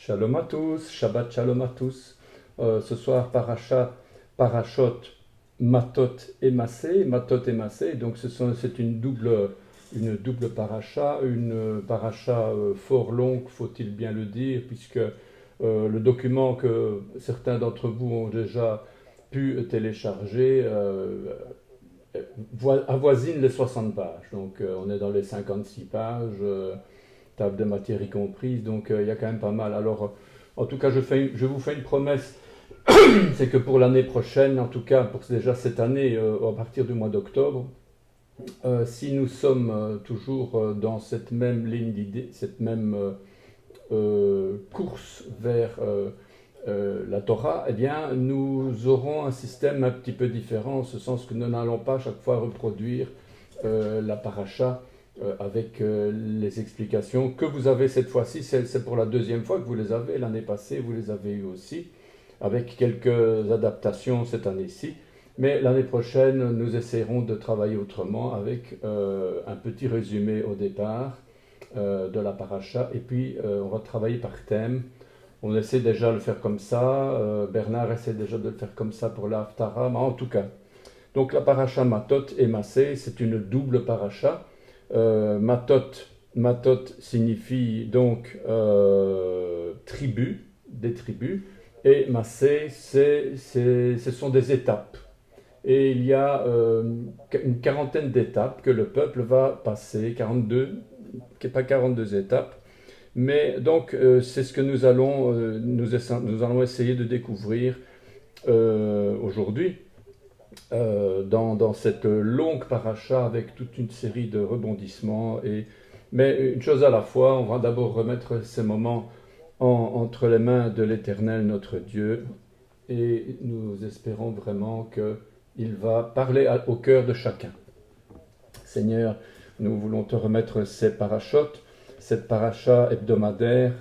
Shalom à tous, Shabbat Shalom à tous. Ce soir, Parashot, Matot et Massé. Matot et Massé, donc c'est une double paracha, une paracha fort longue, faut-il bien le dire, puisque le document que certains d'entre vous ont déjà pu télécharger avoisine les 60 pages. Donc on est dans les 56 pages. Table de matière y comprise, donc il y a quand même pas mal. Alors, en tout cas, je vous fais une promesse, c'est que pour l'année prochaine, en tout cas pour déjà cette année, à partir du mois d'octobre, si nous sommes toujours dans cette même ligne d'idée, cette même course vers la Torah, eh bien, nous aurons un système un petit peu différent, en ce sens que nous n'allons pas chaque fois reproduire la paracha avec les explications que vous avez cette fois-ci. C'est pour la deuxième fois que vous les avez. L'année passée, vous les avez eues aussi, avec quelques adaptations cette année-ci. Mais l'année prochaine, nous essaierons de travailler autrement avec un petit résumé au départ de la paracha. Et puis, on va travailler par thème. On essaie déjà de le faire comme ça. Bernard essaie déjà de le faire comme ça pour la Haftara. Mais en tout cas, donc la paracha Matot et Massé, c'est une double paracha. Matot signifie donc tribu, des tribus, et Massé, ce sont des étapes. Et il y a une quarantaine d'étapes que le peuple va passer, 42, pas 42 étapes, mais donc c'est ce que nous allons essayer de découvrir aujourd'hui. Dans cette longue paracha avec toute une série de rebondissements. Mais une chose à la fois, on va d'abord remettre ces moments entre les mains de l'Éternel, notre Dieu, et nous espérons vraiment qu'il va parler au cœur de chacun. Seigneur, nous voulons te remettre ces parachotes, cette paracha hebdomadaire,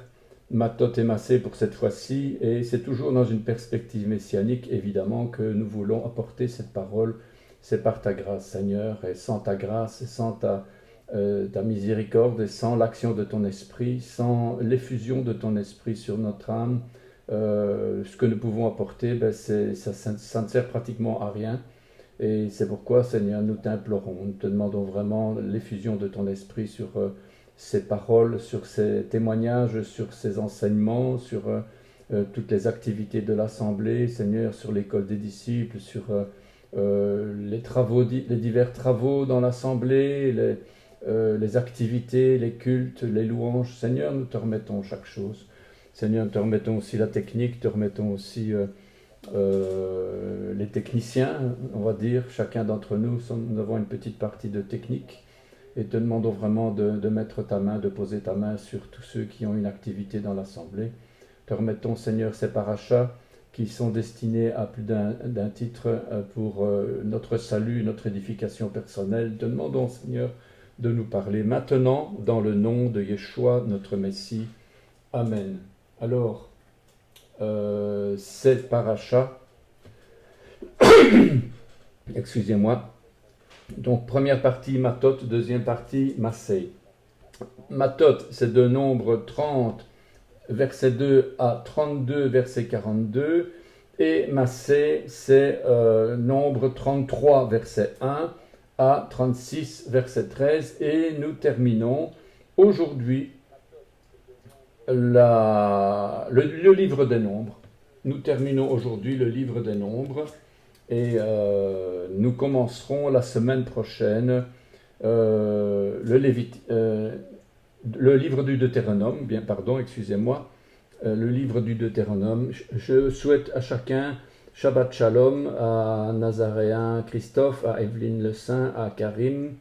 Matot et Massé pour cette fois-ci, et c'est toujours dans une perspective messianique, évidemment, que nous voulons apporter cette parole. C'est par ta grâce, Seigneur, et sans ta grâce, et sans ta miséricorde, et sans l'action de ton esprit, sans l'effusion de ton esprit sur notre âme, ce que nous pouvons apporter, ça ne sert pratiquement à rien. Et c'est pourquoi, Seigneur, nous t'implorons, nous te demandons vraiment l'effusion de ton esprit sur ces paroles, sur ces témoignages, sur ces enseignements, sur toutes les activités de l'Assemblée, Seigneur, sur l'école des disciples, sur les divers travaux dans l'Assemblée, les activités, les cultes, les louanges. Seigneur, nous te remettons chaque chose. Seigneur, nous te remettons aussi la technique, te remettons aussi les techniciens, on va dire. Chacun d'entre nous, nous avons une petite partie de technique. Et te demandons vraiment de mettre ta main, de poser ta main sur tous ceux qui ont une activité dans l'Assemblée. Te remettons, Seigneur, ces parachas qui sont destinés à plus d'un titre pour notre salut, notre édification personnelle. Te demandons, Seigneur, de nous parler maintenant dans le nom de Yeshua, notre Messie. Amen. Alors, ces parachas, excusez-moi. Donc, première partie Matot, deuxième partie Massé. Matot, c'est de nombre 30, verset 2 à 32, verset 42. Et Massé, c'est nombre 33, verset 1 à 36, verset 13. Et nous terminons aujourd'hui le livre des nombres. Nous terminons aujourd'hui le livre des nombres. Et nous commencerons la semaine prochaine le livre du Deutéronome, le livre du Deutéronome. Je souhaite à chacun Shabbat Shalom, à Nazaréen Christophe, à Evelyne Le Saint, à Karim,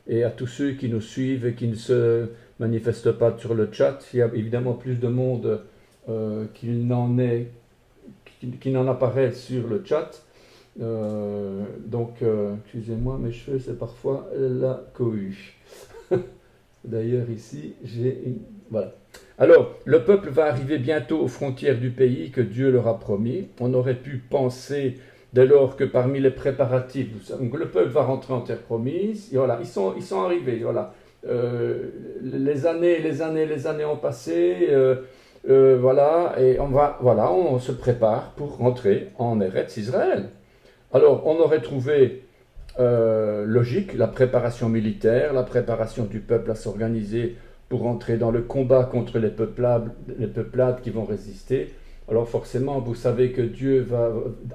et à tous ceux qui nous suivent et qui ne se manifestent pas sur le chat. Il y a évidemment plus de monde qu'il n'en apparaît sur le chat. Excusez-moi, mes cheveux, c'est parfois la cohue. D'ailleurs, ici, j'ai une... Voilà. Alors, le peuple va arriver bientôt aux frontières du pays que Dieu leur a promis. On aurait pu penser, dès lors que parmi les préparatifs, donc le peuple va rentrer en terre promise. Et voilà, ils sont arrivés. Voilà. Les années ont passé. voilà, et on se prépare pour rentrer en Eretz Israël. Alors, on aurait trouvé logique la préparation militaire, la préparation du peuple à s'organiser pour entrer dans le combat contre les peuplades qui vont résister. Alors forcément, vous savez que Dieu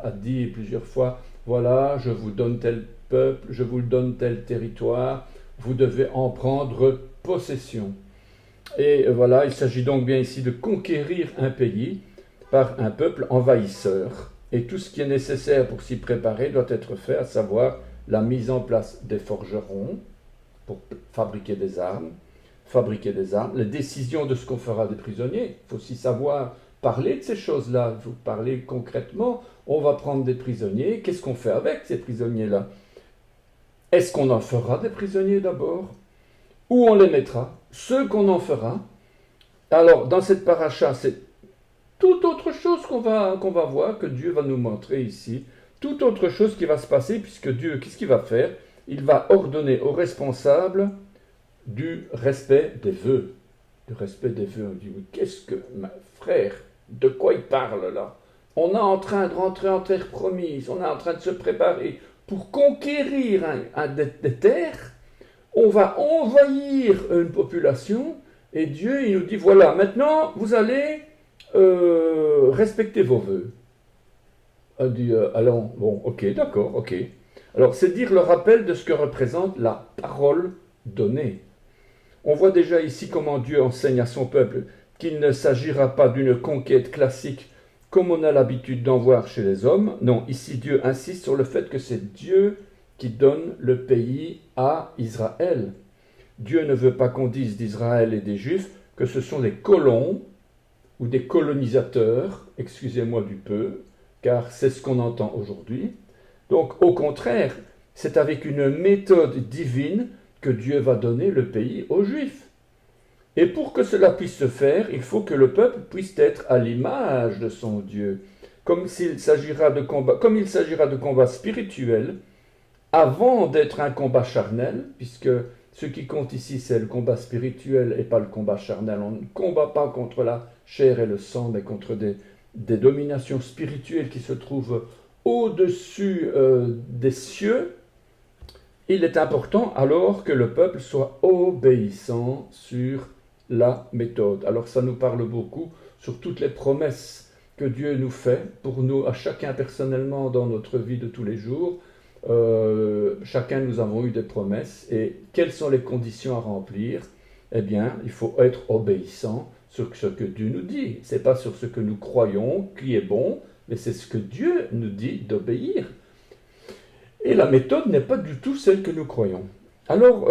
a dit plusieurs fois, voilà, je vous donne tel peuple, je vous donne tel territoire, vous devez en prendre possession. Et voilà, il s'agit donc bien ici de conquérir un pays par un peuple envahisseur. Et tout ce qui est nécessaire pour s'y préparer doit être fait, à savoir la mise en place des forgerons pour fabriquer des armes, les décisions de ce qu'on fera des prisonniers. Il faut aussi savoir parler de ces choses-là, il faut parler concrètement. On va prendre des prisonniers, qu'est-ce qu'on fait avec ces prisonniers-là? Est-ce qu'on en fera des prisonniers d'abord? Où on les mettra? Ceux qu'on en fera. Alors, dans cette paracha, c'est toute autre chose qu'on va voir, que Dieu va nous montrer ici. Toute autre chose qui va se passer, puisque Dieu, qu'est-ce qu'il va faire? Il va ordonner aux responsables du respect des vœux. Du respect des vœux. On dit, qu'est-ce que, frère, de quoi il parle là? On est en train de rentrer en terre promise, on est en train de se préparer pour conquérir des terres. On va envahir une population, et Dieu, il nous dit, voilà, maintenant, vous allez respecter vos vœux. On dit, allons, bon, ok, d'accord, ok. Alors, c'est dire le rappel de ce que représente la parole donnée. On voit déjà ici comment Dieu enseigne à son peuple qu'il ne s'agira pas d'une conquête classique comme on a l'habitude d'en voir chez les hommes. Non, ici Dieu insiste sur le fait que c'est Dieu qui donne le pays à Israël. Dieu ne veut pas qu'on dise d'Israël et des Juifs que ce sont des colons ou des colonisateurs, excusez-moi du peu, car c'est ce qu'on entend aujourd'hui. Donc au contraire, c'est avec une méthode divine que Dieu va donner le pays aux Juifs. Et pour que cela puisse se faire, il faut que le peuple puisse être à l'image de son Dieu. Comme il s'agira de combats spirituels, avant d'être un combat charnel, puisque ce qui compte ici, c'est le combat spirituel et pas le combat charnel. On ne combat pas contre la chair et le sang, mais contre des dominations spirituelles qui se trouvent au-dessus des cieux. Il est important alors que le peuple soit obéissant sur la méthode. Alors ça nous parle beaucoup sur toutes les promesses que Dieu nous fait pour nous, à chacun personnellement dans notre vie de tous les jours. Chacun nous avons eu des promesses, et quelles sont les conditions à remplir? Eh bien, il faut être obéissant sur ce que Dieu nous dit. C'est pas sur ce que nous croyons qui est bon, mais c'est ce que Dieu nous dit d'obéir. Et la méthode n'est pas du tout celle que nous croyons. Alors,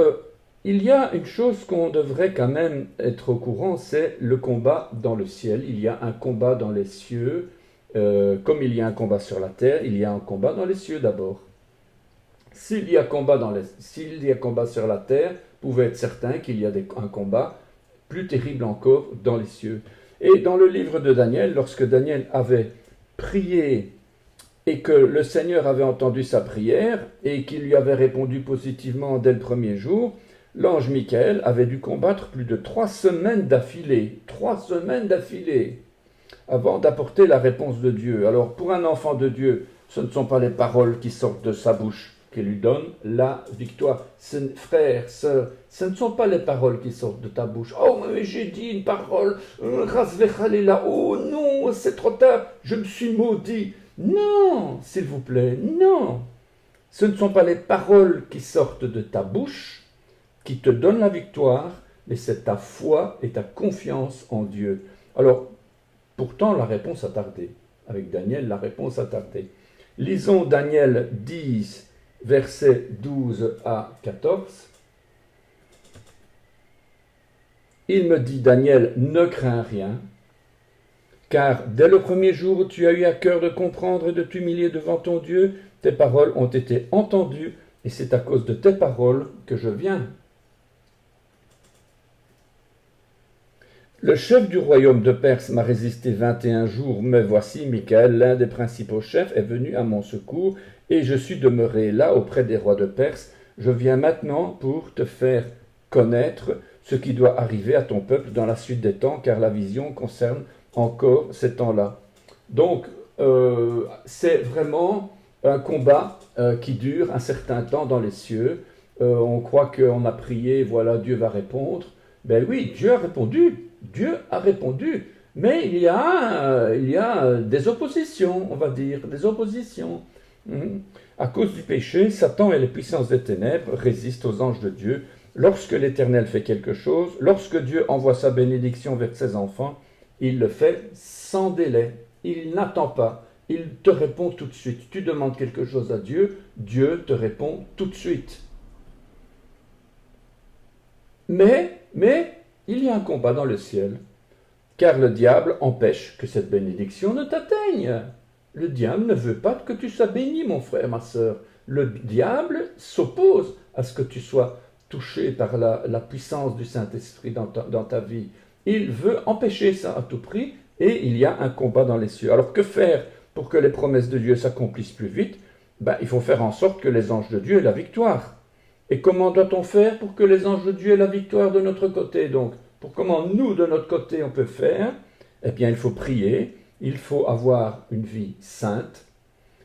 il y a une chose qu'on devrait quand même être au courant, c'est le combat dans le ciel. Il y a un combat dans les cieux, comme il y a un combat sur la terre, il y a un combat dans les cieux d'abord. S'il y a combat sur la terre, vous pouvez être certain qu'il y a un combat plus terrible encore dans les cieux. Et dans le livre de Daniel, lorsque Daniel avait prié et que le Seigneur avait entendu sa prière et qu'il lui avait répondu positivement dès le premier jour, l'ange Michael avait dû combattre plus de 3 semaines d'affilée. 3 semaines d'affilée avant d'apporter la réponse de Dieu. Alors pour un enfant de Dieu, ce ne sont pas les paroles qui sortent de sa bouche qui lui donnent la victoire. Frères, sœurs, ce ne sont pas les paroles qui sortent de ta bouche. Oh, mais j'ai dit une parole, oh non, c'est trop tard, je me suis maudit. Non, s'il vous plaît, non. Ce ne sont pas les paroles qui sortent de ta bouche qui te donnent la victoire, mais c'est ta foi et ta confiance en Dieu. Alors, pourtant, la réponse a tardé. Avec Daniel, la réponse a tardé. Lisons Daniel 10, versets 12 à 14. Il me dit, Daniel, ne crains rien, car dès le premier jour où tu as eu à cœur de comprendre et de t'humilier devant ton Dieu, tes paroles ont été entendues, et c'est à cause de tes paroles que je viens. Le chef du royaume de Perse m'a résisté 21 jours, mais voici, Michael, l'un des principaux chefs, est venu à mon secours, et je suis demeuré là auprès des rois de Perse. Je viens maintenant pour te faire connaître ce qui doit arriver à ton peuple dans la suite des temps, car la vision concerne encore ces temps-là. Donc, c'est vraiment un combat qui dure un certain temps dans les cieux. On croit qu'on a prié, voilà, Dieu va répondre. Ben oui, Dieu a répondu, mais il y a des oppositions, on va dire, des oppositions. À cause du péché, Satan et les puissances des ténèbres résistent aux anges de Dieu. Lorsque l'Éternel fait quelque chose, lorsque Dieu envoie sa bénédiction vers ses enfants, il le fait sans délai. Il n'attend pas. Il te répond tout de suite. Tu demandes quelque chose à Dieu, Dieu te répond tout de suite. Mais, il y a un combat dans le ciel, car le diable empêche que cette bénédiction ne t'atteigne. Le diable ne veut pas que tu sois béni, mon frère, ma sœur. Le diable s'oppose à ce que tu sois touché par la puissance du Saint-Esprit dans ta vie. Il veut empêcher ça à tout prix, et il y a un combat dans les cieux. Alors que faire pour que les promesses de Dieu s'accomplissent plus vite? Il faut faire en sorte que les anges de Dieu aient la victoire. Et comment doit-on faire pour que les anges de Dieu aient la victoire de notre côté? Donc, pour comment nous, de notre côté, on peut faire? Eh bien, il faut prier, il faut avoir une vie sainte,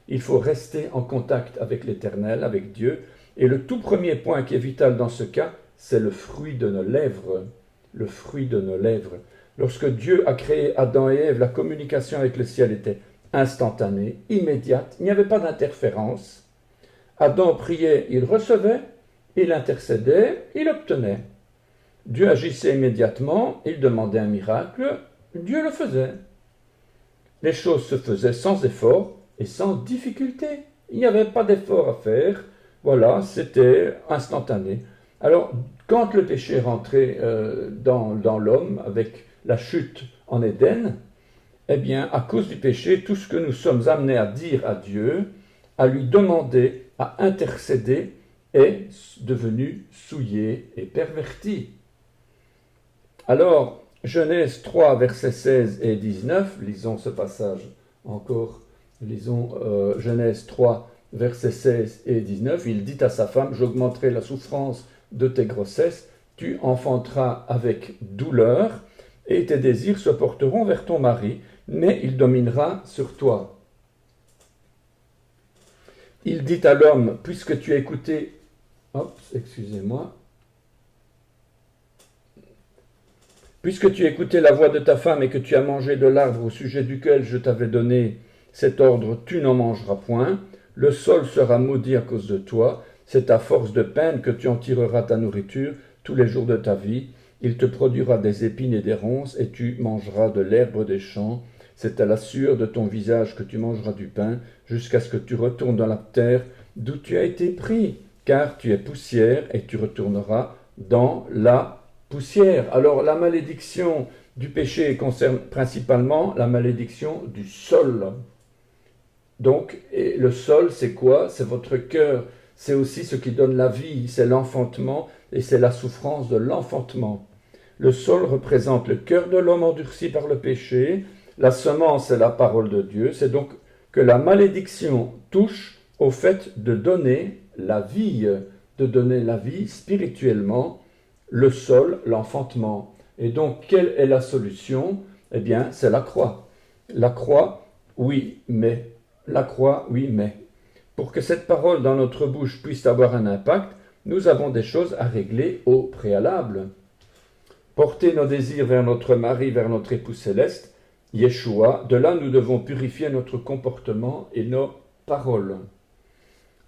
il faut rester en contact avec l'Éternel, avec Dieu. Et le tout premier point qui est vital dans ce cas, c'est le fruit de nos lèvres. Le fruit de nos lèvres. Lorsque Dieu a créé Adam et Ève, la communication avec le ciel était instantanée, immédiate, il n'y avait pas d'interférence. Adam priait, il recevait, il intercédait, il obtenait. Dieu agissait immédiatement, il demandait un miracle, Dieu le faisait. Les choses se faisaient sans effort et sans difficulté. Il n'y avait pas d'effort à faire. Voilà, c'était instantané. Alors, quand le péché est rentré dans l'homme, avec la chute en Éden, eh bien, à cause du péché, tout ce que nous sommes amenés à dire à Dieu, à lui demander, à intercéder, est devenu souillé et perverti. Alors, Genèse 3, versets 16 et 19, lisons ce passage encore, lisons Genèse 3, versets 16 et 19, il dit à sa femme, « J'augmenterai la souffrance de tes grossesses, tu enfanteras avec douleur, et tes désirs se porteront vers ton mari, mais il dominera sur toi. » Il dit à l'homme, « Puisque tu as écouté... » excusez-moi. « Puisque tu as écouté la voix de ta femme et que tu as mangé de l'arbre au sujet duquel je t'avais donné cet ordre, tu n'en mangeras point. Le sol sera maudit à cause de toi. C'est à force de peine que tu en tireras ta nourriture tous les jours de ta vie. Il te produira des épines et des ronces, et tu mangeras de l'herbe des champs. C'est à la sueur de ton visage que tu mangeras du pain, jusqu'à ce que tu retournes dans la terre d'où tu as été pris, car tu es poussière, et tu retourneras dans la poussière. Alors la malédiction du péché concerne principalement la malédiction du sol. Donc, et le sol, c'est quoi? C'est votre cœur. C'est aussi ce qui donne la vie, c'est l'enfantement, et c'est la souffrance de l'enfantement. Le sol représente le cœur de l'homme endurci par le péché. La semence est la parole de Dieu. C'est donc que la malédiction touche au fait de donner la vie spirituellement, le sol, l'enfantement. Et donc, quelle est la solution? Eh bien, c'est la croix. La croix, oui, mais. La croix, oui, mais. Pour que cette parole dans notre bouche puisse avoir un impact, nous avons des choses à régler au préalable. Porter nos désirs vers notre mari, vers notre époux céleste, Yeshua, de là nous devons purifier notre comportement et nos paroles.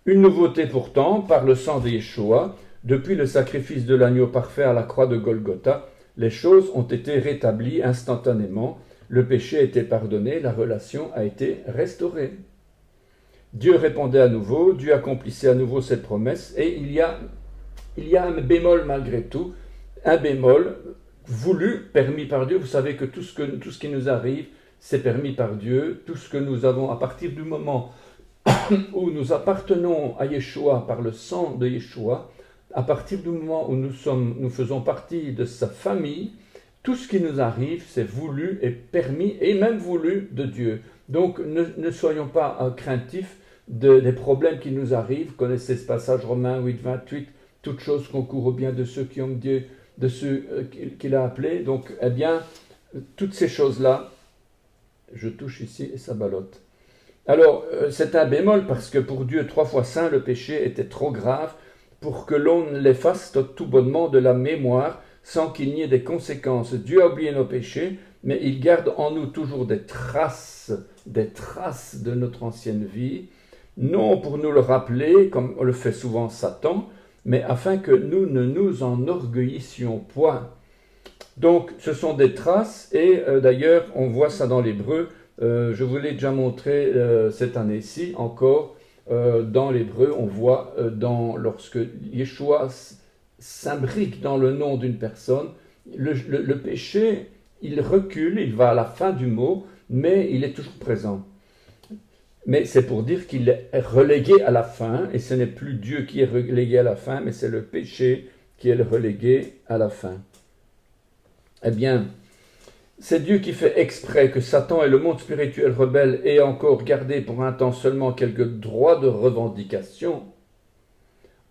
Une nouveauté pourtant, par le sang de Yeshua, depuis le sacrifice de l'agneau parfait à la croix de Golgotha, les choses ont été rétablies instantanément, le péché a été pardonné, la relation a été restaurée. Dieu répondait à nouveau, Dieu accomplissait à nouveau cette promesse, et il y a un bémol malgré tout, un bémol voulu, permis par Dieu. Vous savez que tout ce qui nous arrive, c'est permis par Dieu. Tout ce que nous avons à partir du moment où nous appartenons à Yeshua par le sang de Yeshua, à partir du moment où nous faisons partie de sa famille, tout ce qui nous arrive, c'est voulu et permis et même voulu de Dieu. Donc ne soyons pas craintifs des problèmes qui nous arrivent. Connaissez ce passage Romains 8, 28, toutes choses concourent au bien de ceux qui aiment Dieu de ceux qu'il a appelés. Donc, eh bien, toutes ces choses-là, je touche ici et ça ballotte. Alors, c'est un bémol parce que pour Dieu, 3 fois saint, le péché était trop grave pour que l'on l'efface tout bonnement de la mémoire sans qu'il n'y ait des conséquences. Dieu a oublié nos péchés, mais il garde en nous toujours des traces de notre ancienne vie, non pour nous le rappeler, comme le fait souvent Satan, mais afin que nous ne nous enorgueillissions point. Donc, ce sont des traces, et d'ailleurs, on voit ça dans l'Hébreu. Je vous l'ai déjà montré cette année-ci encore. Dans l'Hébreu, on voit lorsque Yeshua s'imbrique dans le nom d'une personne, le péché, il recule, il va à la fin du mot, mais il est toujours présent. Mais c'est pour dire qu'il est relégué à la fin, et ce n'est plus Dieu qui est relégué à la fin, mais c'est le péché qui est relégué à la fin. Eh bien, c'est Dieu qui fait exprès que Satan et le monde spirituel rebelle aient encore gardé pour un temps seulement quelques droits de revendication.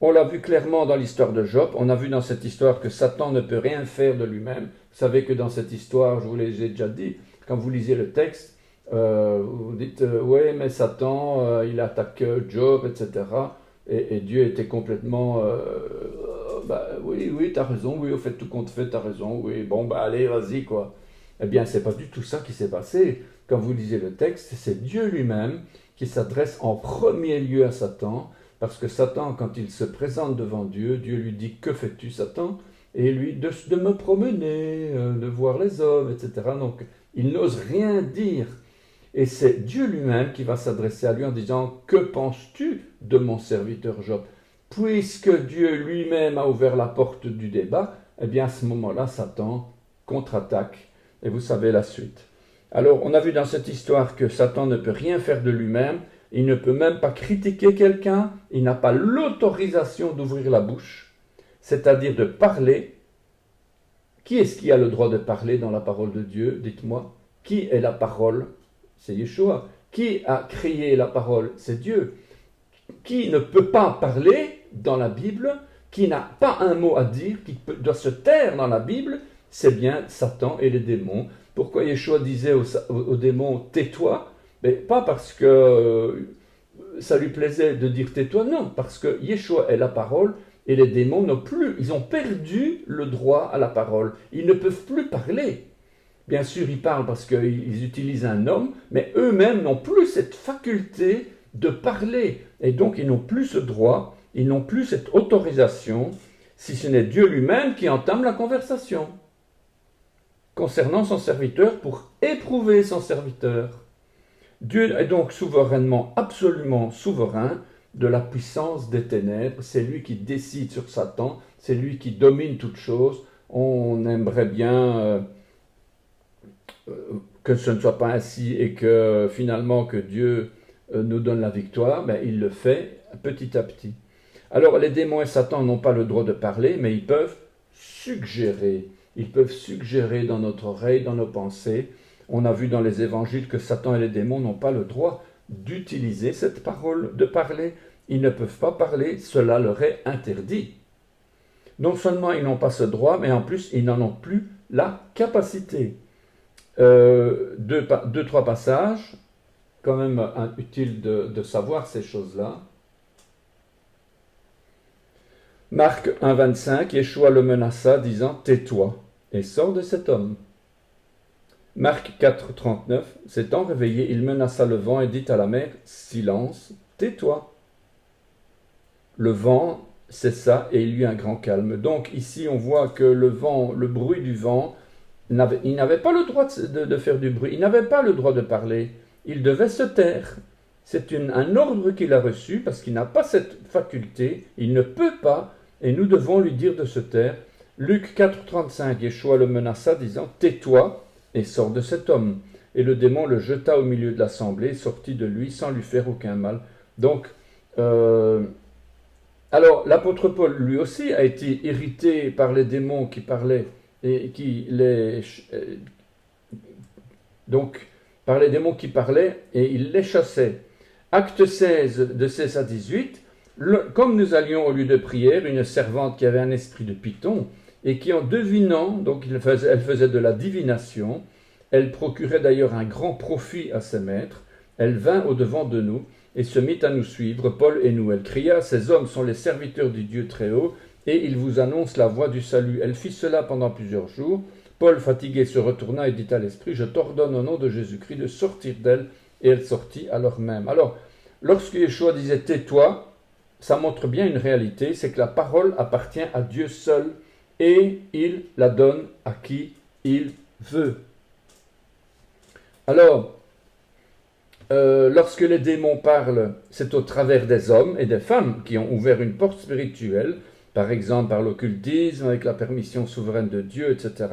On l'a vu clairement dans l'histoire de Job, on a vu dans cette histoire que Satan ne peut rien faire de lui-même. Vous savez que dans cette histoire, je vous l'ai déjà dit, quand vous lisez le texte, vous dites « oui, mais Satan, il attaque Job, etc. » Et Dieu était complètement oui, t'as raison, oui, au fait, tout compte fait, t'as raison, oui, bon, allez, vas-y, quoi. » Eh bien, c'est pas du tout ça qui s'est passé. Quand vous lisez le texte, c'est Dieu lui-même qui s'adresse en premier lieu à Satan, parce que Satan, quand il se présente devant Dieu, Dieu lui dit « Que fais-tu, Satan ?» Et lui, de me promener, de voir les hommes, etc. Donc, il n'ose rien dire. Et c'est Dieu lui-même qui va s'adresser à lui en disant « Que penses-tu de mon serviteur Job ?» Puisque Dieu lui-même a ouvert la porte du débat, eh bien à ce moment-là, Satan contre-attaque. Et vous savez la suite. Alors, on a vu dans cette histoire que Satan ne peut rien faire de lui-même, il ne peut même pas critiquer quelqu'un, il n'a pas l'autorisation d'ouvrir la bouche, c'est-à-dire de parler. Qui est-ce qui a le droit de parler dans la parole de Dieu? Dites-moi. Qui est la parole? C'est Yeshua. Qui a créé la parole? C'est Dieu. Qui ne peut pas parler dans la Bible, qui n'a pas un mot à dire, qui doit se taire dans la Bible, c'est bien Satan et les démons. Pourquoi Yeshua disait aux démons « tais-toi » Mais pas parce que ça lui plaisait de dire « tais-toi », non, parce que Yeshua est la parole et les démons n'ont plus, ils ont perdu le droit à la parole. Ils ne peuvent plus parler. Bien sûr, ils parlent parce qu'ils utilisent un homme, mais eux-mêmes n'ont plus cette faculté de parler. Et donc, ils n'ont plus ce droit, ils n'ont plus cette autorisation, si ce n'est Dieu lui-même qui entame la conversation concernant son serviteur pour éprouver son serviteur. Dieu est donc souverainement, absolument souverain de la puissance des ténèbres. C'est lui qui décide sur Satan, c'est lui qui domine toutes choses. On aimerait bien que ce ne soit pas ainsi et que finalement que Dieu nous donne la victoire, mais il le fait petit à petit. Alors les démons et Satan n'ont pas le droit de parler, mais ils peuvent suggérer. Ils peuvent suggérer dans notre oreille, dans nos pensées. On a vu dans les évangiles que Satan et les démons n'ont pas le droit d'utiliser cette parole, de parler. Ils ne peuvent pas parler, cela leur est interdit. Non seulement ils n'ont pas ce droit, mais en plus ils n'en ont plus la capacité. Deux, trois passages, quand même utile de savoir ces choses-là. Marc 1,25, Yeshua le menaça, disant « Tais-toi et sors de cet homme ». Marc 4,39, s'étant réveillé, il menaça le vent et dit à la mer « Silence, tais-toi ». Le vent cessa et il y eut un grand calme. Donc ici, on voit que le vent, le bruit du vent, il n'avait pas le droit de faire du bruit, il n'avait pas le droit de parler, il devait se taire. C'est un ordre qu'il a reçu parce qu'il n'a pas cette faculté, il ne peut pas, et nous devons lui dire de se taire. Luc 4,35, Yeshua le menaça, disant « Tais-toi et sors de cet homme ». Et le démon le jeta au milieu de l'assemblée et sortit de lui sans lui faire aucun mal. Donc, alors l'apôtre Paul, lui aussi, a été irrité par les démons qui parlaient et qui les... donc, par les démons qui parlaient et il les chassait. Acte 16, de 16 à 18, comme nous allions au lieu de prière, une servante qui avait un esprit de python, et qui en devinant, donc elle faisait de la divination, elle procurait d'ailleurs un grand profit à ses maîtres, elle vint au-devant de nous et se mit à nous suivre, Paul et nous. Elle cria, ces hommes sont les serviteurs du Dieu très haut, et ils vous annoncent la voie du salut. Elle fit cela pendant plusieurs jours. Paul, fatigué, se retourna et dit à l'esprit, je t'ordonne au nom de Jésus-Christ de sortir d'elle, et elle sortit alors même. Alors, lorsque Yeshua disait tais-toi, ça montre bien une réalité, c'est que la parole appartient à Dieu seul, et il la donne à qui il veut. Alors, lorsque les démons parlent, c'est au travers des hommes et des femmes qui ont ouvert une porte spirituelle, par exemple par l'occultisme, avec la permission souveraine de Dieu, etc.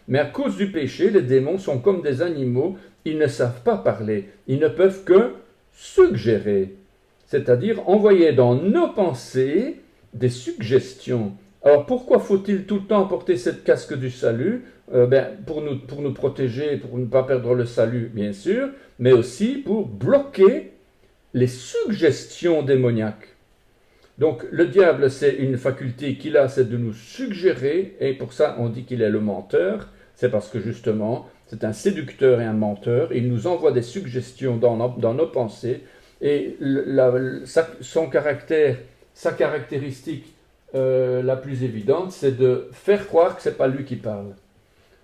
Mais à cause du péché, les démons sont comme des animaux, ils ne savent pas parler, ils ne peuvent que suggérer, c'est-à-dire envoyer dans nos pensées des suggestions. Alors pourquoi faut-il tout le temps porter cette casque du salut? Pour nous protéger, pour ne pas perdre le salut, bien sûr, mais aussi pour bloquer les suggestions démoniaques. Donc le diable, c'est une faculté qu'il a, c'est de nous suggérer, et pour ça on dit qu'il est le menteur, c'est parce que justement c'est un séducteur et un menteur, il nous envoie des suggestions dans nos pensées, et sa caractéristique la plus évidente, c'est de faire croire que ce n'est pas lui qui parle.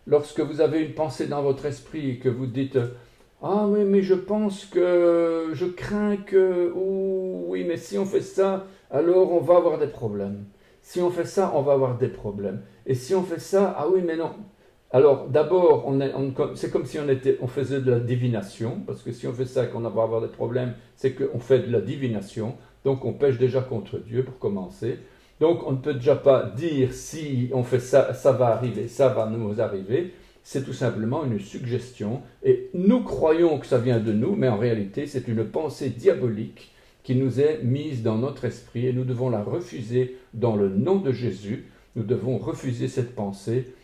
Lorsque vous avez une pensée dans votre esprit et que vous dites « Ah oui, mais je pense que, je crains que, oui, mais si on fait ça, alors on va avoir des problèmes. Si on fait ça, on va avoir des problèmes. Et si on fait ça, ah oui, mais non. » Alors d'abord, c'est comme si on faisait de la divination, parce que si on fait ça et qu'on va avoir des problèmes, c'est qu'on fait de la divination, donc on pêche déjà contre Dieu pour commencer. Donc on ne peut déjà pas dire si on fait ça, ça va arriver, ça va nous arriver. C'est tout simplement une suggestion. Et nous croyons que ça vient de nous, mais en réalité c'est une pensée diabolique qui nous est mise dans notre esprit et nous devons la refuser dans le nom de Jésus. Nous devons refuser cette pensée.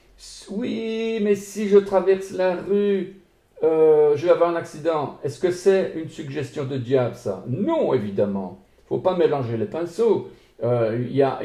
Oui, mais si je traverse la rue, je vais avoir un accident. Est-ce que c'est une suggestion de diable ça? Non, évidemment. Il ne faut pas mélanger les pinceaux. Il y a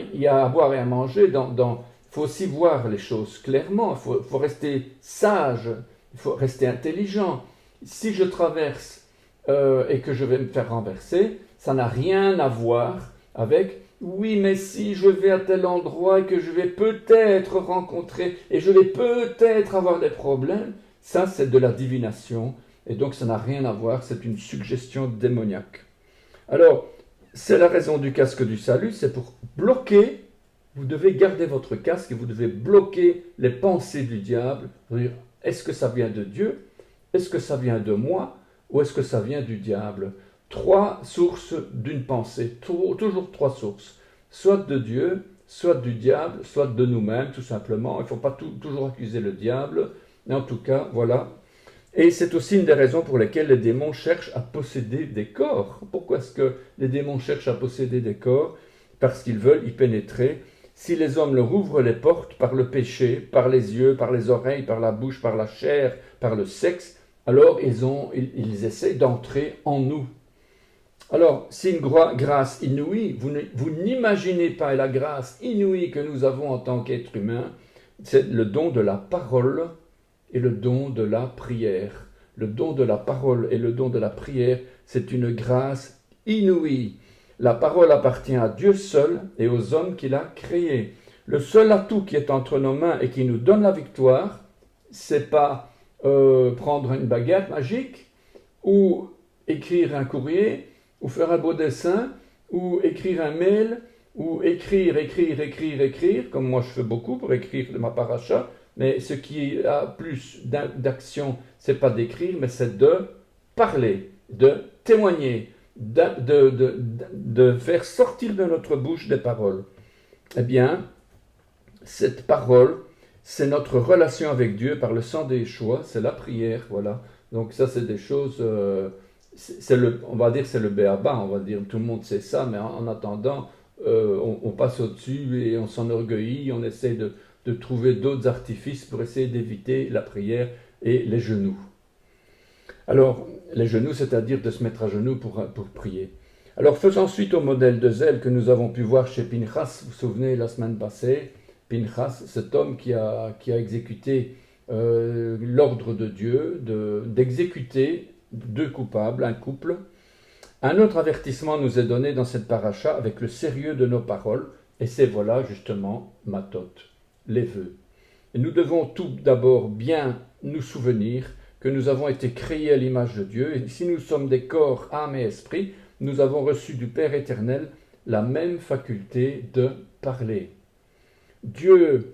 à boire et à manger. Il faut aussi voir les choses clairement. Il faut rester sage. Il faut rester intelligent. Si je traverse et que je vais me faire renverser, ça n'a rien à voir avec « oui, mais si je vais à tel endroit et que je vais peut-être rencontrer et je vais peut-être avoir des problèmes », ça c'est de la divination et donc ça n'a rien à voir, c'est une suggestion démoniaque. Alors, c'est la raison du casque du salut, c'est pour bloquer, vous devez garder votre casque et vous devez bloquer les pensées du diable. Est-ce que ça vient de Dieu? Est-ce que ça vient de moi? Ou est-ce que ça vient du diable? 3 sources d'une pensée, toujours 3 sources, soit de Dieu, soit du diable, soit de nous-mêmes, tout simplement. Il ne faut pas toujours accuser le diable, mais en tout cas, voilà. Et c'est aussi une des raisons pour lesquelles les démons cherchent à posséder des corps. Pourquoi est-ce que les démons cherchent à posséder des corps? Parce qu'ils veulent y pénétrer. Si les hommes leur ouvrent les portes par le péché, par les yeux, par les oreilles, par la bouche, par la chair, par le sexe, alors ils essaient d'entrer en nous. Alors, c'est une grâce inouïe. Vous n'imaginez pas la grâce inouïe que nous avons en tant qu'être humain. C'est le don de la parole et le don de la prière. Le don de la parole et le don de la prière, c'est une grâce inouïe. La parole appartient à Dieu seul et aux hommes qu'il a créés. Le seul atout qui est entre nos mains et qui nous donne la victoire, c'est pas prendre une baguette magique ou écrire un courrier ou faire un beau dessin, ou écrire un mail, ou écrire, comme moi je fais beaucoup pour écrire ma paracha, mais ce qui a plus d'action, c'est pas d'écrire, mais c'est de parler, de témoigner, de faire sortir de notre bouche des paroles. Eh bien, cette parole, c'est notre relation avec Dieu par le sang des Yeshua, c'est la prière, voilà. Donc ça, c'est des choses... on va dire c'est le béaba, on va dire tout le monde sait ça, mais en attendant, on passe au-dessus et on s'enorgueillit, on essaie de trouver d'autres artifices pour essayer d'éviter la prière et les genoux. Alors, les genoux, c'est-à-dire de se mettre à genoux pour prier. Alors, faisant suite au modèle de zèle que nous avons pu voir chez Pinchas, vous vous souvenez, la semaine passée, Pinchas, cet homme qui a exécuté l'ordre de Dieu d'exécuter deux coupables, un couple. Un autre avertissement nous est donné dans cette paracha avec le sérieux de nos paroles, et c'est voilà justement Matot, les vœux. Et nous devons tout d'abord bien nous souvenir que nous avons été créés à l'image de Dieu, et si nous sommes des corps, âme et esprit, nous avons reçu du Père éternel la même faculté de parler. Dieu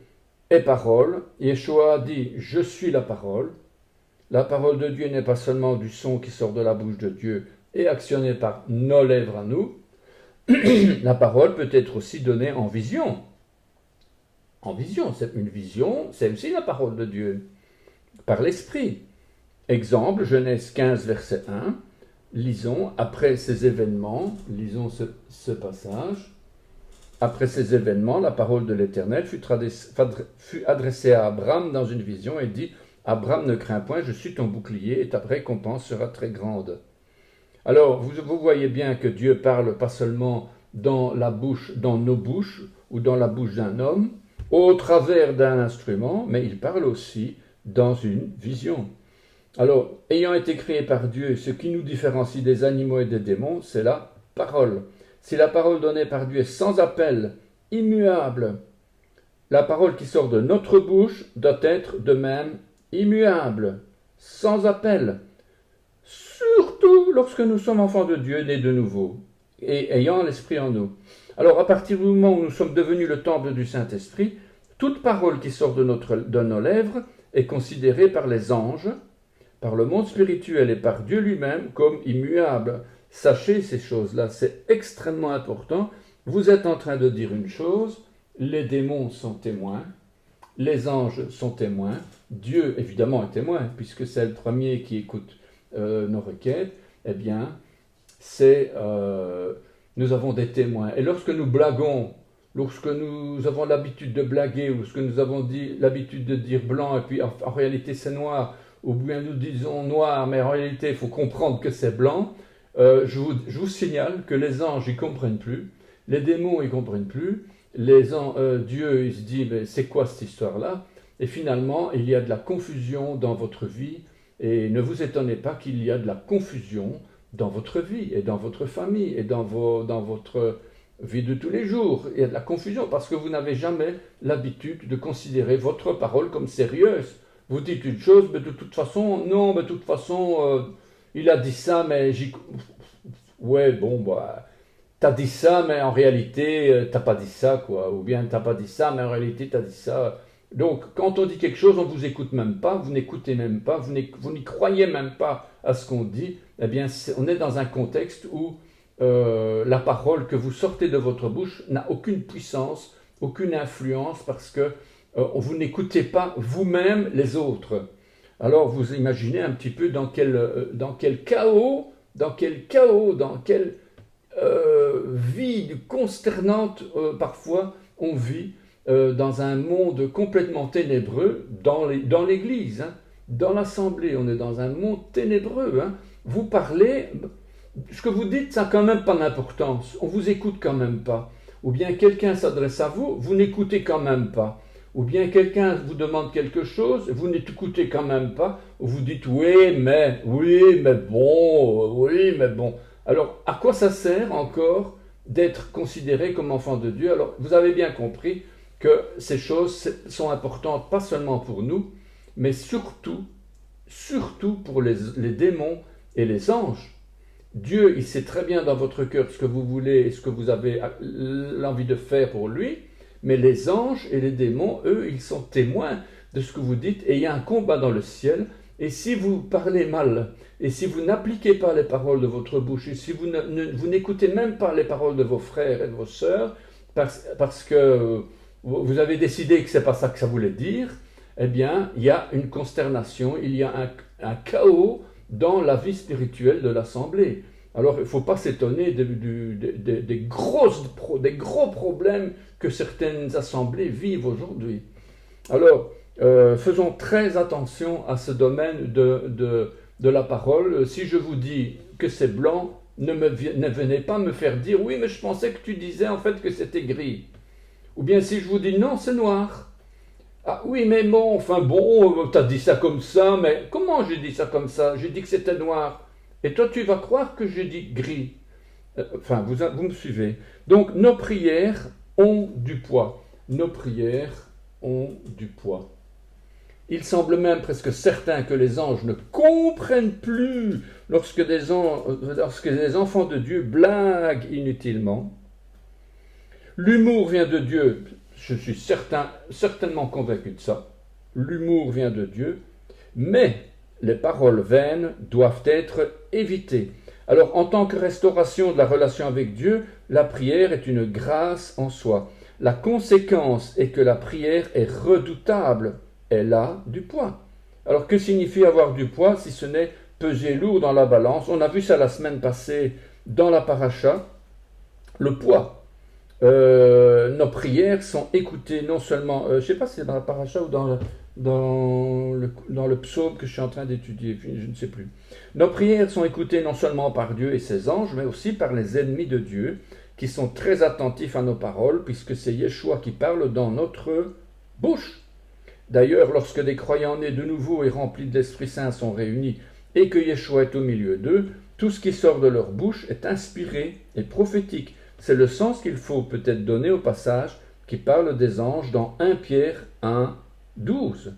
est parole, Yeshua dit « Je suis la parole ». La parole de Dieu n'est pas seulement du son qui sort de la bouche de Dieu et actionné par nos lèvres à nous. La parole peut être aussi donnée en vision. En vision, c'est une vision, c'est aussi la parole de Dieu, par l'Esprit. Exemple, Genèse 15, verset 1. Lisons, après ces événements, lisons ce passage. Après ces événements, la parole de l'Éternel fut adressée à Abraham dans une vision et dit « Abraham, ne crains point, je suis ton bouclier et ta récompense sera très grande. » Alors, vous voyez bien que Dieu parle pas seulement dans la bouche, dans nos bouches ou dans la bouche d'un homme, au travers d'un instrument, mais il parle aussi dans une vision. Alors, ayant été créé par Dieu, ce qui nous différencie des animaux et des démons, c'est la parole. Si la parole donnée par Dieu est sans appel, immuable, la parole qui sort de notre bouche doit être de même immuable, sans appel. Surtout lorsque nous sommes enfants de Dieu, nés de nouveau, et ayant l'Esprit en nous. Alors, à partir du moment où nous sommes devenus le temple du Saint-Esprit, toute parole qui sort de nos lèvres est considérée par les anges, par le monde spirituel et par Dieu lui-même comme immuable. Sachez ces choses-là, c'est extrêmement important. Vous êtes en train de dire une chose, les démons sont témoins, les anges sont témoins, Dieu évidemment est témoin, puisque c'est le premier qui écoute nos requêtes, eh bien, nous avons des témoins. Et lorsque nous blaguons, lorsque nous avons l'habitude de blaguer, ou lorsque nous avons l'habitude de dire blanc, et puis en réalité c'est noir, ou bien nous disons noir, mais en réalité il faut comprendre que c'est blanc, je vous signale que les anges ils comprennent plus, les démons ils comprennent plus, Dieu il se dit mais c'est quoi cette histoire-là? Et finalement il y a de la confusion dans votre vie, et ne vous étonnez pas qu'il y a de la confusion dans votre vie, et dans votre famille, et dans votre vie de tous les jours. Il y a de la confusion parce que vous n'avez jamais l'habitude de considérer votre parole comme sérieuse. Vous dites une chose, mais de toute façon, non, mais de toute façon, il a dit ça, mais ouais, bon, bah, t'as dit ça, mais en réalité, t'as pas dit ça, quoi. Ou bien t'as pas dit ça, mais en réalité, t'as dit ça. Donc, quand on dit quelque chose, on ne vous écoute même pas, vous n'écoutez même pas, vous n'y croyez même pas à ce qu'on dit. Eh bien, on est dans un contexte où la parole que vous sortez de votre bouche n'a aucune puissance, aucune influence, parce que vous n'écoutez pas vous-même les autres. Alors vous imaginez un petit peu dans quel chaos, dans quelle vie consternante parfois on vit dans un monde complètement ténébreux, dans l'église, hein, dans l'assemblée, on est dans un monde ténébreux. Hein. Vous parlez, ce que vous dites, ça n'a quand même pas d'importance, on ne vous écoute quand même pas. Ou bien quelqu'un s'adresse à vous, vous n'écoutez quand même pas. Ou bien quelqu'un vous demande quelque chose, vous n'écoutez quand même pas, ou vous dites oui, mais bon. Alors, à quoi ça sert encore d'être considéré comme enfant de Dieu? Alors, vous avez bien compris que ces choses sont importantes, pas seulement pour nous, mais surtout pour les démons et les anges. Dieu, il sait très bien dans votre cœur ce que vous voulez et ce que vous avez l'envie de faire pour lui, mais les anges et les démons, eux, ils sont témoins de ce que vous dites, et il y a un combat dans le ciel, et si vous parlez mal, et si vous n'appliquez pas les paroles de votre bouche, et si vous n'écoutez même pas les paroles de vos frères et de vos sœurs, parce que vous avez décidé que ce n'est pas ça que ça voulait dire, eh bien, il y a une consternation, il y a un chaos dans la vie spirituelle de l'Assemblée. Alors, il ne faut pas s'étonner des gros problèmes que certaines assemblées vivent aujourd'hui. Alors, faisons très attention à ce domaine de la parole. Si je vous dis que c'est blanc, ne venez pas me faire dire « Oui, mais je pensais que tu disais en fait que c'était gris ». Ou bien si je vous dis non, c'est noir. Ah oui, mais bon, enfin bon, t'as dit ça comme ça, mais comment j'ai dit ça comme ça? J'ai dit que c'était noir. Et toi, tu vas croire que j'ai dit gris. Enfin, vous me suivez. Donc, nos prières ont du poids. Nos prières ont du poids. Il semble même presque certain que les anges ne comprennent plus lorsque des enfants de Dieu blaguent inutilement. L'humour vient de Dieu, je suis certainement convaincu de ça. L'humour vient de Dieu, mais les paroles vaines doivent être évitées. Alors, en tant que restauration de la relation avec Dieu, la prière est une grâce en soi. La conséquence est que la prière est redoutable. Elle a du poids. Alors, que signifie avoir du poids si ce n'est peser lourd dans la balance? On a vu ça la semaine passée dans la paracha. Le poids. Nos prières sont écoutées non seulement, je ne sais pas si c'est dans la paracha ou dans le psaume que je suis en train d'étudier, je ne sais plus. Nos prières sont écoutées non seulement par Dieu et ses anges, mais aussi par les ennemis de Dieu, qui sont très attentifs à nos paroles, puisque c'est Yeshua qui parle dans notre bouche. D'ailleurs, lorsque des croyants nés de nouveau et remplis de l'Esprit Saint sont réunis, et que Yeshua est au milieu d'eux, tout ce qui sort de leur bouche est inspiré et prophétique. C'est le sens qu'il faut peut-être donner au passage qui parle des anges dans 1 Pierre 1, 12.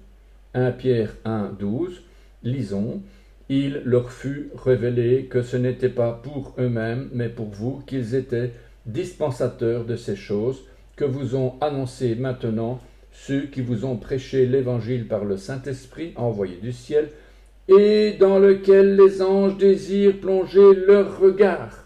1 Pierre 1, 12, lisons. Il leur fut révélé que ce n'était pas pour eux-mêmes, mais pour vous, qu'ils étaient dispensateurs de ces choses que vous ont annoncées maintenant ceux qui vous ont prêché l'Évangile par le Saint-Esprit envoyé du ciel, et dans lequel les anges désirent plonger leur regard.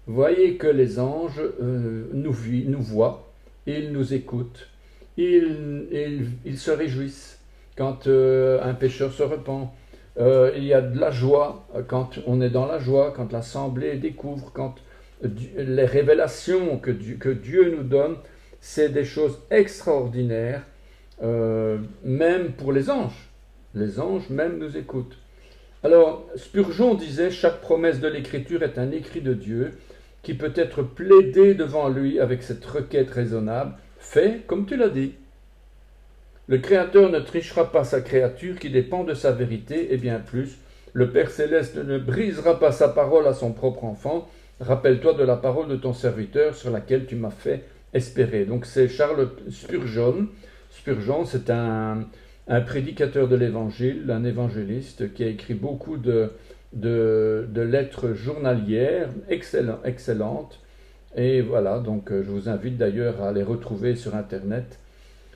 Voyez que les anges nous voient, ils nous écoutent, ils se réjouissent quand un pécheur se repent. Il y a de la joie quand on est dans la joie, quand l'assemblée découvre, quand les révélations que Dieu nous donne, c'est des choses extraordinaires, même pour les anges. Les anges même nous écoutent. Alors, Spurgeon disait « Chaque promesse de l'Écriture est un écrit de Dieu qui peut être plaidé devant lui avec cette requête raisonnable. Fais comme tu l'as dit. » Le Créateur ne trichera pas sa créature qui dépend de sa vérité, et bien plus, le Père Céleste ne brisera pas sa parole à son propre enfant. Rappelle-toi de la parole de ton serviteur sur laquelle tu m'as fait espérer. Donc c'est Charles Spurgeon. Spurgeon, c'est un prédicateur de l'Évangile, un évangéliste qui a écrit beaucoup de lettres journalières excellentes. Et voilà, donc je vous invite d'ailleurs à les retrouver sur Internet.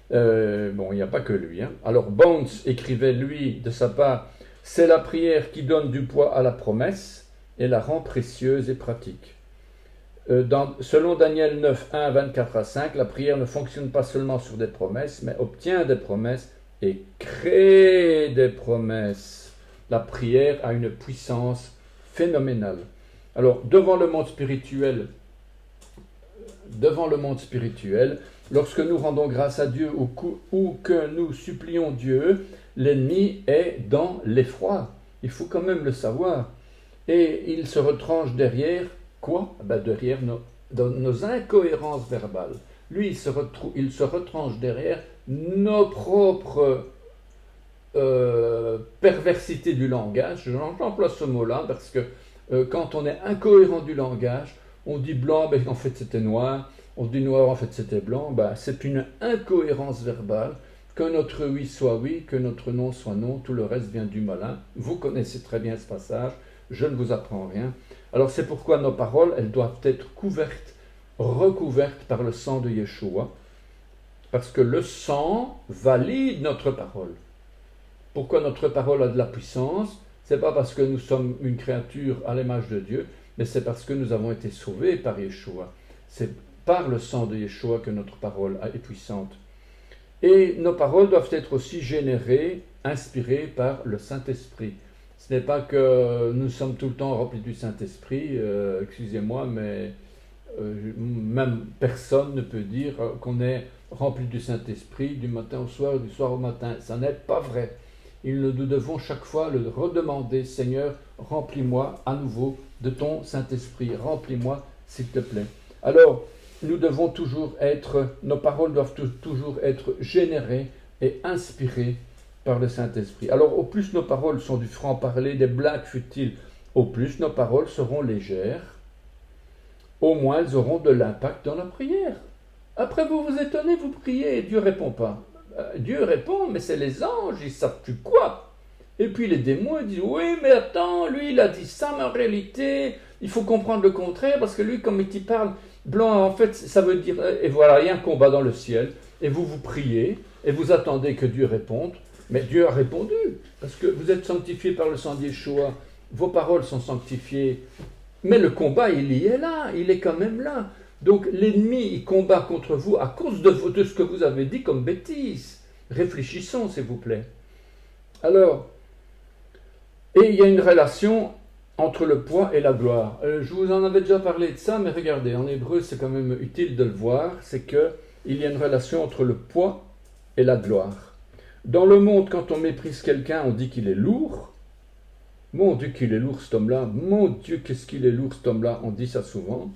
Bon, il n'y a pas que lui. Alors Bones écrivait, lui, de sa part, « C'est la prière qui donne du poids à la promesse et la rend précieuse et pratique. » Selon Daniel 9, 1, 24 à 5, la prière ne fonctionne pas seulement sur des promesses, mais obtient des promesses et crée des promesses. La prière a une puissance phénoménale. Alors, devant le monde spirituel, lorsque nous rendons grâce à Dieu ou que nous supplions Dieu, l'ennemi est dans l'effroi. Il faut quand même le savoir. Et il se retranche derrière quoi? Derrière nos incohérences verbales. Lui, il se retranche derrière nos propres perversités du langage. J'emploie ce mot-là parce que quand on est incohérent du langage, on dit blanc, en fait c'était noir. On dit noir, en fait c'était blanc. C'est une incohérence verbale. Que notre oui soit oui, que notre non soit non, tout le reste vient du malin. Vous connaissez très bien ce passage, je ne vous apprends rien. Alors c'est pourquoi nos paroles, elles doivent être recouvertes par le sang de Yeshua, parce que le sang valide notre parole. Pourquoi notre parole a de la puissance? C'est pas parce que nous sommes une créature à l'image de Dieu, mais c'est parce que nous avons été sauvés par Yeshua. C'est par le sang de Yeshua que notre parole est puissante. Et nos paroles doivent être aussi générées, inspirées par le Saint-Esprit. Ce n'est pas que nous sommes tout le temps remplis du Saint-Esprit, excusez-moi, mais même personne ne peut dire qu'on est rempli du Saint-Esprit du matin au soir et du soir au matin. Ça n'est pas vrai. Nous devons chaque fois le redemander, Seigneur, remplis-moi à nouveau de ton Saint-Esprit, remplis-moi s'il te plaît. Alors, nos paroles doivent toujours être générées et inspirées par le Saint-Esprit. Alors, au plus nos paroles sont du franc-parler, des blagues futiles, au plus nos paroles seront légères, au moins elles auront de l'impact dans la prière. Après, vous vous étonnez, vous priez et Dieu ne répond pas. Dieu répond, mais c'est les anges, ils savent plus quoi. Et puis les démons, ils disent, oui, mais attends, lui, il a dit ça, mais en réalité, il faut comprendre le contraire, parce que lui, comme il parle blanc, en fait, ça veut dire, et voilà, il y a un combat dans le ciel, et vous priez, et vous attendez que Dieu réponde, mais Dieu a répondu, parce que vous êtes sanctifiés par le sang d'Yeshua, vos paroles sont sanctifiées, mais le combat, il y est là, il est quand même là. Donc l'ennemi, il combat contre vous à cause de ce que vous avez dit comme bêtise. Réfléchissons, s'il vous plaît. Alors, et il y a une relation entre le poids et la gloire. Je vous en avais déjà parlé de ça, mais regardez, en hébreu, c'est quand même utile de le voir, c'est qu'il y a une relation entre le poids et la gloire. Dans le monde, quand on méprise quelqu'un, on dit qu'il est lourd. Mon Dieu, qu'il est lourd cet homme-là. Mon Dieu, qu'est-ce qu'il est lourd cet homme-là. On dit ça souvent.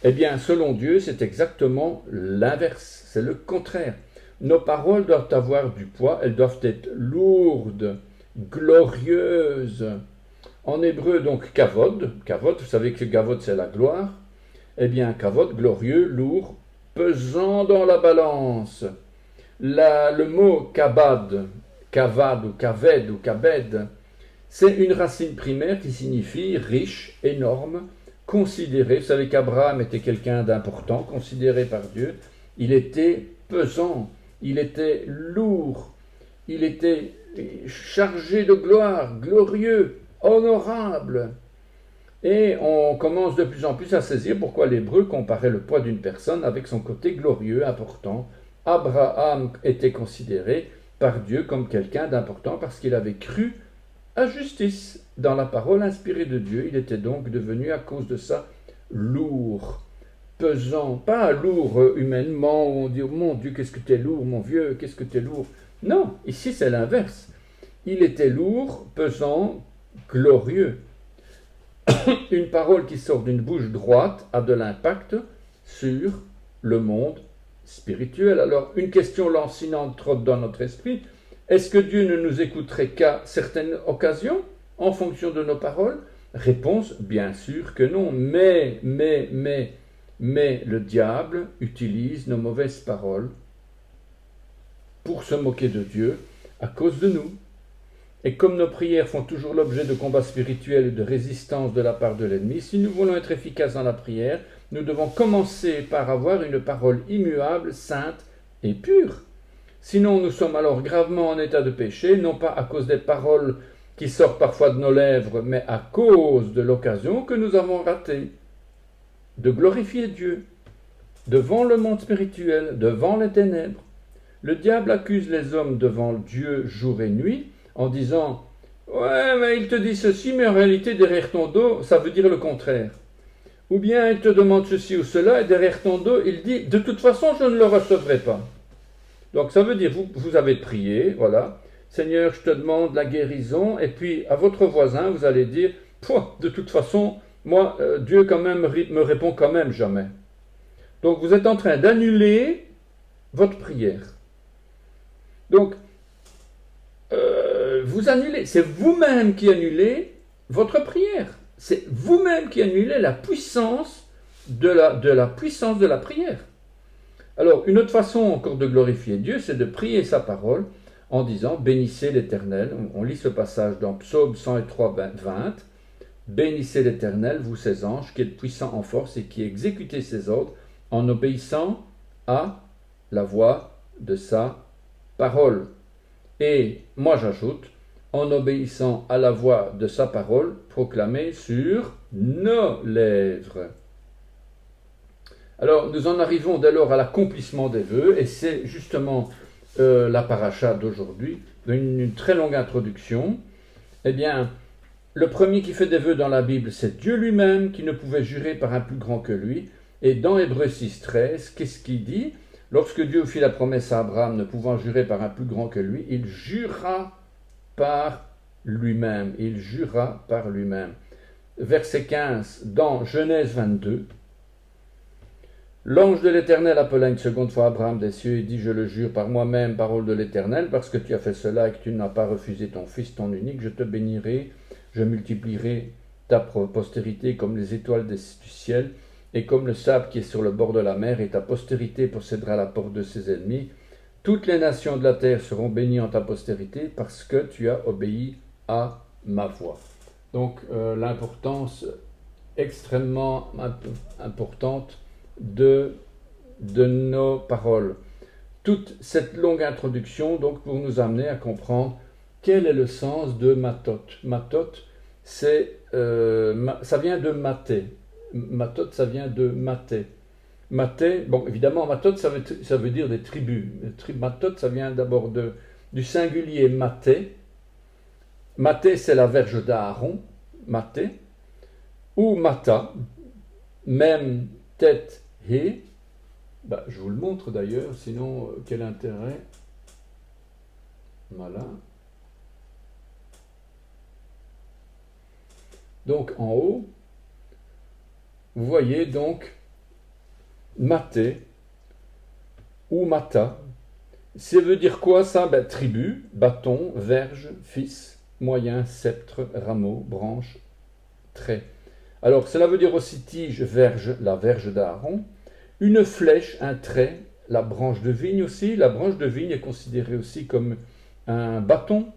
Eh bien, selon Dieu, c'est exactement l'inverse. C'est le contraire. Nos paroles doivent avoir du poids. Elles doivent être lourdes, glorieuses. En hébreu, donc, kavod. Kavod, vous savez que kavod, c'est la gloire. Eh bien, kavod, glorieux, lourd, pesant dans la balance. Le mot kabad, kavad ou kaved ou kabed, c'est une racine primaire qui signifie riche, énorme, considéré. Vous savez qu'Abraham était quelqu'un d'important, considéré par Dieu. Il était pesant, il était lourd, il était chargé de gloire, glorieux, honorable. Et on commence de plus en plus à saisir pourquoi l'hébreu comparait le poids d'une personne avec son côté glorieux, important. Abraham était considéré par Dieu comme quelqu'un d'important parce qu'il avait cru à justice. Dans la parole inspirée de Dieu, il était donc devenu à cause de ça lourd, pesant, pas lourd humainement, où on dit « Mon Dieu, qu'est-ce que tu es lourd, mon vieux, qu'est-ce que tu es lourd ?» Non, ici c'est l'inverse. Il était lourd, pesant, glorieux. Une parole qui sort d'une bouche droite a de l'impact sur le monde spirituel. Alors, une question lancinante trotte dans notre esprit. Est-ce que Dieu ne nous écouterait qu'à certaines occasions, en fonction de nos paroles? Réponse, bien sûr que non. Mais le diable utilise nos mauvaises paroles pour se moquer de Dieu à cause de nous. Et comme nos prières font toujours l'objet de combats spirituels et de résistance de la part de l'ennemi, si nous voulons être efficaces dans la prière, nous devons commencer par avoir une parole immuable, sainte et pure. Sinon, nous sommes alors gravement en état de péché, non pas à cause des paroles qui sortent parfois de nos lèvres, mais à cause de l'occasion que nous avons ratée de glorifier Dieu devant le monde spirituel, devant les ténèbres. Le diable accuse les hommes devant Dieu jour et nuit en disant « Ouais, mais il te dit ceci, mais en réalité, derrière ton dos, ça veut dire le contraire. » Ou bien il te demande ceci ou cela, et derrière ton dos, il dit « De toute façon, je ne le recevrai pas. » Donc ça veut dire, vous avez prié, voilà, « Seigneur, je te demande la guérison. » Et puis à votre voisin, vous allez dire « De toute façon, moi, Dieu quand même me répond quand même jamais. » Donc vous êtes en train d'annuler votre prière. Donc, vous annulez, c'est vous-même qui annulez votre prière. C'est vous-même qui annulez la puissance de la puissance de la prière. Alors, une autre façon encore de glorifier Dieu, c'est de prier sa parole en disant « Bénissez l'Éternel ». On lit ce passage dans Psaume 103, 20. « Bénissez l'Éternel, vous ses anges, qui êtes puissants en force et qui exécutez ses ordres en obéissant à la voix de sa parole. » Et moi j'ajoute, en obéissant à la voix de sa parole proclamée sur nos lèvres. Alors nous en arrivons dès lors à l'accomplissement des vœux, et c'est justement la paracha d'aujourd'hui, une très longue introduction. Eh bien, le premier qui fait des vœux dans la Bible, c'est Dieu lui-même, qui ne pouvait jurer par un plus grand que lui. Et dans Hébreux 6.13, qu'est-ce qu'il dit ? Lorsque Dieu fit la promesse à Abraham, ne pouvant jurer par un plus grand que lui, il jura par lui-même. Il jura par lui-même. Verset 15, dans Genèse 22. L'ange de l'Éternel appela une seconde fois Abraham des cieux et dit, je le jure par moi-même, parole de l'Éternel, parce que tu as fait cela et que tu n'as pas refusé ton fils, ton unique, je te bénirai, je multiplierai ta postérité comme les étoiles du ciel et comme le sable qui est sur le bord de la mer, et ta postérité possédera la porte de ses ennemis. Toutes les nations de la terre seront bénies en ta postérité parce que tu as obéi à ma voix. Donc l'importance extrêmement importante de nos paroles. Toute cette longue introduction donc pour nous amener à comprendre quel est le sens de matot. Matot, c'est ça vient de maté. Matot, ça vient de maté. Maté, bon évidemment matot ça veut dire des tribus. Matot, ça vient d'abord du singulier maté. Maté, c'est la verge d'Aaron, maté, ou mata, même tête hé. Je vous le montre d'ailleurs, sinon quel intérêt. Voilà. Donc en haut, vous voyez donc maté ou mata. Ça veut dire quoi ça? Tribu, bâton, verge, fils, moyen, sceptre, rameau, branche, trait. Alors cela veut dire aussi tige, verge, la verge d'Aaron, une flèche, un trait, la branche de vigne aussi. La branche de vigne est considérée aussi comme un bâton.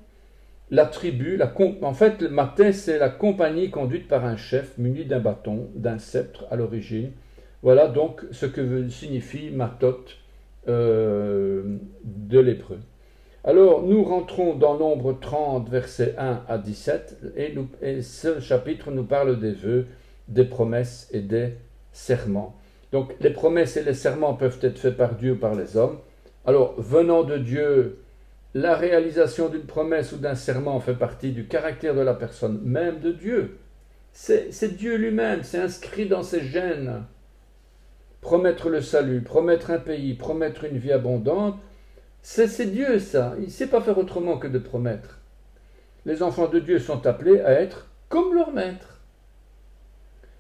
La tribu, en fait, le matin, c'est la compagnie conduite par un chef muni d'un bâton, d'un sceptre à l'origine. Voilà donc ce que signifie matot de l'hébreu. Alors, nous rentrons dans Nombre 30, versets 1 à 17, et ce chapitre nous parle des vœux, des promesses et des serments. Donc, les promesses et les serments peuvent être faits par Dieu ou par les hommes. Alors, venant de Dieu, la réalisation d'une promesse ou d'un serment fait partie du caractère de la personne même de Dieu. C'est Dieu lui-même, c'est inscrit dans ses gènes. Promettre le salut, promettre un pays, promettre une vie abondante, c'est Dieu ça. Il ne sait pas faire autrement que de promettre. Les enfants de Dieu sont appelés à être comme leur maître.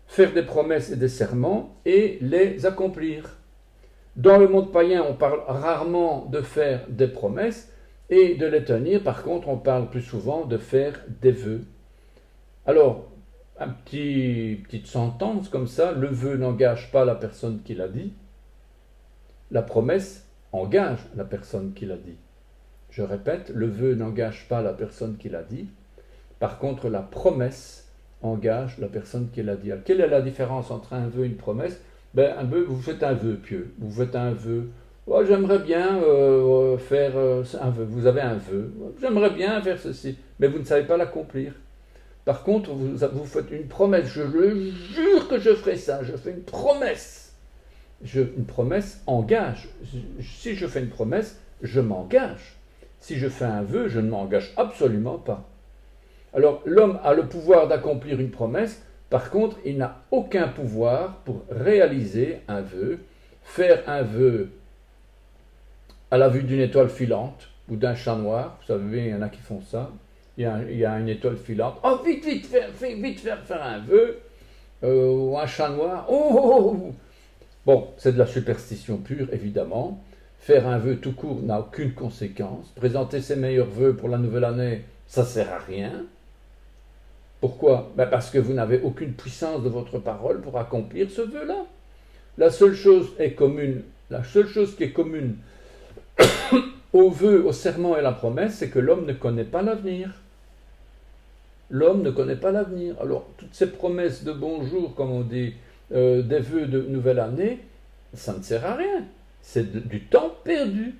Faire des promesses et des serments et les accomplir. Dans le monde païen, on parle rarement de faire des promesses et de les tenir. Par contre, on parle plus souvent de faire des vœux. Alors, petite sentence comme ça, le vœu n'engage pas la personne qui l'a dit. La promesse engage la personne qui l'a dit. Je répète, le vœu n'engage pas la personne qui l'a dit. Par contre, la promesse engage la personne qui l'a dit. Alors, quelle est la différence entre un vœu et une promesse? Un vœu, vous faites un vœu pieux. Vous faites un vœu. Oh, j'aimerais bien faire un vœu. Vous avez un vœu. J'aimerais bien faire ceci. Mais vous ne savez pas l'accomplir. Par contre, vous faites une promesse. Je le jure que je ferai ça. Je fais une promesse. Une promesse engage. Si je fais une promesse, je m'engage. Si je fais un vœu, je ne m'engage absolument pas. Alors, l'homme a le pouvoir d'accomplir une promesse. Par contre, il n'a aucun pouvoir pour réaliser un vœu. Faire un vœu à la vue d'une étoile filante ou d'un chat noir. Vous savez, il y en a qui font ça. Il y a une étoile filante. Oh, vite, faire un vœu. Ou un chat noir. Oh. Bon, c'est de la superstition pure, évidemment. Faire un vœu tout court n'a aucune conséquence. Présenter ses meilleurs vœux pour la nouvelle année, ça ne sert à rien. Pourquoi? Parce que vous n'avez aucune puissance de votre parole pour accomplir ce vœu-là. La seule chose qui est commune au vœu, au serment et à la promesse, c'est que l'homme ne connaît pas l'avenir. L'homme ne connaît pas l'avenir. Alors, toutes ces promesses de bonjour, comme on dit, des vœux de nouvelle année, ça ne sert à rien. C'est du temps perdu.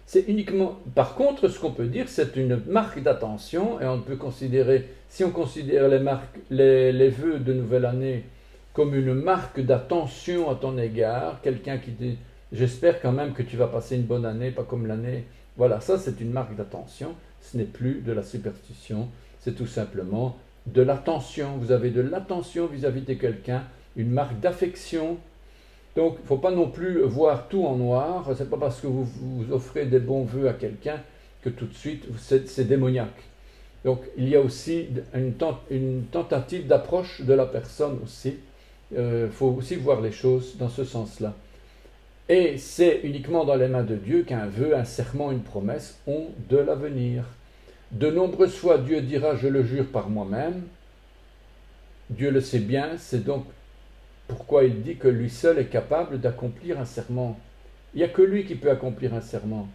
C'est uniquement. Par contre, ce qu'on peut dire, c'est une marque d'attention, et on peut considérer, si on considère les vœux de nouvelle année comme une marque d'attention à ton égard, quelqu'un qui dit j'espère quand même que tu vas passer une bonne année, pas comme l'année. Voilà, ça c'est une marque d'attention. Ce n'est plus de la superstition, c'est tout simplement de l'attention. Vous avez de l'attention vis-à-vis de quelqu'un, une marque d'affection. Donc, il ne faut pas non plus voir tout en noir. Ce n'est pas parce que vous offrez des bons vœux à quelqu'un que tout de suite c'est démoniaque. Donc, il y a aussi une tentative d'approche de la personne aussi. faut aussi voir les choses dans ce sens-là. Et c'est uniquement dans les mains de Dieu qu'un vœu, un serment, une promesse ont de l'avenir. De nombreuses fois, Dieu dira « je le jure par moi-même ». Dieu le sait bien, c'est donc pourquoi il dit que lui seul est capable d'accomplir un serment. Il n'y a que lui qui peut accomplir un serment.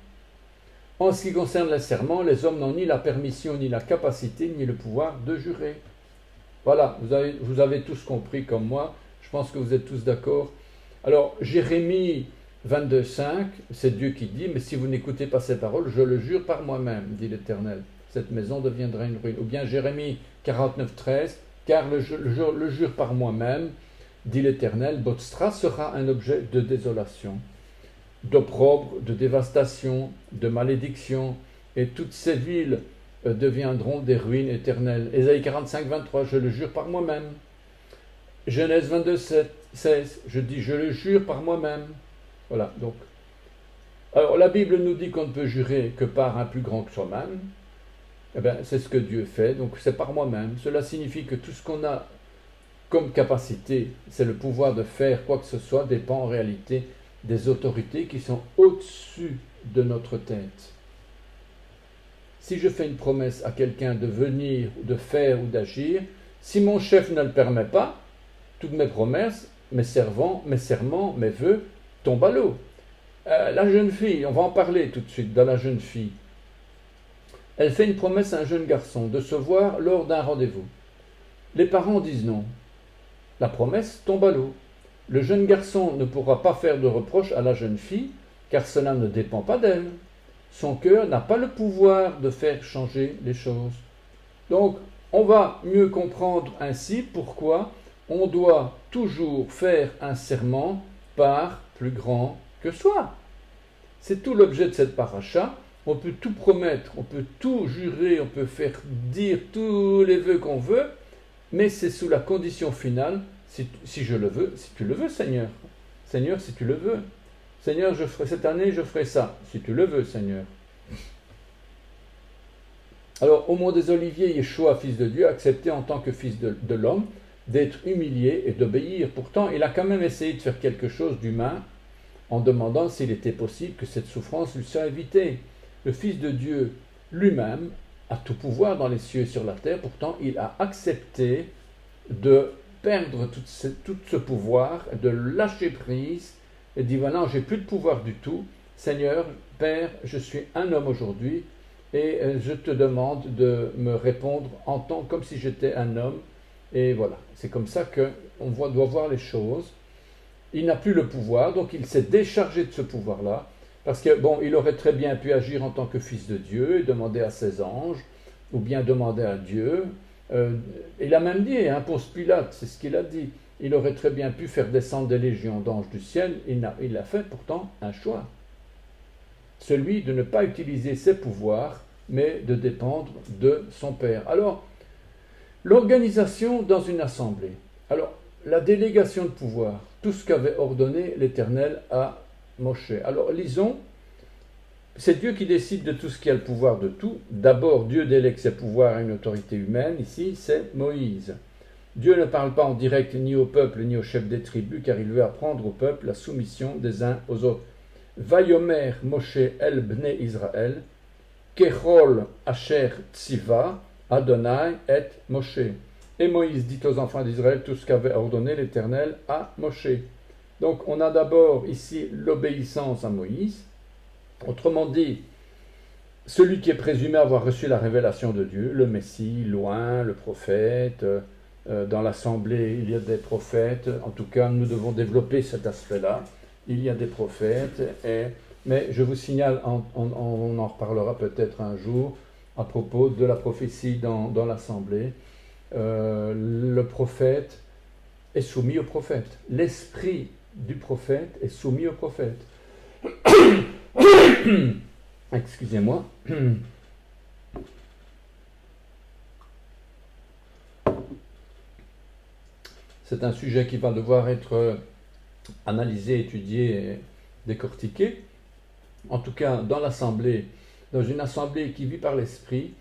En ce qui concerne le serment, les hommes n'ont ni la permission, ni la capacité, ni le pouvoir de jurer. Voilà, vous avez tous compris comme moi, je pense que vous êtes tous d'accord. Alors, Jérémie 22,5, c'est Dieu qui dit « Mais si vous n'écoutez pas ces paroles, je le jure par moi-même, dit l'Éternel. Cette maison deviendra une ruine. » Ou bien Jérémie 49,13, « Car le jure par moi-même, dit l'Éternel, Botsra sera un objet de désolation, d'opprobre, de dévastation, de malédiction, et toutes ces villes deviendront des ruines éternelles. » Ésaïe 45, 23, je le jure par moi-même. Genèse 22, 16, je dis, je le jure par moi-même. Voilà, donc. Alors, la Bible nous dit qu'on ne peut jurer que par un plus grand que soi-même. Eh bien, c'est ce que Dieu fait, donc c'est par moi-même. Cela signifie que tout ce qu'on a comme capacité, c'est le pouvoir de faire quoi que ce soit, dépend en réalité des autorités qui sont au-dessus de notre tête. Si je fais une promesse à quelqu'un de venir, ou de faire ou d'agir, si mon chef ne le permet pas, toutes mes promesses, mes serments, mes vœux tombent à l'eau. La jeune fille, on va en parler tout de suite de la jeune fille. Elle fait une promesse à un jeune garçon de se voir lors d'un rendez-vous. Les parents disent non. La promesse tombe à l'eau. Le jeune garçon ne pourra pas faire de reproche à la jeune fille, car cela ne dépend pas d'elle. Son cœur n'a pas le pouvoir de faire changer les choses. Donc, on va mieux comprendre ainsi pourquoi on doit toujours faire un serment par plus grand que soi. C'est tout l'objet de cette paracha. On peut tout promettre, on peut tout jurer, on peut faire dire tous les vœux qu'on veut, mais c'est sous la condition finale, si je le veux, si tu le veux, Seigneur. Seigneur, si tu le veux. Seigneur, cette année, je ferai ça, si tu le veux, Seigneur. Alors, au mont des Oliviers, Yeshua, fils de Dieu, a accepté en tant que fils de l'homme d'être humilié et d'obéir. Pourtant, il a quand même essayé de faire quelque chose d'humain en demandant s'il était possible que cette souffrance lui soit évitée. Le Fils de Dieu lui-même a tout pouvoir dans les cieux et sur la terre, pourtant il a accepté de perdre tout ce pouvoir, de lâcher prise, et dit voilà, j'ai plus de pouvoir du tout, Seigneur, Père, je suis un homme aujourd'hui, et je te demande de me répondre en tant comme si j'étais un homme, et voilà, c'est comme ça qu'on doit voir les choses. Il n'a plus le pouvoir, donc il s'est déchargé de ce pouvoir-là, parce que, bon, il aurait très bien pu agir en tant que fils de Dieu et demander à ses anges, ou bien demander à Dieu. Il a même dit, hein, Ponce Pilate, c'est ce qu'il a dit, il aurait très bien pu faire descendre des légions d'anges du ciel, il a fait pourtant un choix. Celui de ne pas utiliser ses pouvoirs, mais de dépendre de son Père. Alors, l'organisation dans une assemblée. Alors, la délégation de pouvoir, tout ce qu'avait ordonné l'Éternel à Moshe. Alors lisons, c'est Dieu qui décide de tout ce qui a le pouvoir de tout. D'abord, Dieu délègue ses pouvoirs à une autorité humaine, ici c'est Moïse. Dieu ne parle pas en direct ni au peuple ni aux chefs des tribus, car il veut apprendre au peuple la soumission des uns aux autres. Vayomer Moshe el bnei Israël, Kechol asher tziva, Adonai et Moshe. Et Moïse dit aux enfants d'Israël tout ce qu'avait ordonné l'Éternel à Moshe. Donc on a d'abord ici l'obéissance à Moïse, autrement dit, celui qui est présumé avoir reçu la révélation de Dieu, le Messie, loin, le prophète, dans l'assemblée il y a des prophètes, en tout cas nous devons développer cet aspect-là, il y a des prophètes, mais je vous signale, on en reparlera peut-être un jour, à propos de la prophétie dans l'assemblée, le prophète est soumis au prophète, l'esprit du prophète est soumis au prophète. Excusez-moi. C'est un sujet qui va devoir être analysé, étudié et décortiqué. En tout cas, dans l'assemblée, dans une assemblée qui vit par l'esprit,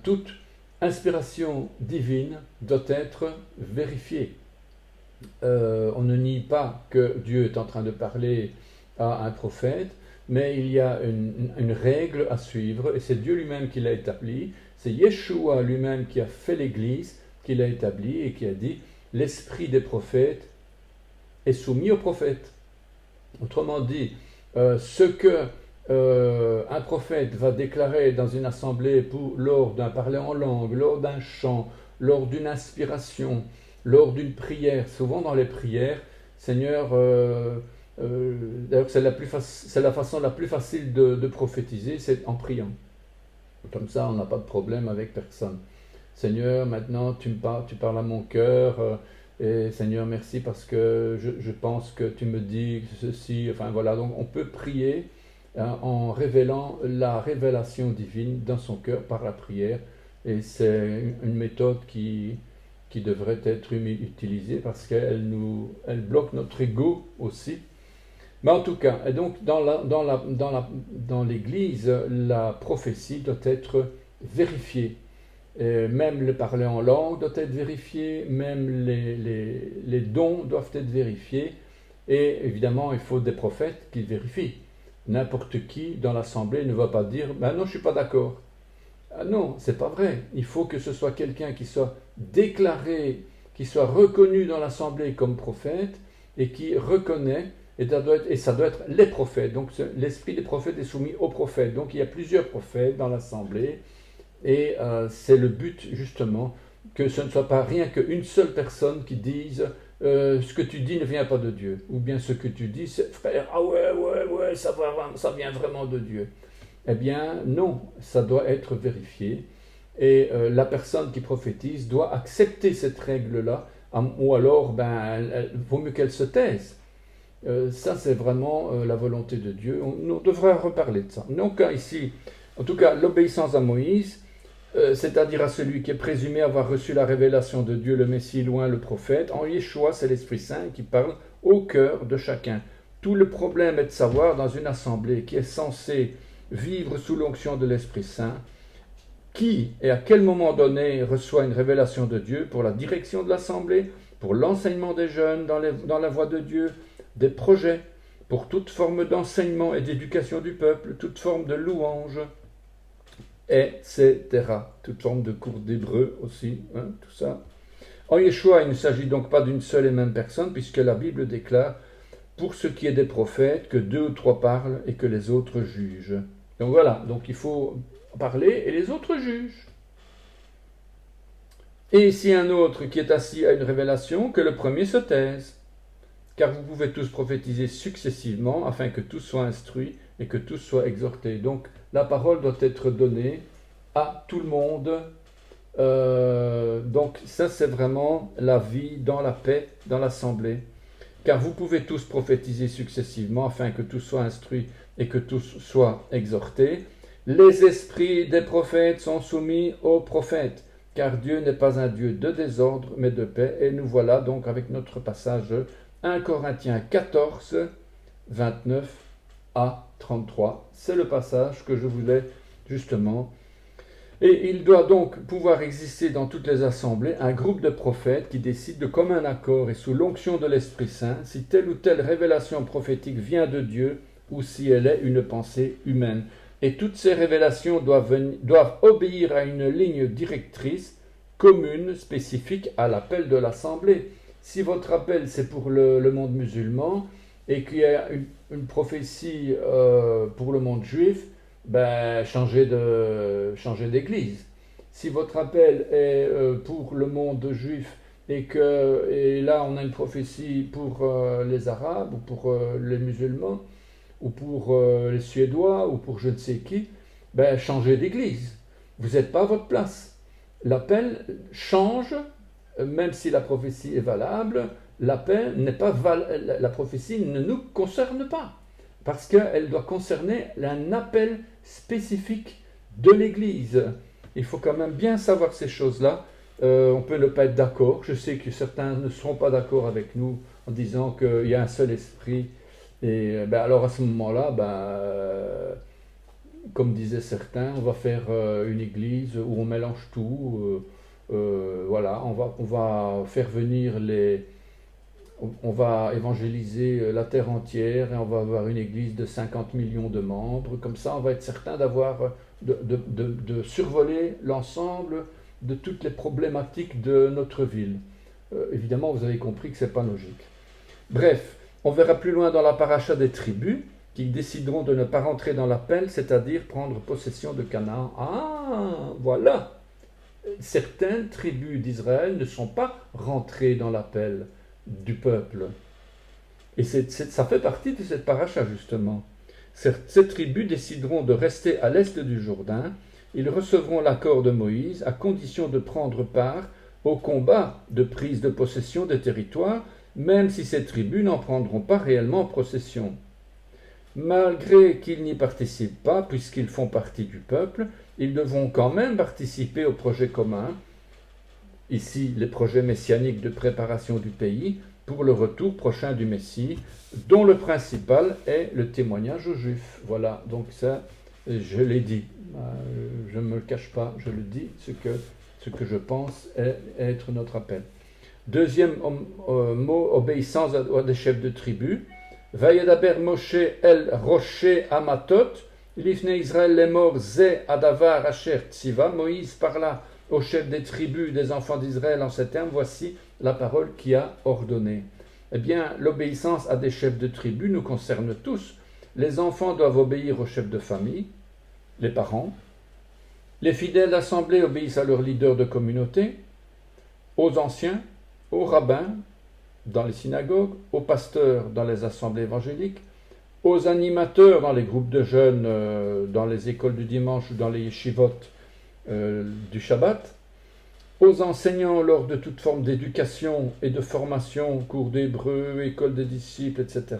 toute inspiration divine doit être vérifiée. on ne nie pas que Dieu est en train de parler à un prophète, mais il y a une règle à suivre, et c'est Dieu lui-même qui l'a établie. C'est Yeshua lui-même qui a fait l'Église, qui l'a établie et qui a dit « L'esprit des prophètes est soumis aux prophètes ». Autrement dit, ce que un prophète va déclarer dans une assemblée lors d'un parler en langue, lors d'un chant, lors d'une inspiration, lors d'une prière, souvent dans les prières, Seigneur, d'ailleurs c'est la façon la plus facile de prophétiser, c'est en priant. Comme ça, on n'a pas de problème avec personne. Seigneur, maintenant tu parles à mon cœur, et Seigneur, merci parce que je pense que tu me dis ceci. Enfin voilà, donc on peut prier en révélant la révélation divine dans son cœur par la prière. Et c'est une méthode qui devrait être utilisée parce qu'elle bloque notre ego aussi. Mais en tout cas, et donc dans l'Église, la prophétie doit être vérifiée. Et même le parler en langue doit être vérifié, même les dons doivent être vérifiés. Et évidemment, il faut des prophètes qui vérifient. N'importe qui dans l'assemblée ne va pas dire « Ben non, je ne suis pas d'accord ». Ah non, c'est pas vrai. Il faut que ce soit quelqu'un qui soit déclaré, qui soit reconnu dans l'assemblée comme prophète et qui reconnaît, et ça doit être les prophètes. Donc l'esprit des prophètes est soumis aux prophètes. Donc il y a plusieurs prophètes dans l'assemblée et c'est le but justement que ce ne soit pas rien qu'une seule personne qui dise ce que tu dis ne vient pas de Dieu. Ou bien ce que tu dis, c'est frère, ah ouais, ça vient vraiment de Dieu. Eh bien, non, ça doit être vérifié. Et la personne qui prophétise doit accepter cette règle-là, ou alors, vaut mieux qu'elle se taise. Ça, c'est vraiment la volonté de Dieu. On devrait reparler de ça. Donc, ici, en tout cas, l'obéissance à Moïse, c'est-à-dire à celui qui est présumé avoir reçu la révélation de Dieu, le Messie, loin le prophète. En Yeshua, c'est l'Esprit Saint qui parle au cœur de chacun. Tout le problème est de savoir, dans une assemblée qui est censée vivre sous l'onction de l'Esprit Saint, qui et à quel moment donné reçoit une révélation de Dieu pour la direction de l'assemblée, pour l'enseignement des jeunes dans la voie de Dieu, des projets, pour toute forme d'enseignement et d'éducation du peuple, toute forme de louange, etc. Toute forme de cours d'hébreu aussi, tout ça. En Yeshua, il ne s'agit donc pas d'une seule et même personne, puisque la Bible déclare pour ce qui est des prophètes, que 2 ou 3 parlent et que les autres jugent. Donc voilà, donc il faut parler et les autres jugent. Et si un autre qui est assis à une révélation, que le premier se taise. Car vous pouvez tous prophétiser successivement, afin que tous soient instruits et que tous soient exhortés. Donc la parole doit être donnée à tout le monde. Donc ça, c'est vraiment la vie dans la paix, dans l'assemblée. Car vous pouvez tous prophétiser successivement, afin que tous soient instruits et que tous soient exhortés. Les esprits des prophètes sont soumis aux prophètes, car Dieu n'est pas un Dieu de désordre, mais de paix. Et nous voilà donc avec notre passage 1 Corinthiens 14, 29 à 33. C'est le passage que je voulais justement. Et il doit donc pouvoir exister dans toutes les assemblées un groupe de prophètes qui décide de commun accord et sous l'onction de l'Esprit Saint si telle ou telle révélation prophétique vient de Dieu ou si elle est une pensée humaine. Et toutes ces révélations doivent obéir à une ligne directrice commune, spécifique à l'appel de l'assemblée. Si votre appel c'est pour le monde musulman et qu'il y a une prophétie pour le monde juif, changez d'église. Si votre appel est pour le monde juif et là on a une prophétie pour les Arabes ou pour les musulmans ou pour les Suédois ou pour je ne sais qui, changez d'église. Vous n'êtes pas à votre place. L'appel change, même si la prophétie est valable, l'appel n'est pas la prophétie ne nous concerne pas. Parce qu'elle doit concerner un appel spécifique de l'Église. Il faut quand même bien savoir ces choses-là. On peut ne pas être d'accord. Je sais que certains ne seront pas d'accord avec nous en disant qu'il y a un seul esprit. Et alors à ce moment-là, comme disaient certains, on va faire une église où on mélange tout. Voilà, on va faire venir on va évangéliser la terre entière et on va avoir une église de 50 millions de membres. Comme ça, on va être certain de survoler l'ensemble de toutes les problématiques de notre ville. Évidemment, vous avez compris que ce n'est pas logique. Bref, on verra plus loin dans la paracha des tribus qui décideront de ne pas rentrer dans l'appel, c'est-à-dire prendre possession de Canaan. Ah, voilà! Certaines tribus d'Israël ne sont pas rentrées dans l'appel du peuple. Et ça fait partie de cette paracha, justement. Ces tribus décideront de rester à l'est du Jourdain. Ils recevront l'accord de Moïse à condition de prendre part au combat de prise de possession des territoires, même si ces tribus n'en prendront pas réellement possession. Malgré qu'ils n'y participent pas, puisqu'ils font partie du peuple, ils devront quand même participer au projet commun, ici les projets messianiques de préparation du pays, pour le retour prochain du Messie, dont le principal est le témoignage aux Juifs. Voilà, donc ça, je l'ai dit, je ne me le cache pas, je le dis, ce que je pense être notre appel. Deuxième mot, obéissance à des chefs de tribu. Vayedaber Moshe el Rocher Amatot, l'ifne Israël lemor ze adavar asher tziva. Moïse parla aux chefs des tribus des enfants d'Israël en ces termes, voici la parole qui a ordonné. Eh bien, l'obéissance à des chefs de tribu nous concerne tous. Les enfants doivent obéir aux chefs de famille, les parents. Les fidèles d'assemblée obéissent à leurs leaders de communauté, aux anciens, aux rabbins dans les synagogues, aux pasteurs dans les assemblées évangéliques, aux animateurs dans les groupes de jeunes, dans les écoles du dimanche ou dans les yeshivot du Shabbat, aux enseignants lors de toute forme d'éducation et de formation, cours d'hébreu, école des disciples, etc.,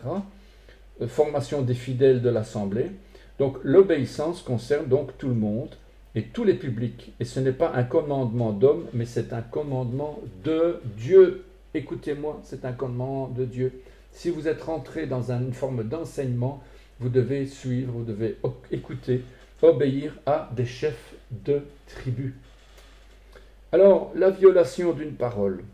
formation des fidèles de l'assemblée. Donc l'obéissance concerne donc tout le monde et tous les publics. Et ce n'est pas un commandement d'homme, mais c'est un commandement de Dieu. Écoutez-moi, c'est un commandement de Dieu. Si vous êtes rentré dans une forme d'enseignement, vous devez suivre, vous devez écouter, obéir à des chefs de tribu. Alors, la violation d'une parole.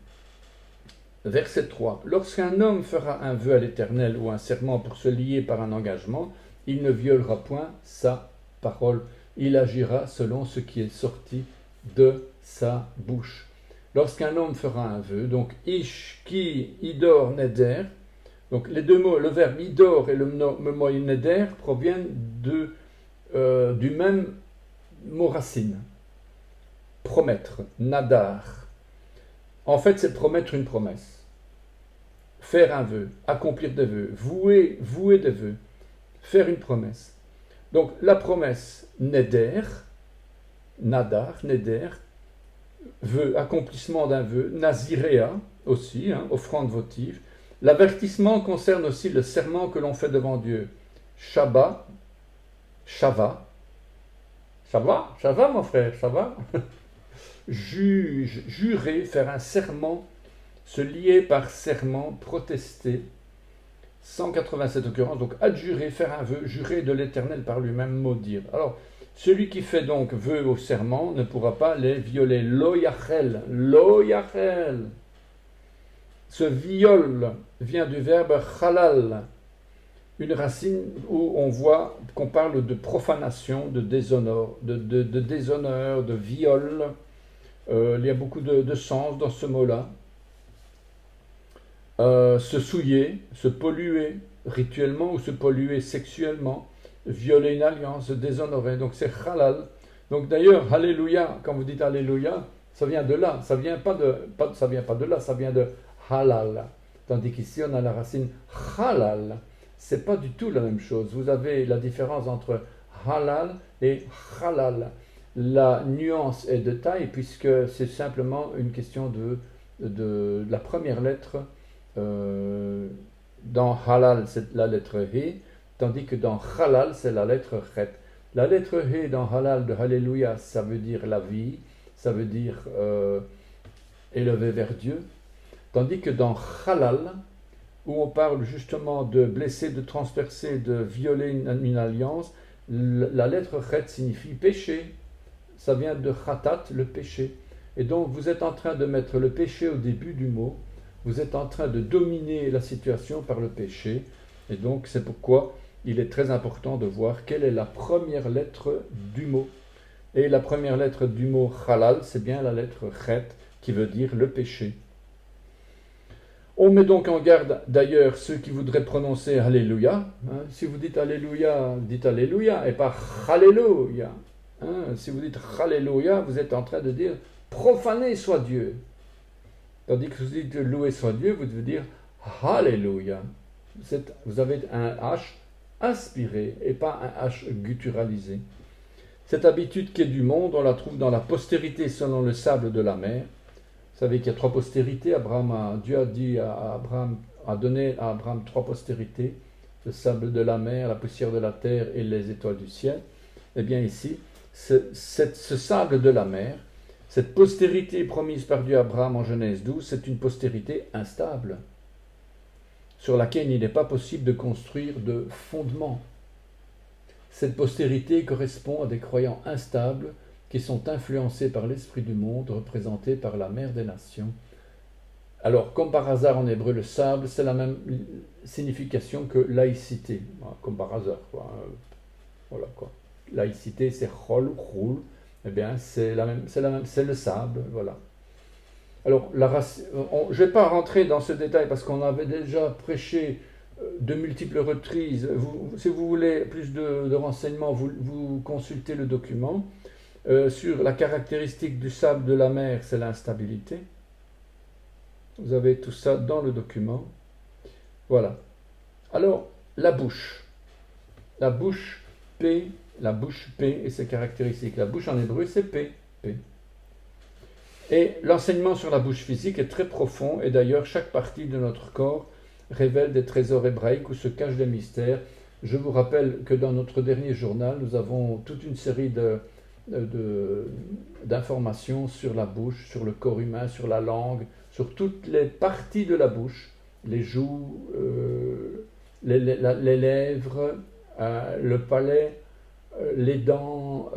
Verset 3. Lorsqu'un homme fera un vœu à l'Éternel ou un serment pour se lier par un engagement, il ne violera point sa parole. Il agira selon ce qui est sorti de sa bouche. Lorsqu'un homme fera un vœu, donc ish, ki, idor, neder, donc les deux mots, le verbe idor et le mot neder proviennent du même mot racine. Promettre, nadar. En fait, c'est promettre une promesse. Faire un vœu, accomplir des vœux, vouer des vœux, faire une promesse. Donc la promesse neder, nadar, neder, vœu, accomplissement d'un vœu, naziréa aussi, offrande votive. L'avertissement concerne aussi le serment que l'on fait devant Dieu. Shava, shava mon frère, shava. Jurer, faire un serment, se lier par serment, protester. 187 occurrences, donc adjurer, faire un vœu, jurer de l'Éternel par lui-même, maudire. Alors, celui qui fait donc vœu au serment ne pourra pas les violer. Lo yachel. Ce viol vient du verbe halal, une racine où on voit qu'on parle de profanation, de déshonneur, de viol. Il y a beaucoup de sens dans ce mot-là. Se souiller, se polluer rituellement ou se polluer sexuellement, violer une alliance, se déshonorer. Donc c'est halal. Donc d'ailleurs, alléluia, quand vous dites alléluia, ça vient de là. Ça vient pas de là, ça vient de halal. Tandis qu'ici, on a la racine halal. C'est pas du tout la même chose. Vous avez la différence entre halal et halal. La nuance est de taille puisque c'est simplement une question de la première lettre. Dans halal, c'est la lettre he, tandis que dans halal, c'est la lettre chet. La lettre he dans halal de Alléluia, ça veut dire la vie, ça veut dire élever vers Dieu, tandis que dans halal, où on parle justement de blesser, de transpercer, de violer une alliance, la lettre chet signifie péché. Ça vient de khatat, le péché. Et donc vous êtes en train de mettre le péché au début du mot Vous êtes en train de dominer la situation par le péché. Et donc, c'est pourquoi il est très important de voir quelle est la première lettre du mot. Et la première lettre du mot halal, c'est bien la lettre chet, qui veut dire le péché. On met donc en garde d'ailleurs ceux qui voudraient prononcer Alléluia. Si vous dites Alléluia et pas Alléluia. Si vous dites Alléluia, vous êtes en train de dire profané soit Dieu. Tandis que si vous dites loué soit Dieu, vous devez dire Alléluia. Vous avez un H aspiré et pas un H gutturalisé. Cette habitude qui est du monde, on la trouve dans la postérité selon le sable de la mer. Vous savez qu'il y a 3 postérités. Dieu a dit à Abraham, a donné à Abraham 3 postérités, le sable de la mer, la poussière de la terre et les étoiles du ciel. Eh bien ici, ce sable de la mer, cette postérité promise par Dieu à Abraham en Genèse 12, c'est une postérité instable, sur laquelle il n'est pas possible de construire de fondement. Cette postérité correspond à des croyants instables qui sont influencés par l'esprit du monde, représenté par la mère des nations. Alors, comme par hasard en hébreu, le sable, c'est la même signification que laïcité, comme par hasard, quoi. Voilà, quoi. Laïcité, c'est chol, choul, eh bien, c'est le sable, voilà. Alors, je ne vais pas rentrer dans ce détail parce qu'on avait déjà prêché de multiples reprises. Si vous voulez plus de renseignements, vous consultez le document. Sur la caractéristique du sable de la mer, c'est l'instabilité. Vous avez tout ça dans le document. Voilà. Alors, la bouche. La bouche P et ses caractéristiques. La bouche en hébreu, c'est P. Et l'enseignement sur la bouche physique est très profond, et d'ailleurs, chaque partie de notre corps révèle des trésors hébraïques où se cachent des mystères. Je vous rappelle que dans notre dernier journal, nous avons toute une série d'informations sur la bouche, sur le corps humain, sur la langue, sur toutes les parties de la bouche, les joues, les lèvres, le palais, les dents,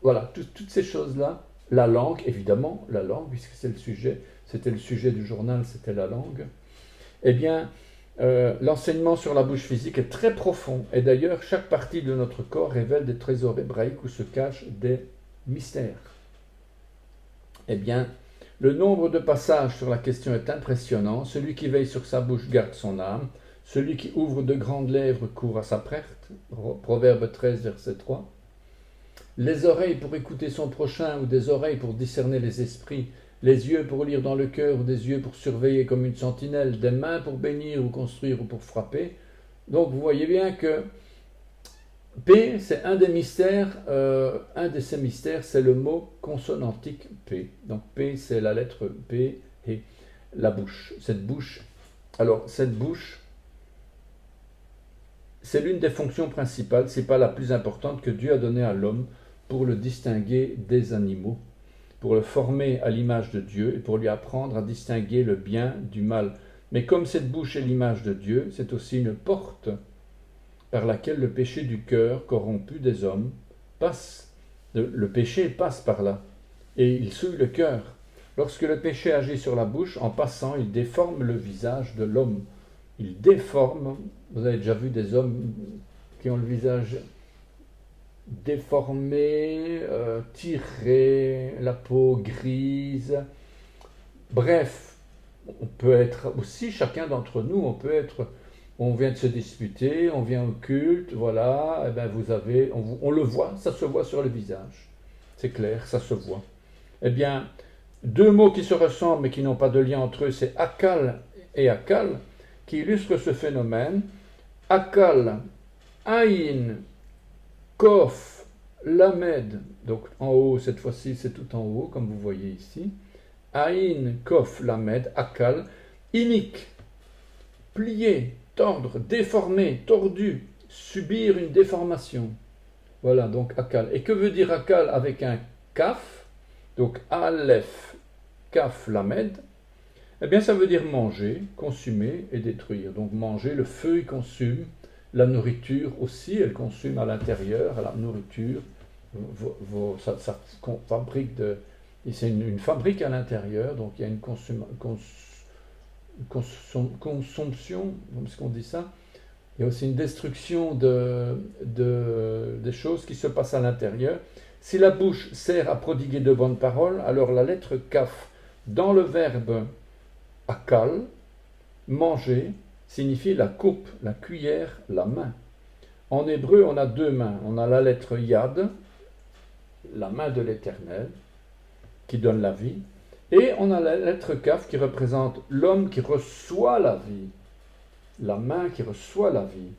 voilà, toutes ces choses-là. La langue, évidemment, la langue, puisque c'était le sujet du journal, c'était la langue. Eh bien, l'enseignement sur la bouche physique est très profond, et d'ailleurs, chaque partie de notre corps révèle des trésors hébraïques où se cachent des mystères. Eh bien, le nombre de passages sur la question est impressionnant. Celui qui veille sur sa bouche garde son âme. Celui qui ouvre de grandes lèvres court à sa perte. Proverbe 13, verset 3. Les oreilles pour écouter son prochain, ou des oreilles pour discerner les esprits, les yeux pour lire dans le cœur, ou des yeux pour surveiller comme une sentinelle, des mains pour bénir ou construire ou pour frapper. Donc vous voyez bien que P, c'est un des mystères, un de ces mystères, c'est le mot consonantique P. Donc P, c'est la lettre P et la bouche. Cette bouche, c'est l'une des fonctions principales, c'est pas la plus importante que Dieu a donnée à l'homme pour le distinguer des animaux, pour le former à l'image de Dieu et pour lui apprendre à distinguer le bien du mal. Mais comme cette bouche est l'image de Dieu, c'est aussi une porte par laquelle le péché du cœur corrompu des hommes passe. Le péché passe par là et il souille le cœur. Lorsque le péché agit sur la bouche, en passant, il déforme le visage de l'homme. Il déforme, vous avez déjà vu des hommes qui ont le visage déformé, tiré, la peau grise. Bref, on peut être aussi, chacun d'entre nous, on vient de se disputer, on vient au culte, voilà, et bien on le voit, ça se voit sur le visage. C'est clair, ça se voit. Eh bien, 2 mots qui se ressemblent mais qui n'ont pas de lien entre eux, c'est akal et akal, qui illustrent ce phénomène. Akal, aïn, kof, lamed, donc en haut, cette fois-ci, c'est tout en haut, comme vous voyez ici. Aïn, kof, lamed, akal, inique, plié, tordre, déformer, tordu, subir une déformation. Voilà, donc akal. Et que veut dire akal avec un kaf? Donc aleph, kaf, lamed. Eh bien, ça veut dire manger, consumer et détruire. Donc manger, le feu, il consume. La nourriture aussi, elle consume à l'intérieur, la nourriture. Ça fabrique Et c'est une fabrique à l'intérieur, donc il y a une consomption, est-ce qu'on dit ça? Il y a aussi une destruction des choses qui se passent à l'intérieur. Si la bouche sert à prodiguer de bonnes paroles, alors la lettre kaf dans le verbe akal, manger, signifie la coupe, la cuillère, la main. En hébreu, on a deux mains. On a la lettre yad, la main de l'Éternel, qui donne la vie, et on a la lettre kaf qui représente l'homme qui reçoit la vie, la main qui reçoit la vie.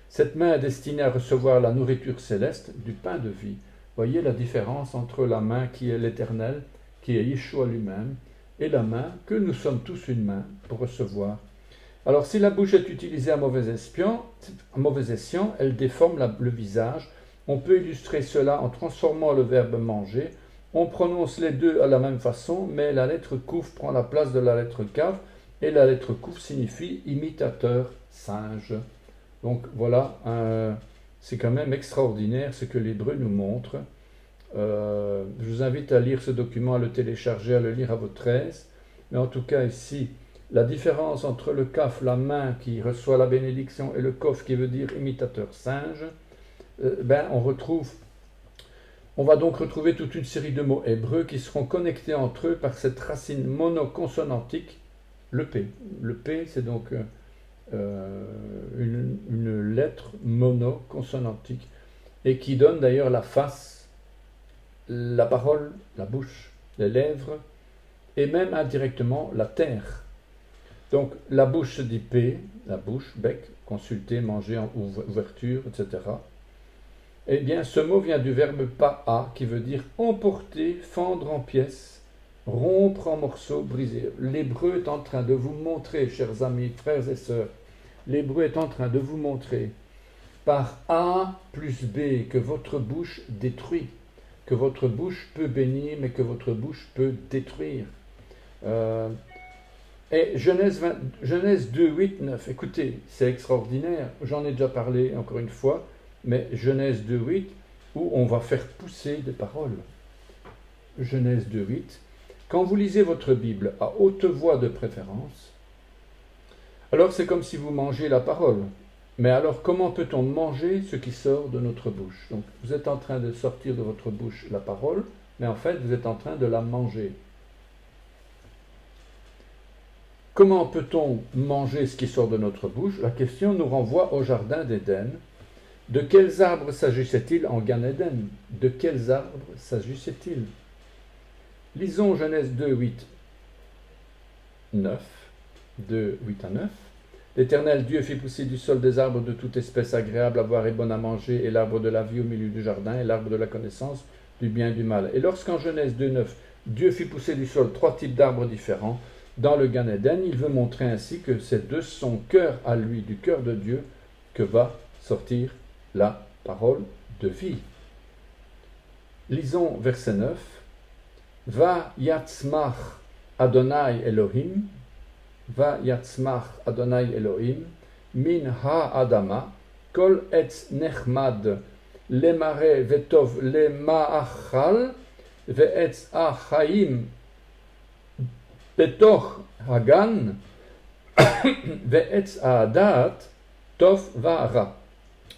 Cette main est destinée à recevoir la nourriture céleste du pain de vie. Voyez la différence entre la main qui est l'Éternel, qui est Yeshua lui-même, et la main que nous sommes tous une main pour recevoir. Alors si la bouche est utilisée à mauvais escient, elle déforme le visage. On peut illustrer cela en transformant le verbe manger. On prononce les deux à la même façon, mais la lettre kouf prend la place de la lettre kaf, et la lettre kouf signifie imitateur, singe. Donc voilà, c'est quand même extraordinaire ce que l'hébreu nous montre. Je vous invite à lire ce document, à le télécharger, à le lire à votre aise. Mais en tout cas ici, la différence entre le kaf, la main qui reçoit la bénédiction, et le kof qui veut dire imitateur, singe, on va donc retrouver toute une série de mots hébreux qui seront connectés entre eux par cette racine monoconsonantique, le P. Le P, c'est donc une lettre monoconsonantique, et qui donne d'ailleurs la face, la parole, la bouche, les lèvres, et même indirectement la terre. Donc la bouche se dit P, la bouche, bec, consulter, manger, ouverture, etc. Eh bien, ce mot vient du verbe pa'a, qui veut dire emporter, fendre en pièces, rompre en morceaux, briser. L'hébreu est en train de vous montrer, chers amis, frères et sœurs, l'hébreu est en train de vous montrer par A plus B que votre bouche détruit, que votre bouche peut bénir, mais que votre bouche peut détruire. Et Genèse 2, 8, 9, écoutez, c'est extraordinaire, j'en ai déjà parlé encore une fois, mais Genèse 2, 8, où on va faire pousser des paroles. Genèse 2, 8. Quand vous lisez votre Bible à haute voix de préférence, alors c'est comme si vous mangez la parole. Mais alors comment peut-on manger ce qui sort de notre bouche? Donc vous êtes en train de sortir de votre bouche la parole, mais en fait vous êtes en train de la manger. Comment peut-on manger ce qui sort de notre bouche? La question nous renvoie au jardin d'Éden. De quels arbres s'agissait-il en Gan Eden? De quels arbres s'agissait-il? Lisons Genèse 2, 8, 9. 2, 8 à 9. L'Éternel Dieu fit pousser du sol des arbres de toute espèce agréable à voir et bonne à manger, et l'arbre de la vie au milieu du jardin, et l'arbre de la connaissance du bien et du mal. Et lorsqu'en Genèse 2, 9, Dieu fit pousser du sol 3 types d'arbres différents, dans le Gan Eden, il veut montrer ainsi que c'est de son cœur à lui, du cœur de Dieu, que va sortir la parole de vie. Lisons verset 9. Va yatzmach Adonai Elohim, va yatzmach Adonai Elohim, min ha-adama, kol etz nechmad, lemare vetov lemaachal, ve'etz achaim, betoch hagan, ve'etz haadat, tov va'ara.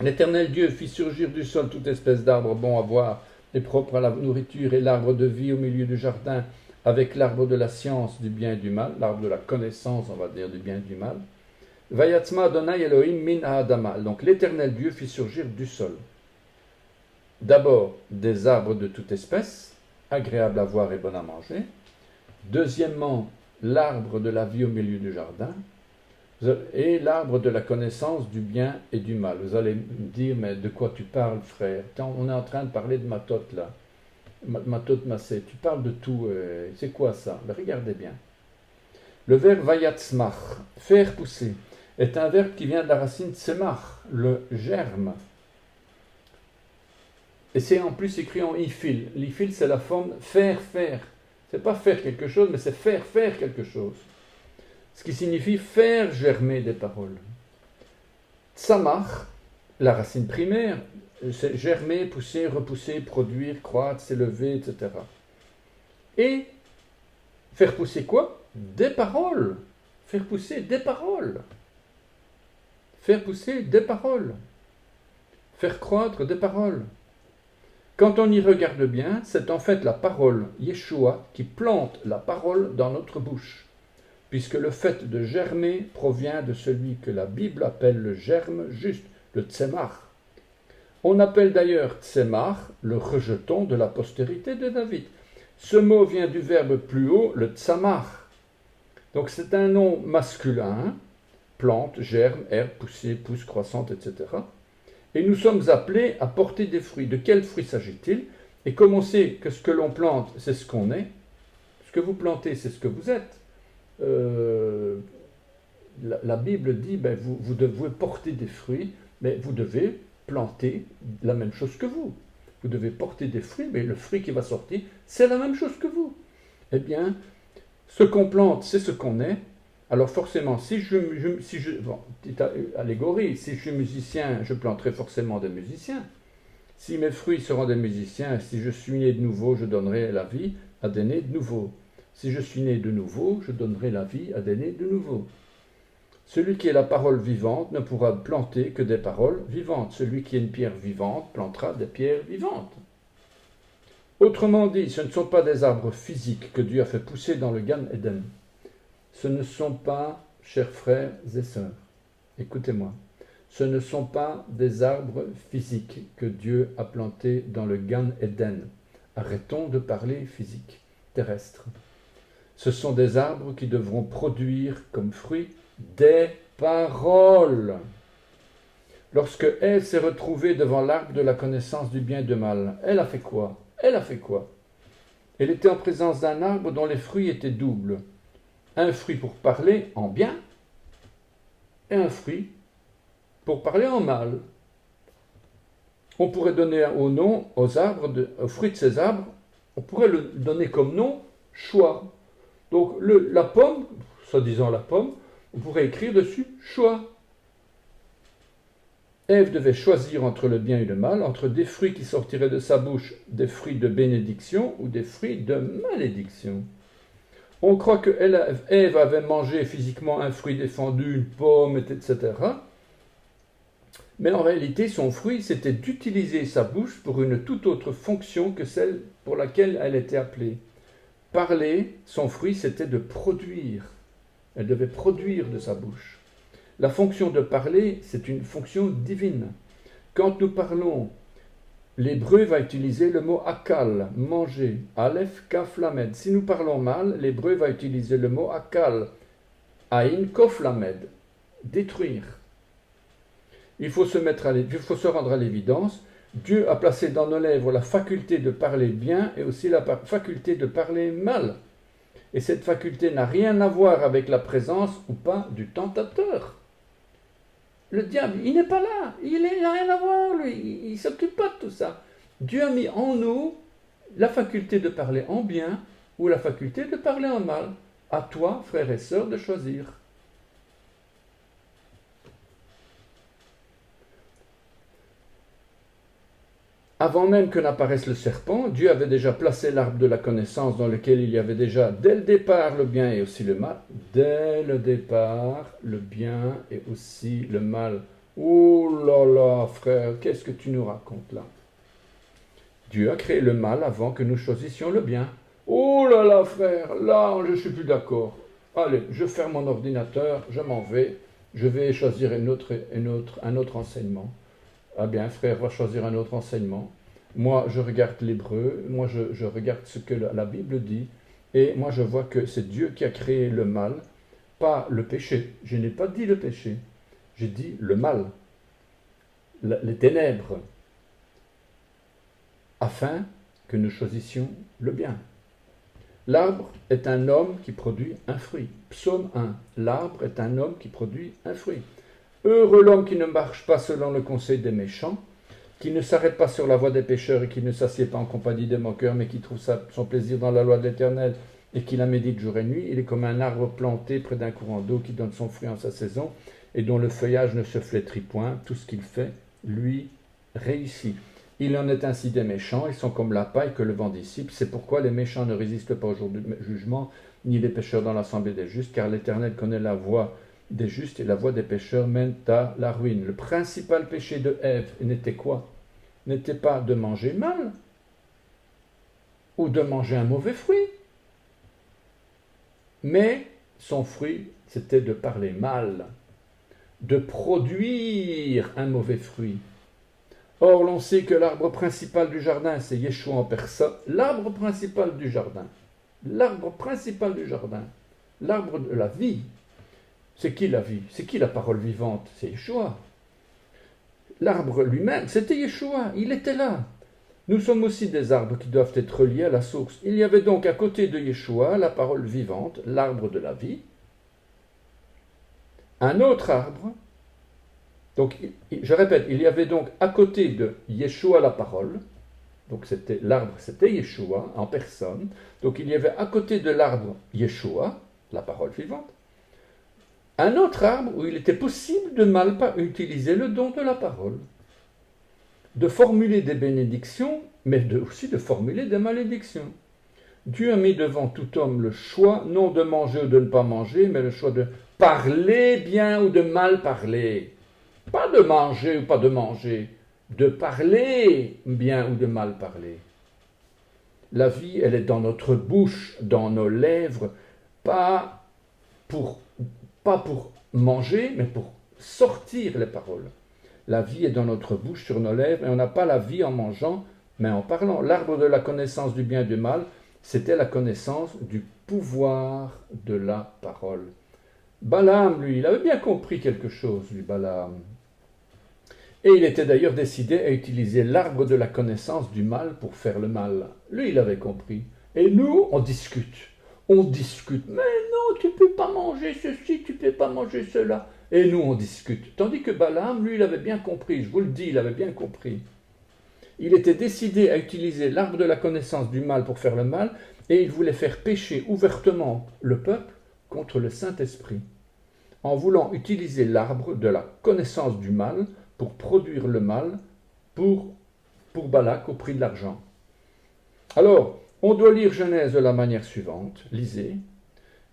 L'Éternel Dieu fit surgir du sol toute espèce d'arbre bon à voir et propre à la nourriture, et l'arbre de vie au milieu du jardin, avec l'arbre de la science du bien et du mal, l'arbre de la connaissance, on va dire, du bien et du mal. Vayatzma Adonai Elohim min ha'adama. Donc l'Éternel Dieu fit surgir du sol. D'abord, des arbres de toute espèce, agréables à voir et bons à manger. Deuxièmement, l'arbre de la vie au milieu du jardin. Et l'arbre de la connaissance du bien et du mal. Vous allez me dire, mais de quoi tu parles, frère? On est en train de parler de Matot, là. Matot Massé, tu parles de tout. C'est quoi ça? Ben, regardez bien. Le verbe vayatzmach, faire pousser, est un verbe qui vient de la racine tsemach, le germe. Et c'est en plus écrit en ifil. L'ifil, c'est la forme faire. C'est pas faire quelque chose, mais c'est faire quelque chose. Ce qui signifie faire germer des paroles. Tsamach, la racine primaire, c'est germer, pousser, repousser, produire, croître, s'élever, etc. et faire pousser quoi? Des paroles. Faire pousser des paroles. Faire pousser des paroles. Faire croître des paroles. Quand on y regarde bien, c'est en fait la parole Yeshua qui plante la parole dans notre bouche, puisque le fait de germer provient de celui que la Bible appelle le germe juste, le tsemar. On appelle d'ailleurs tsemar le rejeton de la postérité de David. Ce mot vient du verbe plus haut, le tsamar. Donc c'est un nom masculin, plante, germe, herbe, poussée, pousse, croissante, etc. Et nous sommes appelés à porter des fruits. De quels fruits s'agit-il? Et comme on sait que ce que l'on plante, c'est ce qu'on est, ce que vous plantez, c'est ce que vous êtes. La Bible dit, vous devez porter des fruits, mais vous devez planter la même chose que vous. Vous devez porter des fruits, mais le fruit qui va sortir, c'est la même chose que vous. Eh bien, ce qu'on plante, c'est ce qu'on est. Alors forcément, petite allégorie, si je suis musicien, je planterai forcément des musiciens. Si mes fruits seront des musiciens, si je suis né de nouveau, je donnerai la vie à des nés de nouveau. Si je suis né de nouveau, je donnerai la vie à des nés de nouveau. Celui qui est la parole vivante ne pourra planter que des paroles vivantes. Celui qui est une pierre vivante plantera des pierres vivantes. Autrement dit, ce ne sont pas des arbres physiques que Dieu a fait pousser dans le Gan Eden. Ce ne sont pas, chers frères et sœurs, écoutez-moi, ce ne sont pas des arbres physiques que Dieu a plantés dans le Gan Eden. Arrêtons de parler physique, terrestre. Ce sont des arbres qui devront produire comme fruit des paroles. Lorsque Ève s'est retrouvée devant l'arbre de la connaissance du bien et du mal, elle a fait quoi? Elle était en présence d'un arbre dont les fruits étaient doubles. Un fruit pour parler en bien et un fruit pour parler en mal. On pourrait donner au nom aux fruits de ces arbres, on pourrait le donner comme nom choix. Donc la pomme, soi-disant la pomme, on pourrait écrire dessus choix. Ève devait choisir entre le bien et le mal, entre des fruits qui sortiraient de sa bouche, des fruits de bénédiction ou des fruits de malédiction. On croit que Ève avait mangé physiquement un fruit défendu, une pomme, etc. Mais en réalité, son fruit, c'était d'utiliser sa bouche pour une toute autre fonction que celle pour laquelle elle était appelée. Parler, son fruit, c'était de produire. Elle devait produire de sa bouche. La fonction de parler, c'est une fonction divine. Quand nous parlons, l'hébreu va utiliser le mot akal, manger, aleph, kaf, lamed. Si nous parlons mal, l'hébreu va utiliser le mot akal, aïn, kof, lamed, détruire. Il faut se rendre à l'évidence. Dieu a placé dans nos lèvres la faculté de parler bien et aussi la faculté de parler mal. Et cette faculté n'a rien à voir avec la présence ou pas du tentateur. Le diable, il n'est pas là, il n'a rien à voir, lui, il ne s'occupe pas de tout ça. Dieu a mis en nous la faculté de parler en bien ou la faculté de parler en mal. À toi, frères et sœurs, de choisir. Avant même que n'apparaisse le serpent, Dieu avait déjà placé l'arbre de la connaissance dans lequel il y avait déjà, dès le départ, le bien et aussi le mal. Dès le départ, le bien et aussi le mal. Oh là là, frère, qu'est-ce que tu nous racontes là? Dieu a créé le mal avant que nous choisissions le bien. Oh là là, frère, là, je ne suis plus d'accord. Allez, je ferme mon ordinateur, je m'en vais, je vais choisir un autre enseignement. Ah bien, frère, va choisir un autre enseignement. Moi, je regarde l'hébreu, moi, je regarde ce que la Bible dit, et moi, je vois que c'est Dieu qui a créé le mal, pas le péché. Je n'ai pas dit le péché, j'ai dit le mal, les ténèbres, afin que nous choisissions le bien. L'arbre est un homme qui produit un fruit. Psaume 1. L'arbre est un homme qui produit un fruit. Heureux l'homme qui ne marche pas selon le conseil des méchants, qui ne s'arrête pas sur la voie des pécheurs et qui ne s'assied pas en compagnie des moqueurs, mais qui trouve son plaisir dans la loi de l'Éternel et qui la médite jour et nuit. Il est comme un arbre planté près d'un courant d'eau qui donne son fruit en sa saison et dont le feuillage ne se flétrit point. Tout ce qu'il fait, lui, réussit. Il en est ainsi des méchants, ils sont comme la paille que le vent dissipe. C'est pourquoi les méchants ne résistent pas au jour du jugement, ni les pécheurs dans l'assemblée des justes, car l'Éternel connaît la voie des justes et la voie des pécheurs mène à la ruine. Le principal péché de Ève n'était quoi? N'était pas de manger mal ou de manger un mauvais fruit, mais son fruit, c'était de parler mal, de produire un mauvais fruit. Or, l'on sait que l'arbre principal du jardin, c'est Yeshua en personne. L'arbre principal du jardin, l'arbre de la vie. C'est qui la vie? C'est qui la parole vivante? C'est Yeshua. L'arbre lui-même, c'était Yeshua, il était là. Nous sommes aussi des arbres qui doivent être reliés à la source. Il y avait donc à côté de Yeshua, la parole vivante, l'arbre de la vie, un autre arbre. Donc, je répète, il y avait donc à côté de Yeshua la parole, donc c'était l'arbre, c'était Yeshua en personne. Donc il y avait à côté de l'arbre Yeshua, la parole vivante, un autre arbre où il était possible de mal pas utiliser le don de la parole, de formuler des bénédictions, mais aussi de formuler des malédictions. Dieu a mis devant tout homme le choix, non de manger ou de ne pas manger, mais le choix de parler bien ou de mal parler. Pas de manger ou pas de manger, de parler bien ou de mal parler. La vie, elle est dans notre bouche, dans nos lèvres, pas pour manger, mais pour sortir les paroles. La vie est dans notre bouche, sur nos lèvres, et on n'a pas la vie en mangeant, mais en parlant. L'arbre de la connaissance du bien et du mal, c'était la connaissance du pouvoir de la parole. Balaam, lui, il avait bien compris quelque chose, lui, Balaam. Et il était d'ailleurs décidé à utiliser l'arbre de la connaissance du mal pour faire le mal. Lui, il avait compris. Et nous, on discute. On discute. Mais non, tu ne peux pas manger ceci, tu ne peux pas manger cela. Et nous, on discute. Tandis que Balaam, lui, il avait bien compris. Je vous le dis, il avait bien compris. Il était décidé à utiliser l'arbre de la connaissance du mal pour faire le mal, et il voulait faire pécher ouvertement le peuple contre le Saint-Esprit, en voulant utiliser l'arbre de la connaissance du mal pour produire le mal pour Balak au prix de l'argent. Alors, on doit lire Genèse de la manière suivante. Lisez.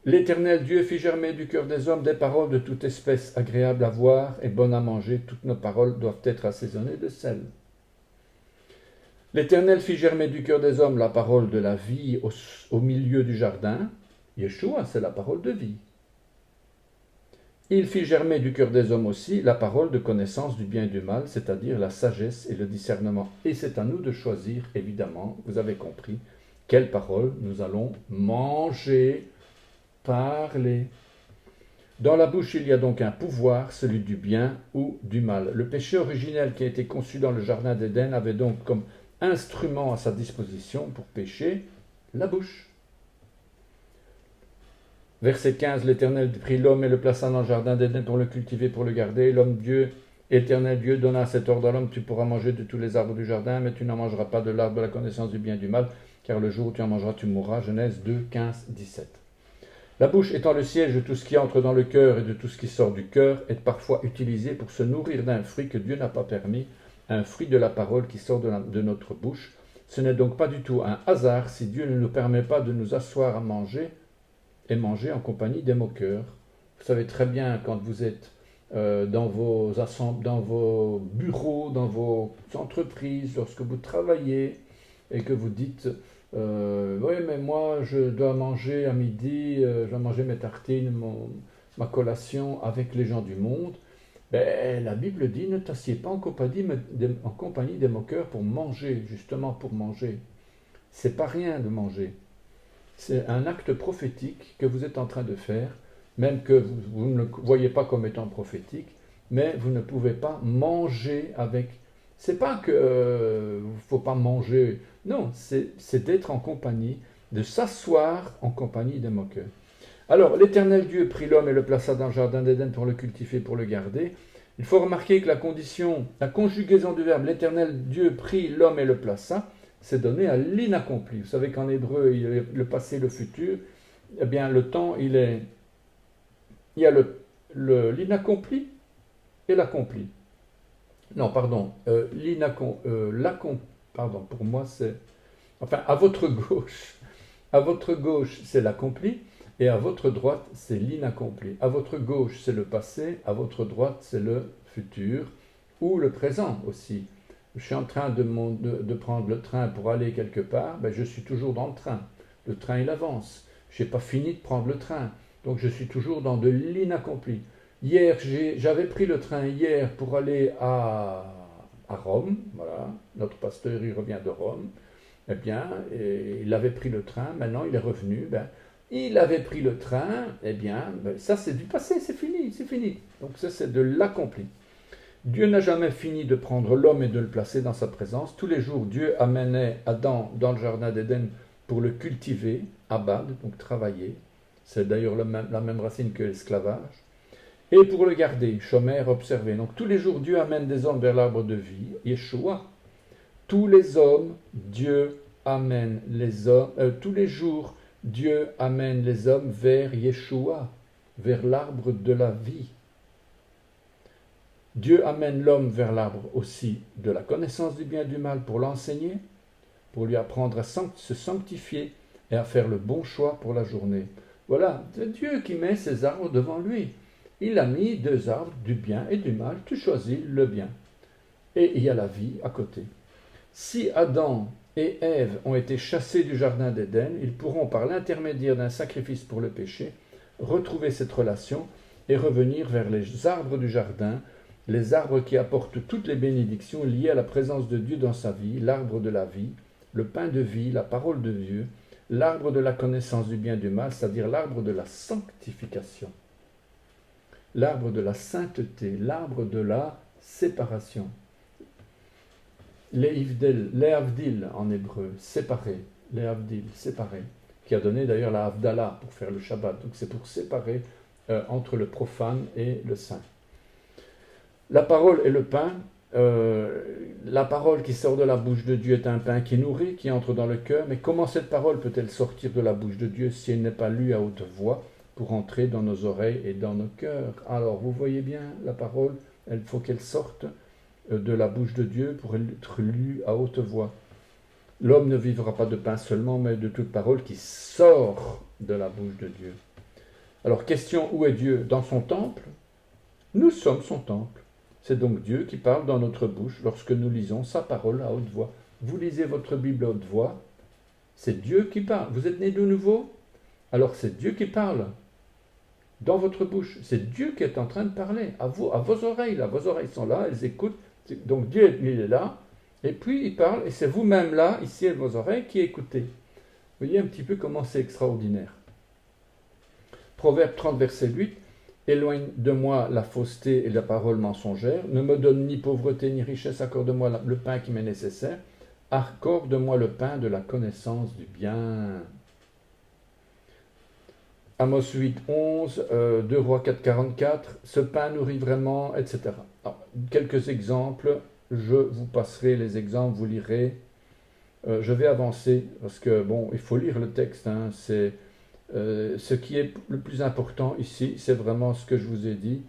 L'Éternel Dieu fit germer du cœur des hommes des paroles de toute espèce agréables à voir et bonnes à manger. Toutes nos paroles doivent être assaisonnées de sel. L'Éternel fit germer du cœur des hommes la parole de la vie au milieu du jardin. Yeshua, c'est la parole de vie. Il fit germer du cœur des hommes aussi la parole de connaissance du bien et du mal, c'est-à-dire la sagesse et le discernement. Et c'est à nous de choisir, évidemment, vous avez compris, quelle parole nous allons manger, parler. Dans la bouche, il y a donc un pouvoir, celui du bien ou du mal. Le péché originel qui a été conçu dans le jardin d'Éden avait donc comme instrument à sa disposition pour pécher la bouche. Verset 15, l'Éternel prit l'homme et le plaça dans le jardin d'Éden pour le cultiver, pour le garder. L'homme Dieu, Éternel Dieu, donna cet ordre à l'homme, tu pourras manger de tous les arbres du jardin, mais tu n'en mangeras pas de l'arbre de la connaissance du bien et du mal, car le jour où tu en mangeras, tu mourras. Genèse 2, 15, 17. La bouche étant le siège de tout ce qui entre dans le cœur et de tout ce qui sort du cœur, est parfois utilisée pour se nourrir d'un fruit que Dieu n'a pas permis, un fruit de la parole qui sort de notre bouche. Ce n'est donc pas du tout un hasard si Dieu ne nous permet pas de nous asseoir à manger et manger en compagnie des moqueurs. Vous savez très bien quand vous êtes dans vos bureaux, dans vos entreprises, lorsque vous travaillez et que vous dites oui, mais moi je dois manger à midi, je dois manger mes tartines, ma collation avec les gens du monde. Ben, la Bible dit ne t'assieds pas en compagnie des moqueurs pour manger, justement pour manger. C'est pas rien de manger. C'est un acte prophétique que vous êtes en train de faire, même que vous ne le voyez pas comme étant prophétique, mais vous ne pouvez pas manger avec. C'est pas que faut pas manger, non, c'est d'être en compagnie, de s'asseoir en compagnie des moqueurs. Alors, l'Éternel Dieu prit l'homme et le plaça dans le jardin d'Éden pour le cultiver, pour le garder. Il faut remarquer que la conjugaison du verbe l'Éternel Dieu prit l'homme et le plaça, c'est donné à l'inaccompli. Vous savez qu'en hébreu, il y a le passé, le futur. Eh bien, le temps, il y a l'inaccompli et l'accompli. Non, pardon, pardon, pour moi c'est, enfin, à votre gauche c'est l'accompli, et à votre droite c'est l'inaccompli. À votre gauche c'est le passé, à votre droite c'est le futur, ou le présent aussi. Je suis en train de prendre le train pour aller quelque part, ben, je suis toujours dans le train. Le train il avance. Je n'ai pas fini de prendre le train, donc je suis toujours dans de l'inaccompli. Hier, j'avais pris le train hier pour aller à Rome, voilà, notre pasteur il revient de Rome, eh bien, il avait pris le train, maintenant il est revenu, ben, il avait pris le train, eh bien, ben, ça c'est du passé, c'est fini, c'est fini. Donc ça c'est de l'accompli. Dieu n'a jamais fini de prendre l'homme et de le placer dans sa présence. Tous les jours, Dieu amenait Adam dans le jardin d'Éden pour le cultiver, abad, donc travailler. C'est d'ailleurs la même racine que l'esclavage. Et pour le garder, shomer, observer. Donc tous les jours, Dieu amène des hommes vers l'arbre de vie, Yeshua. Tous les hommes, Dieu amène les hommes, tous les jours, Dieu amène les hommes vers Yeshua, vers l'arbre de la vie. Dieu amène l'homme vers l'arbre aussi de la connaissance du bien et du mal pour l'enseigner, pour lui apprendre à se sanctifier et à faire le bon choix pour la journée. Voilà, c'est Dieu qui met ces arbres devant lui. Il a mis deux arbres, du bien et du mal, tu choisis le bien. Et il y a la vie à côté. Si Adam et Ève ont été chassés du jardin d'Éden, ils pourront, par l'intermédiaire d'un sacrifice pour le péché, retrouver cette relation et revenir vers les arbres du jardin, les arbres qui apportent toutes les bénédictions liées à la présence de Dieu dans sa vie, l'arbre de la vie, le pain de vie, la parole de Dieu, l'arbre de la connaissance du bien et du mal, c'est-à-dire l'arbre de la sanctification, l'arbre de la sainteté, l'arbre de la séparation. Les Havdil en hébreu, séparés, les Havdil, séparés, qui a donné d'ailleurs la Havdalah pour faire le Shabbat. Donc c'est pour séparer entre le profane et le saint. La parole et le pain, la parole qui sort de la bouche de Dieu est un pain qui nourrit, qui entre dans le cœur, mais comment cette parole peut-elle sortir de la bouche de Dieu si elle n'est pas lue à haute voix pour entrer dans nos oreilles et dans nos cœurs? Alors vous voyez bien, la parole, il faut qu'elle sorte de la bouche de Dieu pour être lue à haute voix. L'homme ne vivra pas de pain seulement, mais de toute parole qui sort de la bouche de Dieu. Alors question, où est Dieu? Dans son temple? Nous sommes son temple. C'est donc Dieu qui parle dans notre bouche lorsque nous lisons sa parole à haute voix. Vous lisez votre Bible à haute voix, c'est Dieu qui parle. Vous êtes né de nouveau? Alors c'est Dieu qui parle dans votre bouche. C'est Dieu qui est en train de parler à vous, à vos oreilles. Là. Vos oreilles sont là, elles écoutent. Donc Dieu, il est là, et puis il parle, et c'est vous-même là, ici, à vos oreilles, qui écoutez. Vous voyez un petit peu comment c'est extraordinaire. Proverbe 30, verset 8. Éloigne de moi la fausseté et la parole mensongère. Ne me donne ni pauvreté ni richesse. Accorde-moi le pain qui m'est nécessaire. Accorde-moi le pain de la connaissance du bien. Amos 8, 11, 2 Rois 4, 44. Ce pain nourrit vraiment, etc. Alors, quelques exemples. Je vous passerai les exemples, vous lirez. Je vais avancer parce que, bon, il faut lire le texte. Hein, c'est... ce qui est le plus important ici, c'est vraiment ce que je vous ai dit.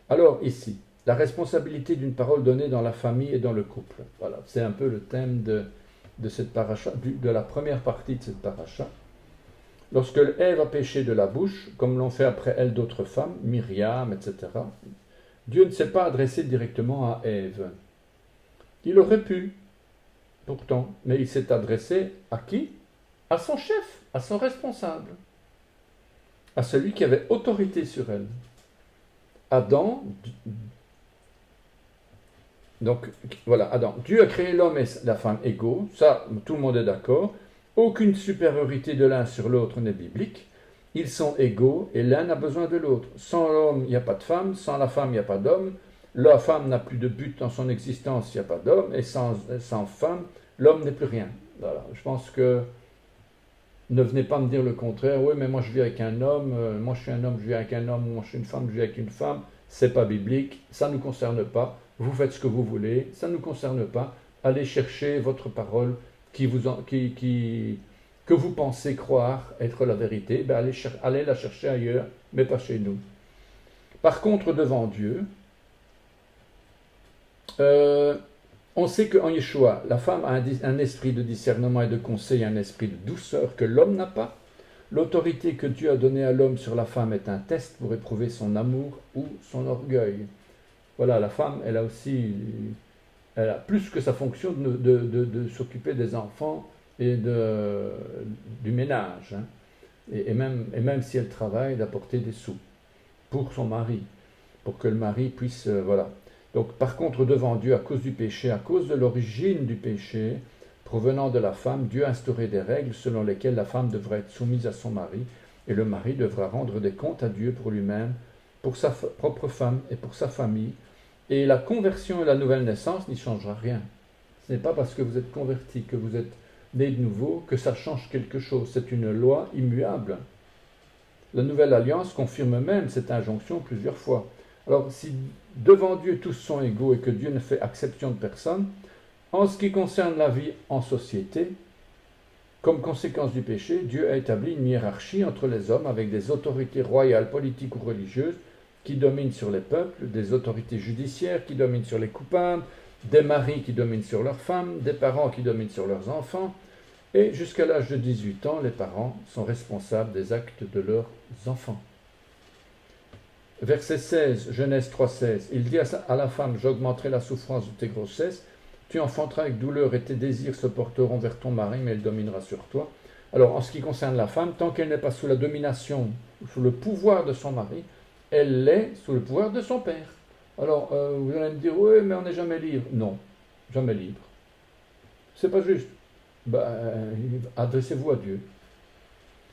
Alors ici, la responsabilité d'une parole donnée dans la famille et dans le couple. Voilà, c'est un peu le thème de cette paracha, de la première partie de cette paracha. Lorsque Ève a péché de la bouche, comme l'ont fait après elle d'autres femmes, Myriam, etc., Dieu ne s'est pas adressé directement à Ève. Il aurait pu, pourtant, mais il s'est adressé à qui? À son chef, à son responsable, à celui qui avait autorité sur elle. Adam, donc voilà, Adam. Dieu a créé l'homme et la femme égaux, ça tout le monde est d'accord. Aucune supériorité de l'un sur l'autre n'est biblique. Ils sont égaux et l'un a besoin de l'autre. Sans l'homme, il n'y a pas de femme, sans la femme, il n'y a pas d'homme. La femme n'a plus de but dans son existence, il n'y a pas d'homme, et sans femme, l'homme n'est plus rien. Voilà, je pense que ne venez pas me dire le contraire. Oui, mais moi je vis avec un homme, moi je suis un homme, je vis avec un homme, moi je suis une femme, je vis avec une femme. C'est pas biblique, ça ne nous concerne pas. Vous faites ce que vous voulez, ça ne nous concerne pas. Allez chercher votre parole que vous pensez croire être la vérité. Ben allez la chercher ailleurs, mais pas chez nous. Par contre, devant Dieu, Euh, on sait qu'en Yeshua, la femme a un esprit de discernement et de conseil, un esprit de douceur que l'homme n'a pas. L'autorité que Dieu a donnée à l'homme sur la femme est un test pour éprouver son amour ou son orgueil. Voilà, la femme, elle a aussi, elle a plus que sa fonction de s'occuper des enfants et du ménage, hein. Et même si elle travaille, d'apporter des sous pour son mari, pour que le mari puisse, voilà. Donc, par contre, devant Dieu, à cause du péché, à cause de l'origine du péché, provenant de la femme, Dieu a instauré des règles selon lesquelles la femme devrait être soumise à son mari, et le mari devra rendre des comptes à Dieu pour lui-même, pour sa propre femme et pour sa famille. Et la conversion et la nouvelle naissance n'y changera rien. Ce n'est pas parce que vous êtes converti, que vous êtes né de nouveau, que ça change quelque chose. C'est une loi immuable. La nouvelle alliance confirme même cette injonction plusieurs fois. Alors, si devant Dieu tous sont égaux et que Dieu ne fait exception de personne, en ce qui concerne la vie en société, comme conséquence du péché, Dieu a établi une hiérarchie entre les hommes avec des autorités royales, politiques ou religieuses qui dominent sur les peuples, des autorités judiciaires qui dominent sur les coupables, des maris qui dominent sur leurs femmes, des parents qui dominent sur leurs enfants, et jusqu'à l'âge de 18 ans, les parents sont responsables des actes de leurs enfants. Verset 16, Genèse 3,16, il dit à la femme, j'augmenterai la souffrance de tes grossesses, tu enfanteras avec douleur et tes désirs se porteront vers ton mari, mais elle dominera sur toi. Alors, en ce qui concerne la femme, tant qu'elle n'est pas sous la domination, sous le pouvoir de son mari, elle l'est sous le pouvoir de son père. Alors, vous allez me dire, oui, mais on n'est jamais libre. Non, jamais libre. C'est pas juste. Adressez-vous à Dieu.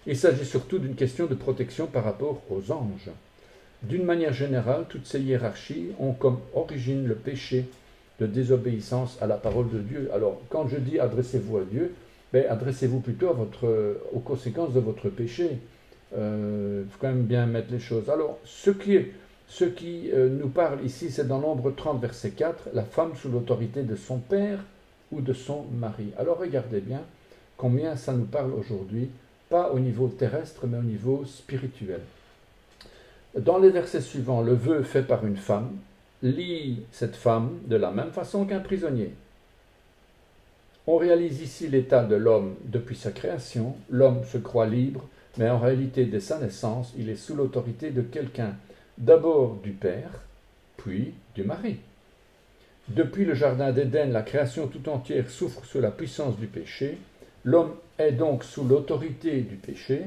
Il s'agit surtout d'une question de protection par rapport aux anges. D'une manière générale, toutes ces hiérarchies ont comme origine le péché de désobéissance à la parole de Dieu. Alors, quand je dis adressez-vous à Dieu, adressez-vous plutôt aux conséquences de votre péché. Il faut quand même bien mettre les choses. Alors, ce qui nous parle ici, c'est dans Nombre 30, verset 4, la femme sous l'autorité de son père ou de son mari. Alors, regardez bien combien ça nous parle aujourd'hui, pas au niveau terrestre, mais au niveau spirituel. Dans les versets suivants, le vœu fait par une femme lie cette femme de la même façon qu'un prisonnier. On réalise ici l'état de l'homme depuis sa création. L'homme se croit libre, mais en réalité, dès sa naissance, il est sous l'autorité de quelqu'un, d'abord du père, puis du mari. Depuis le jardin d'Éden, la création tout entière souffre sous la puissance du péché. L'homme est donc sous l'autorité du péché,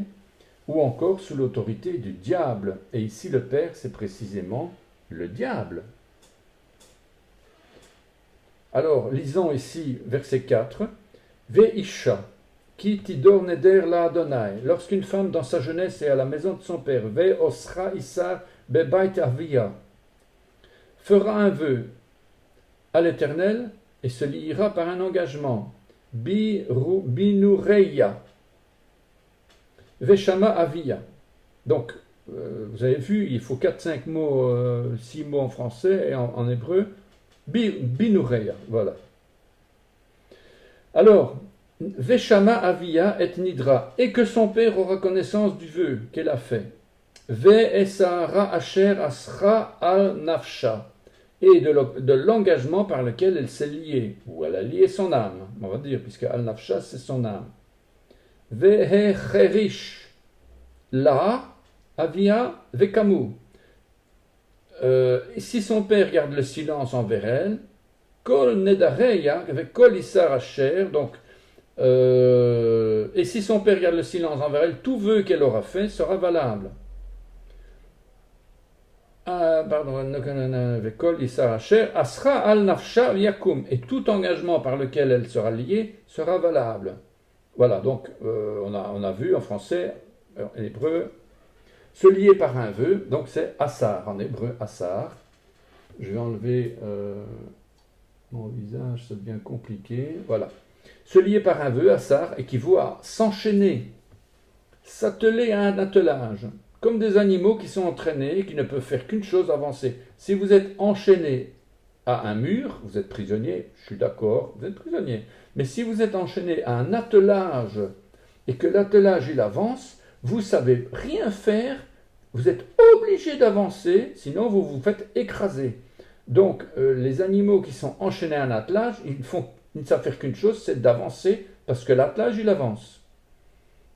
ou encore sous l'autorité du diable. Et ici, le père, c'est précisément le diable. Alors, lisons ici verset 4. Ve'isha, ki tidor neder la Adonai. Lorsqu'une femme dans sa jeunesse est à la maison de son père, ve'osra issa bebait avia, fera un vœu à l'Éternel et se liera par un engagement. Binureya, ve'shama avia. Donc, vous avez vu, il faut 4-5 mots, 6 mots en français et en hébreu. Binureya, voilà. Alors, Veshama Avia et Nidra, et que son père aura connaissance du vœu qu'elle a fait. Ve'esara Asher Asra al Nafsha, et de l'engagement par lequel elle s'est liée, ou elle a lié son âme, on va dire, puisque al Nafsha c'est son âme. Ve'hecherish La Avia Vekamu. Si son père garde le silence envers elle, Kol Nedareya avec Kol Issar Asher, donc, et si son père garde le silence envers elle, tout vœu qu'elle aura fait sera valable. Avec Kol Issar Asher, Asra al Nafsha Yakum, et tout engagement par lequel elle sera liée sera valable. Voilà, donc on a vu en français, en hébreu, se lier par un vœu, donc c'est Assar, en hébreu Assar. Je vais enlever mon visage, c'est bien compliqué. Voilà. Se lier par un vœu, Assar, équivaut à s'enchaîner, s'atteler à un attelage, comme des animaux qui sont entraînés et qui ne peuvent faire qu'une chose, avancer. Si vous êtes enchaîné à un mur, vous êtes prisonnier, je suis d'accord, vous êtes prisonnier. Mais si vous êtes enchaîné à un attelage et que l'attelage il avance, vous savez rien faire, vous êtes obligé d'avancer, sinon vous vous faites écraser. Donc, les animaux qui sont enchaînés à un attelage, ils ne savent faire qu'une chose, c'est d'avancer, parce que l'attelage, il avance.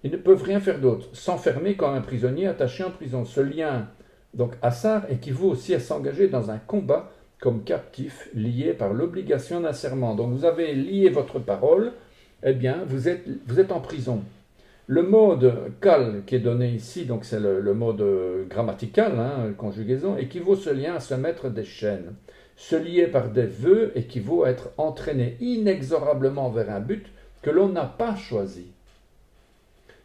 Ils ne peuvent rien faire d'autre, s'enfermer comme un prisonnier attaché en prison. Ce lien, donc Assar, équivaut aussi à s'engager dans un combat comme captif, lié par l'obligation d'un serment. Donc vous avez lié votre parole, eh bien vous êtes en prison. Le mode kal qui est donné ici, donc c'est le mode grammatical, conjugaison, équivaut ce lien à se mettre des chaînes. Se lier par des vœux équivaut à être entraîné inexorablement vers un but que l'on n'a pas choisi.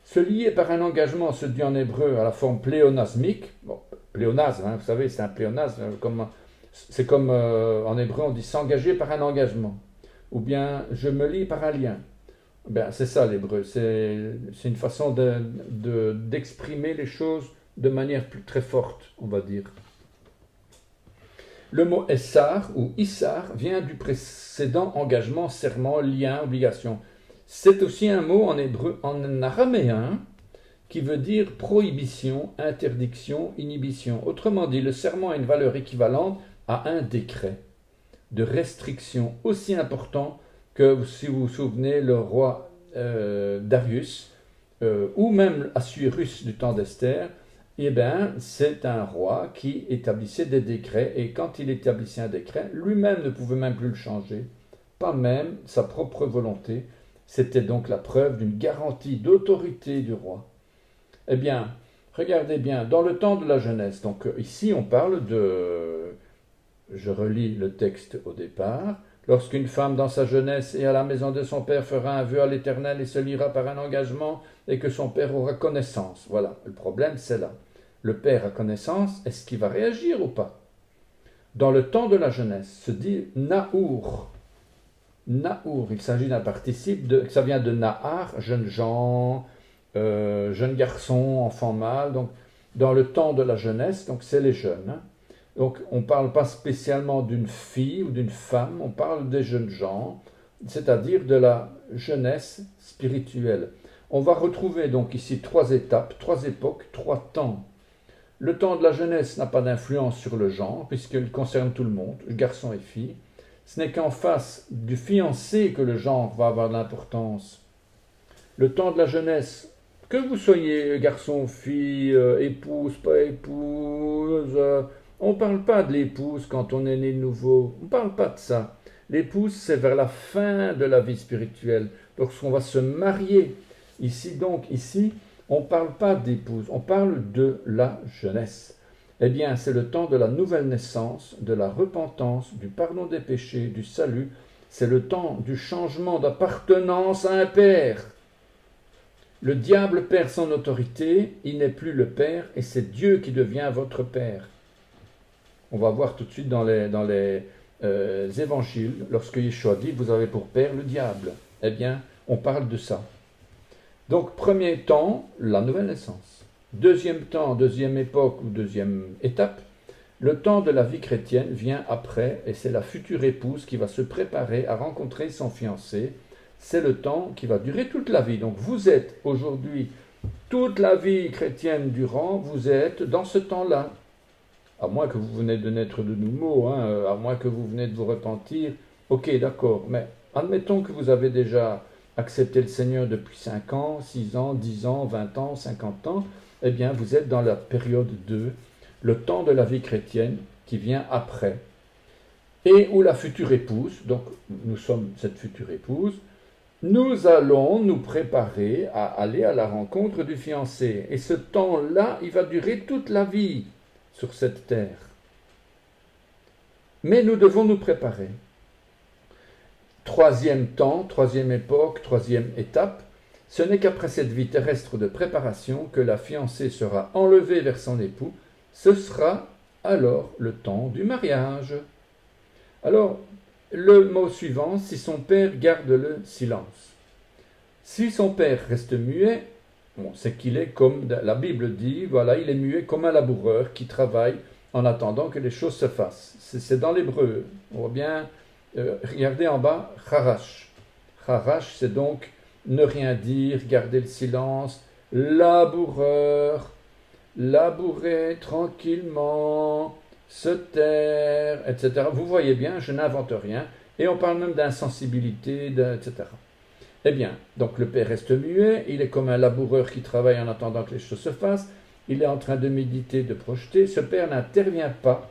Se lier par un engagement se dit en hébreu à la forme pléonasmique. Bon, pléonasme, vous savez, c'est un pléonasme. C'est comme en hébreu on dit s'engager par un engagement. Ou bien je me lie par un lien. Ben, c'est ça l'hébreu. C'est une façon d'exprimer les choses de manière très forte, on va dire. Le mot essar ou issar vient du précédent engagement, serment, lien, obligation. C'est aussi un mot en hébreu, en araméen, qui veut dire prohibition, interdiction, inhibition. Autrement dit, le serment a une valeur équivalente à un décret de restriction aussi important que, si vous vous souvenez, le roi Darius, ou même Assuérus du temps d'Esther, eh bien, c'est un roi qui établissait des décrets, et quand il établissait un décret, lui-même ne pouvait même plus le changer, pas même sa propre volonté. C'était donc la preuve d'une garantie d'autorité du roi. Eh bien, regardez bien, dans le temps de la jeunesse, donc ici on parle de, je relis le texte au départ, lorsqu'une femme dans sa jeunesse et à la maison de son père fera un vœu à l'Éternel et se liera par un engagement et que son père aura connaissance. Voilà, le problème c'est là. Le père a connaissance, est-ce qu'il va réagir ou pas? Dans le temps de la jeunesse, se dit Naour. Naour, il s'agit d'un participe, ça vient de Nahar, jeunes gens, jeunes garçons, enfants mâles. Donc, dans le temps de la jeunesse, donc c'est les jeunes. Donc, on ne parle pas spécialement d'une fille ou d'une femme, on parle des jeunes gens, c'est-à-dire de la jeunesse spirituelle. On va retrouver donc ici 3 étapes, 3 époques, 3 temps. Le temps de la jeunesse n'a pas d'influence sur le genre, puisqu'il concerne tout le monde, garçon et fille. Ce n'est qu'en face du fiancé que le genre va avoir de l'importance. Le temps de la jeunesse, que vous soyez garçon, fille, épouse, pas épouse, on ne parle pas de l'épouse quand on est né de nouveau, on ne parle pas de ça. L'épouse, c'est vers la fin de la vie spirituelle, lorsqu'on va se marier. Ici, on ne parle pas d'épouse, on parle de la jeunesse. Eh bien, c'est le temps de la nouvelle naissance, de la repentance, du pardon des péchés, du salut. C'est le temps du changement d'appartenance à un père. Le diable perd son autorité, il n'est plus le père, et c'est Dieu qui devient votre père. On va voir tout de suite dans les évangiles, lorsque Yeshua dit « Vous avez pour père le diable ». Eh bien, on parle de ça. Donc, premier temps, la nouvelle naissance. Deuxième temps, deuxième époque ou deuxième étape, le temps de la vie chrétienne vient après et c'est la future épouse qui va se préparer à rencontrer son fiancé. C'est le temps qui va durer toute la vie. Donc vous êtes aujourd'hui, toute la vie chrétienne durant, vous êtes dans ce temps-là. À moins que vous venez de naître de nouveau, à moins que vous venez de vous repentir. Ok, d'accord, mais admettons que vous avez déjà accepté le Seigneur depuis 5 ans, 6 ans, 10 ans, 20 ans, 50 ans. Eh bien, vous êtes dans la période 2, le temps de la vie chrétienne qui vient après, et où la future épouse, donc nous sommes cette future épouse, nous allons nous préparer à aller à la rencontre du fiancé. Et ce temps-là, il va durer toute la vie sur cette terre. Mais nous devons nous préparer. Troisième temps, troisième époque, troisième étape, ce n'est qu'après cette vie terrestre de préparation que la fiancée sera enlevée vers son époux. Ce sera alors le temps du mariage. Alors, le mot suivant, si son père garde le silence. Si son père reste muet, c'est qu'il est comme la Bible dit, voilà, il est muet comme un laboureur qui travaille en attendant que les choses se fassent. C'est dans l'hébreu. On voit bien, regardez en bas, charash. Charash, c'est donc ne rien dire, garder le silence, laboureur, labourer tranquillement, se taire, etc. Vous voyez bien, je n'invente rien. Et on parle même d'insensibilité, etc. Eh bien, donc le père reste muet, il est comme un laboureur qui travaille en attendant que les choses se fassent, il est en train de méditer, de projeter. Ce père n'intervient pas.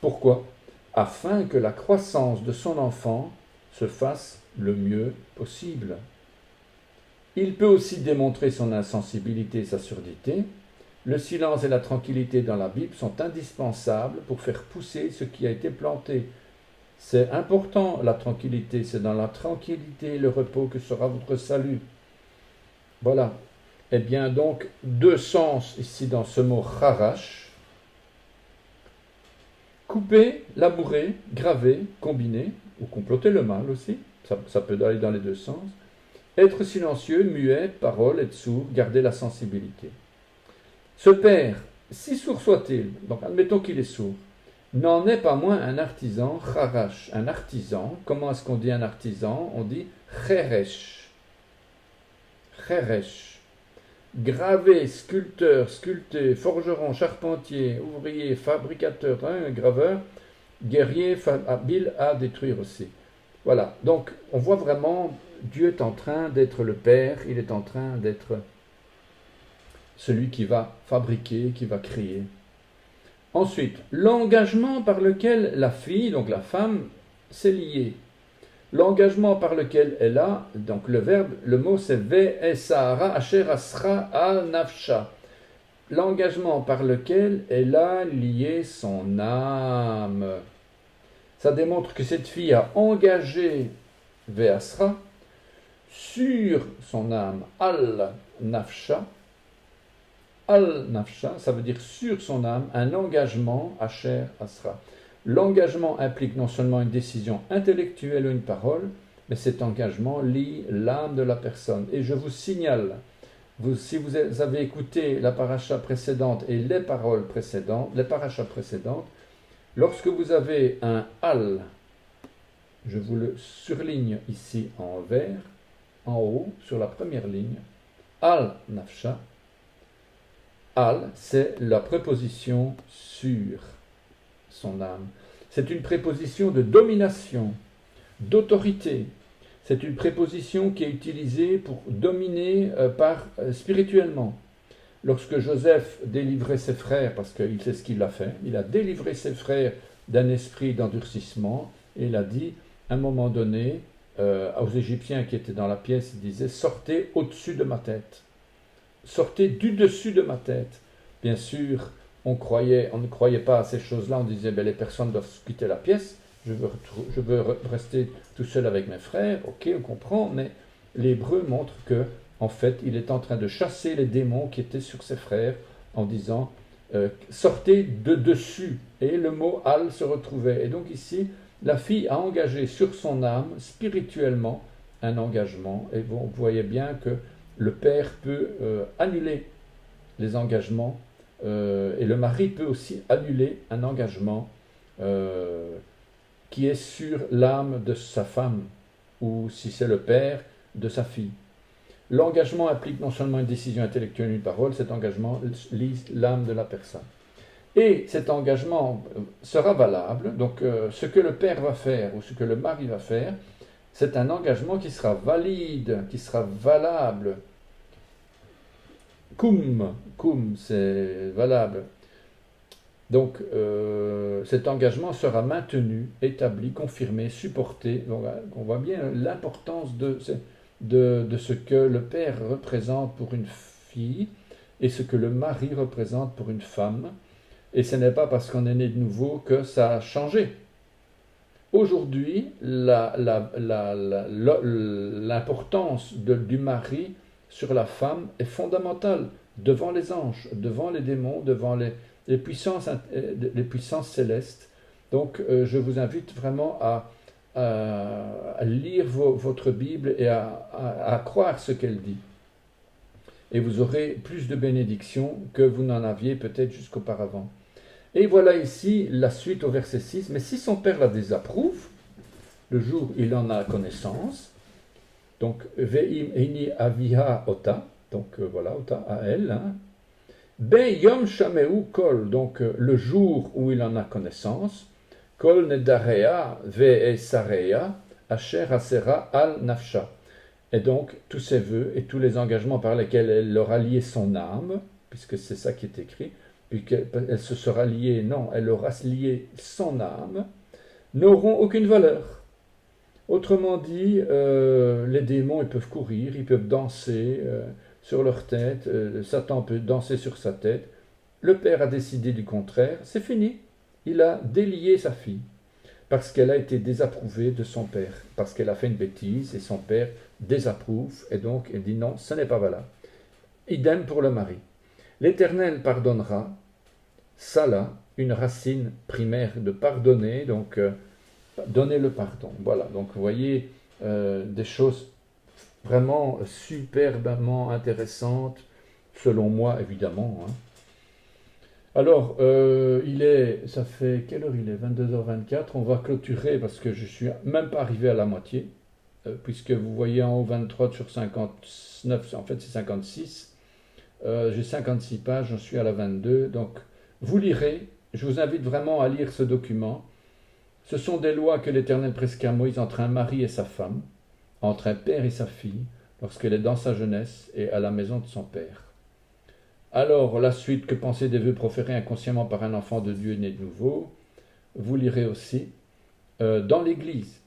Pourquoi? Afin que la croissance de son enfant se fasse le mieux possible. Il peut aussi démontrer son insensibilité et sa surdité. Le silence et la tranquillité dans la Bible sont indispensables pour faire pousser ce qui a été planté. C'est important, la tranquillité. C'est dans la tranquillité et le repos que sera votre salut. Voilà. Eh bien, donc, deux sens ici dans ce mot charash. Couper, labourer, graver, combiner, ou comploter le mal aussi. Ça peut aller dans les deux sens. Être silencieux, muet, parole, être sourd, garder la sensibilité. Ce père, si sourd soit-il, donc admettons qu'il est sourd, n'en est pas moins un artisan, charash, un artisan. Comment est-ce qu'on dit un artisan? On dit cheresh. Cheresh. Gravé, sculpteur, sculpté, forgeron, charpentier, ouvrier, fabricateur, graveur, guerrier, habile à détruire aussi. Voilà, donc on voit vraiment, Dieu est en train d'être le Père, il est en train d'être celui qui va fabriquer, qui va créer. Ensuite, l'engagement par lequel la fille, donc la femme, s'est liée. L'engagement par lequel elle a, donc le verbe, le mot c'est Ve'esahara asher asra al nafsha. L'engagement par lequel elle a lié son âme. Ça démontre que cette fille a engagé Ve'asra sur son âme, al nafsha. Al nafsha, ça veut dire sur son âme, un engagement asher asra. L'engagement implique non seulement une décision intellectuelle ou une parole, mais cet engagement lie l'âme de la personne. Et je vous signale, si vous avez écouté la paracha précédente et les paroles précédentes, les parachas précédentes, lorsque vous avez un al, je vous le surligne ici en vert, en haut, sur la première ligne, al nafsha, al, c'est la préposition sur son âme. C'est une préposition de domination, d'autorité. C'est une préposition qui est utilisée pour dominer spirituellement. Lorsque Joseph délivrait ses frères, parce qu'il sait ce qu'il a fait, il a délivré ses frères d'un esprit d'endurcissement, et il a dit, à un moment donné, aux Égyptiens qui étaient dans la pièce, il disait, sortez au-dessus de ma tête. Sortez du dessus de ma tête. Bien sûr, on ne croyait pas à ces choses-là, on disait, les personnes doivent quitter la pièce, je veux rester tout seul avec mes frères, ok, on comprend, mais l'hébreu montre que, en fait, il est en train de chasser les démons qui étaient sur ses frères, en disant, sortez de dessus, et le mot al se retrouvait. Et donc ici, la fille a engagé sur son âme, spirituellement, un engagement, et vous voyez bien que le père peut annuler les engagements, et le mari peut aussi annuler un engagement qui est sur l'âme de sa femme, ou si c'est le père, de sa fille. L'engagement implique non seulement une décision intellectuelle, une parole, cet engagement lise l'âme de la personne. Et cet engagement sera valable, donc ce que le père va faire, ou ce que le mari va faire, c'est un engagement qui sera valide, qui sera valable. Cum, c'est valable. Donc, cet engagement sera maintenu, établi, confirmé, supporté. Donc, on voit bien l'importance de ce que le père représente pour une fille et ce que le mari représente pour une femme. Et ce n'est pas parce qu'on est né de nouveau que ça a changé. Aujourd'hui, l'importance du mari sur la femme est fondamentale devant les anges, devant les démons, devant les puissances célestes. Donc je vous invite vraiment à lire votre Bible et à croire ce qu'elle dit. Et vous aurez plus de bénédictions que vous n'en aviez peut-être jusqu'auparavant. Et voilà ici la suite au verset 6. Mais si son père la désapprouve, le jour où il en a connaissance, donc ve'im eni aviha ota, donc voilà, ota à elle, hein, Ben yom shameu kol, donc le jour où il en a connaissance, kol nedarea ve sareya, asher asera al nafsha. Et donc, tous ses vœux et tous les engagements par lesquels elle aura lié son âme, puisque c'est ça qui est écrit, puisqu'elle se sera liée, non, elle aura lié son âme, n'auront aucune valeur. Autrement dit, les démons, ils peuvent courir, ils peuvent danser sur leur tête, Satan peut danser sur sa tête. Le père a décidé du contraire, c'est fini. Il a délié sa fille parce qu'elle a été désapprouvée de son père, parce qu'elle a fait une bêtise et son père désapprouve et donc il dit non, ce n'est pas valable. Idem pour le mari. L'Éternel pardonnera, ça là, une racine primaire de pardonner, donc donner le pardon. Voilà, donc vous voyez des choses vraiment superbement intéressantes, selon moi évidemment. Hein. Alors, ça fait, quelle heure il est 22h24, on va clôturer parce que je ne suis même pas arrivé à la moitié, puisque vous voyez en haut 23 sur 59, en fait c'est 56, j'ai 56 pages, j'en suis à la 22, donc vous lirez, je vous invite vraiment à lire ce document. Ce sont des lois que l'Éternel prescrit à Moïse entre un mari et sa femme, entre un père et sa fille, lorsqu'elle est dans sa jeunesse et à la maison de son père. Alors, la suite, que penser des vœux proférés inconsciemment par un enfant de Dieu né de nouveau? Vous lirez aussi. Dans l'Église,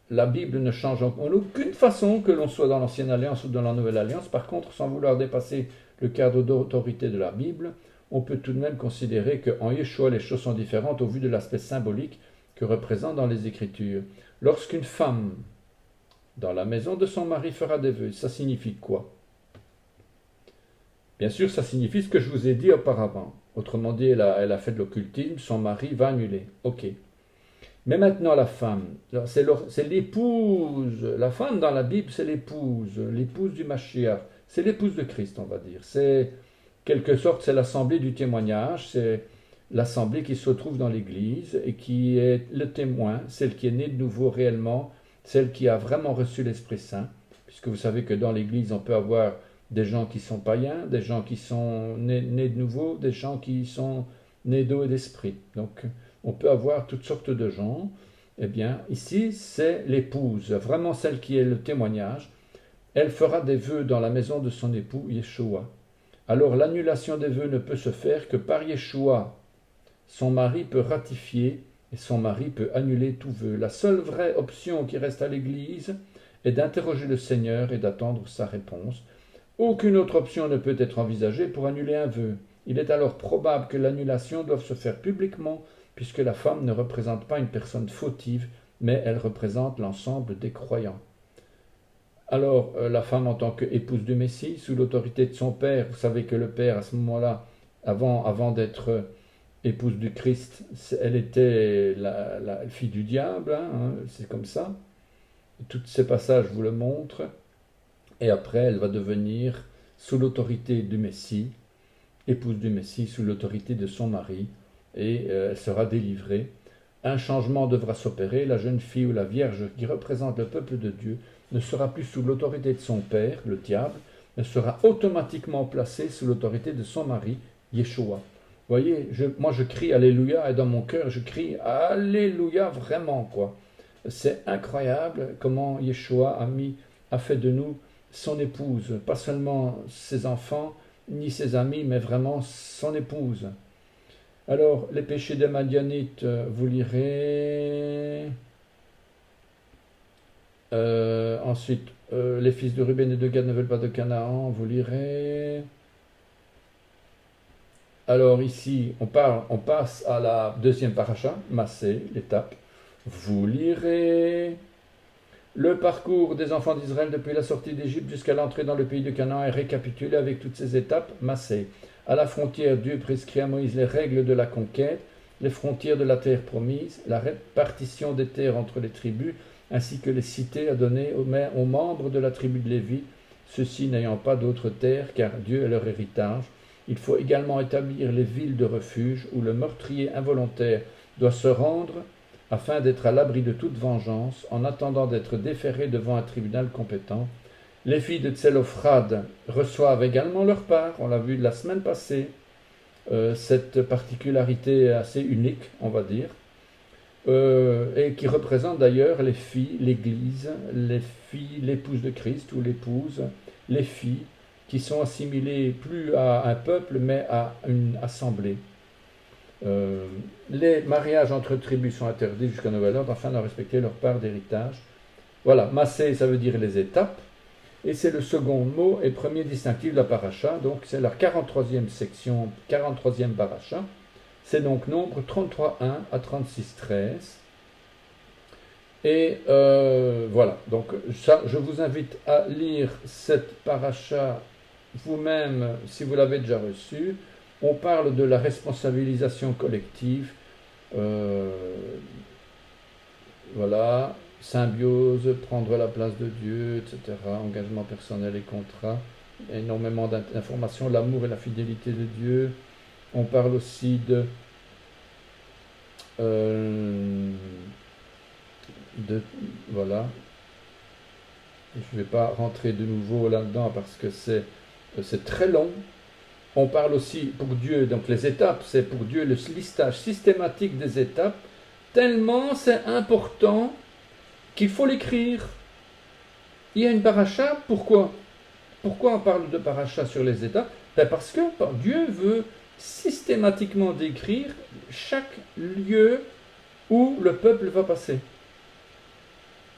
la Bible ne change en aucune façon que l'on soit dans l'Ancienne Alliance ou dans la Nouvelle Alliance. Par contre, sans vouloir dépasser le cadre d'autorité de la Bible, on peut tout de même considérer qu'en Yeshua, les choses sont différentes au vu de l'aspect symbolique que représente dans les Écritures. Lorsqu'une femme, dans la maison de son mari, fera des vœux, ça signifie quoi? Bien sûr, ça signifie ce que je vous ai dit auparavant. Autrement dit, elle a fait de l'occultisme, son mari va annuler. Ok. Mais maintenant, la femme, c'est l'épouse. La femme dans la Bible, c'est l'épouse du Mashiach. C'est l'épouse de Christ, on va dire. C'est, quelque sorte, c'est l'assemblée du témoignage. C'est l'assemblée qui se trouve dans l'Église et qui est le témoin, celle qui est née de nouveau réellement, celle qui a vraiment reçu l'Esprit Saint. Puisque vous savez que dans l'Église, on peut avoir des gens qui sont païens, des gens qui sont nés de nouveau, des gens qui sont nés d'eau et d'esprit. Donc, on peut avoir toutes sortes de gens. Eh bien, ici, c'est l'épouse, vraiment celle qui est le témoignage. Elle fera des vœux dans la maison de son époux, Yeshua. Alors, l'annulation des vœux ne peut se faire que par Yeshua. Son mari peut ratifier et son mari peut annuler tout vœu. La seule vraie option qui reste à l'Église est d'interroger le Seigneur et d'attendre sa réponse. Aucune autre option ne peut être envisagée pour annuler un vœu. Il est alors probable que l'annulation doive se faire publiquement, puisque la femme ne représente pas une personne fautive, mais elle représente l'ensemble des croyants. Alors, la femme en tant qu'épouse du Messie, sous l'autorité de son père, vous savez que le père, à ce moment-là, avant d'être épouse du Christ, elle était la fille du diable, hein, c'est comme ça. Tous ces passages vous le montrent. Et après, elle va devenir, sous l'autorité du Messie, épouse du Messie, sous l'autorité de son mari, et elle sera délivrée. Un changement devra s'opérer. La jeune fille ou la vierge qui représente le peuple de Dieu ne sera plus sous l'autorité de son père, le diable, mais sera automatiquement placée sous l'autorité de son mari, Yeshua. Vous voyez, moi je crie Alléluia, et dans mon cœur je crie Alléluia vraiment, quoi. C'est incroyable comment Yeshua a fait de nous son épouse, pas seulement ses enfants, ni ses amis, mais vraiment son épouse. Alors, les péchés des Madianites, vous lirez. Ensuite, les fils de Ruben et de Gad ne veulent pas de Canaan, vous lirez. Alors ici, on passe à la deuxième paracha, Massé, l'étape. Vous lirez. Le parcours des enfants d'Israël depuis la sortie d'Égypte jusqu'à l'entrée dans le pays de Canaan est récapitulé avec toutes ces étapes. Massé. À la frontière, Dieu prescrit à Moïse les règles de la conquête, les frontières de la terre promise, la répartition des terres entre les tribus, ainsi que les cités à donner aux membres de la tribu de Lévi, ceux-ci n'ayant pas d'autres terres, car Dieu est leur héritage. Il faut également établir les villes de refuge où le meurtrier involontaire doit se rendre afin d'être à l'abri de toute vengeance, en attendant d'être déféré devant un tribunal compétent. Les filles de Tselophrad reçoivent également leur part, on l'a vu la semaine passée, cette particularité assez unique, on va dire, et qui représente d'ailleurs les filles, l'Église, les filles, l'épouse de Christ ou l'épouse, les filles qui sont assimilées plus à un peuple mais à une assemblée. Les mariages entre tribus sont interdits jusqu'à nouvel ordre afin de respecter leur part d'héritage. Voilà, Massé, ça veut dire les étapes, et c'est le second mot et premier distinctif de la paracha, donc c'est la 43e section, 43e paracha. C'est donc nombre 33.1 à 36.13. Et voilà, donc ça, je vous invite à lire cette paracha vous-même si vous l'avez déjà reçue. On parle de la responsabilisation collective, voilà, symbiose, prendre la place de Dieu, etc., engagement personnel et contrat, énormément d'informations, l'amour et la fidélité de Dieu. On parle aussi de voilà, je ne vais pas rentrer de nouveau là-dedans parce que c'est très long. On parle aussi pour Dieu, donc les étapes, c'est pour Dieu le listage systématique des étapes, tellement c'est important qu'il faut l'écrire. Il y a une paracha, pourquoi? Pourquoi on parle de paracha sur les étapes? Ben parce que Dieu veut systématiquement décrire chaque lieu où le peuple va passer.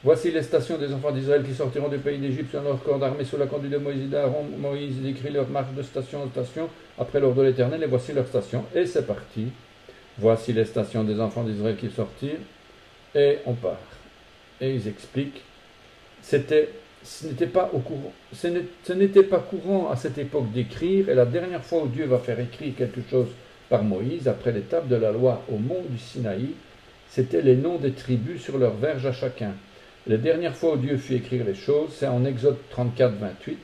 Voici les stations des enfants d'Israël qui sortiront du pays d'Égypte sur leur corps d'armée sous la conduite de Moïse et d'Aaron. Moïse décrit leur marche de station en station après l'ordre de l'Éternel, et voici leur station. Et c'est parti. Voici les stations des enfants d'Israël qui sortirent, et on part. Et ils expliquent. Ce n'était pas courant à cette époque d'écrire, et la dernière fois où Dieu va faire écrire quelque chose par Moïse, après l'étape de la loi au mont du Sinaï, c'était les noms des tribus sur leurs verges à chacun. La dernière fois où Dieu fit écrire les choses, c'est en Exode 34, 28,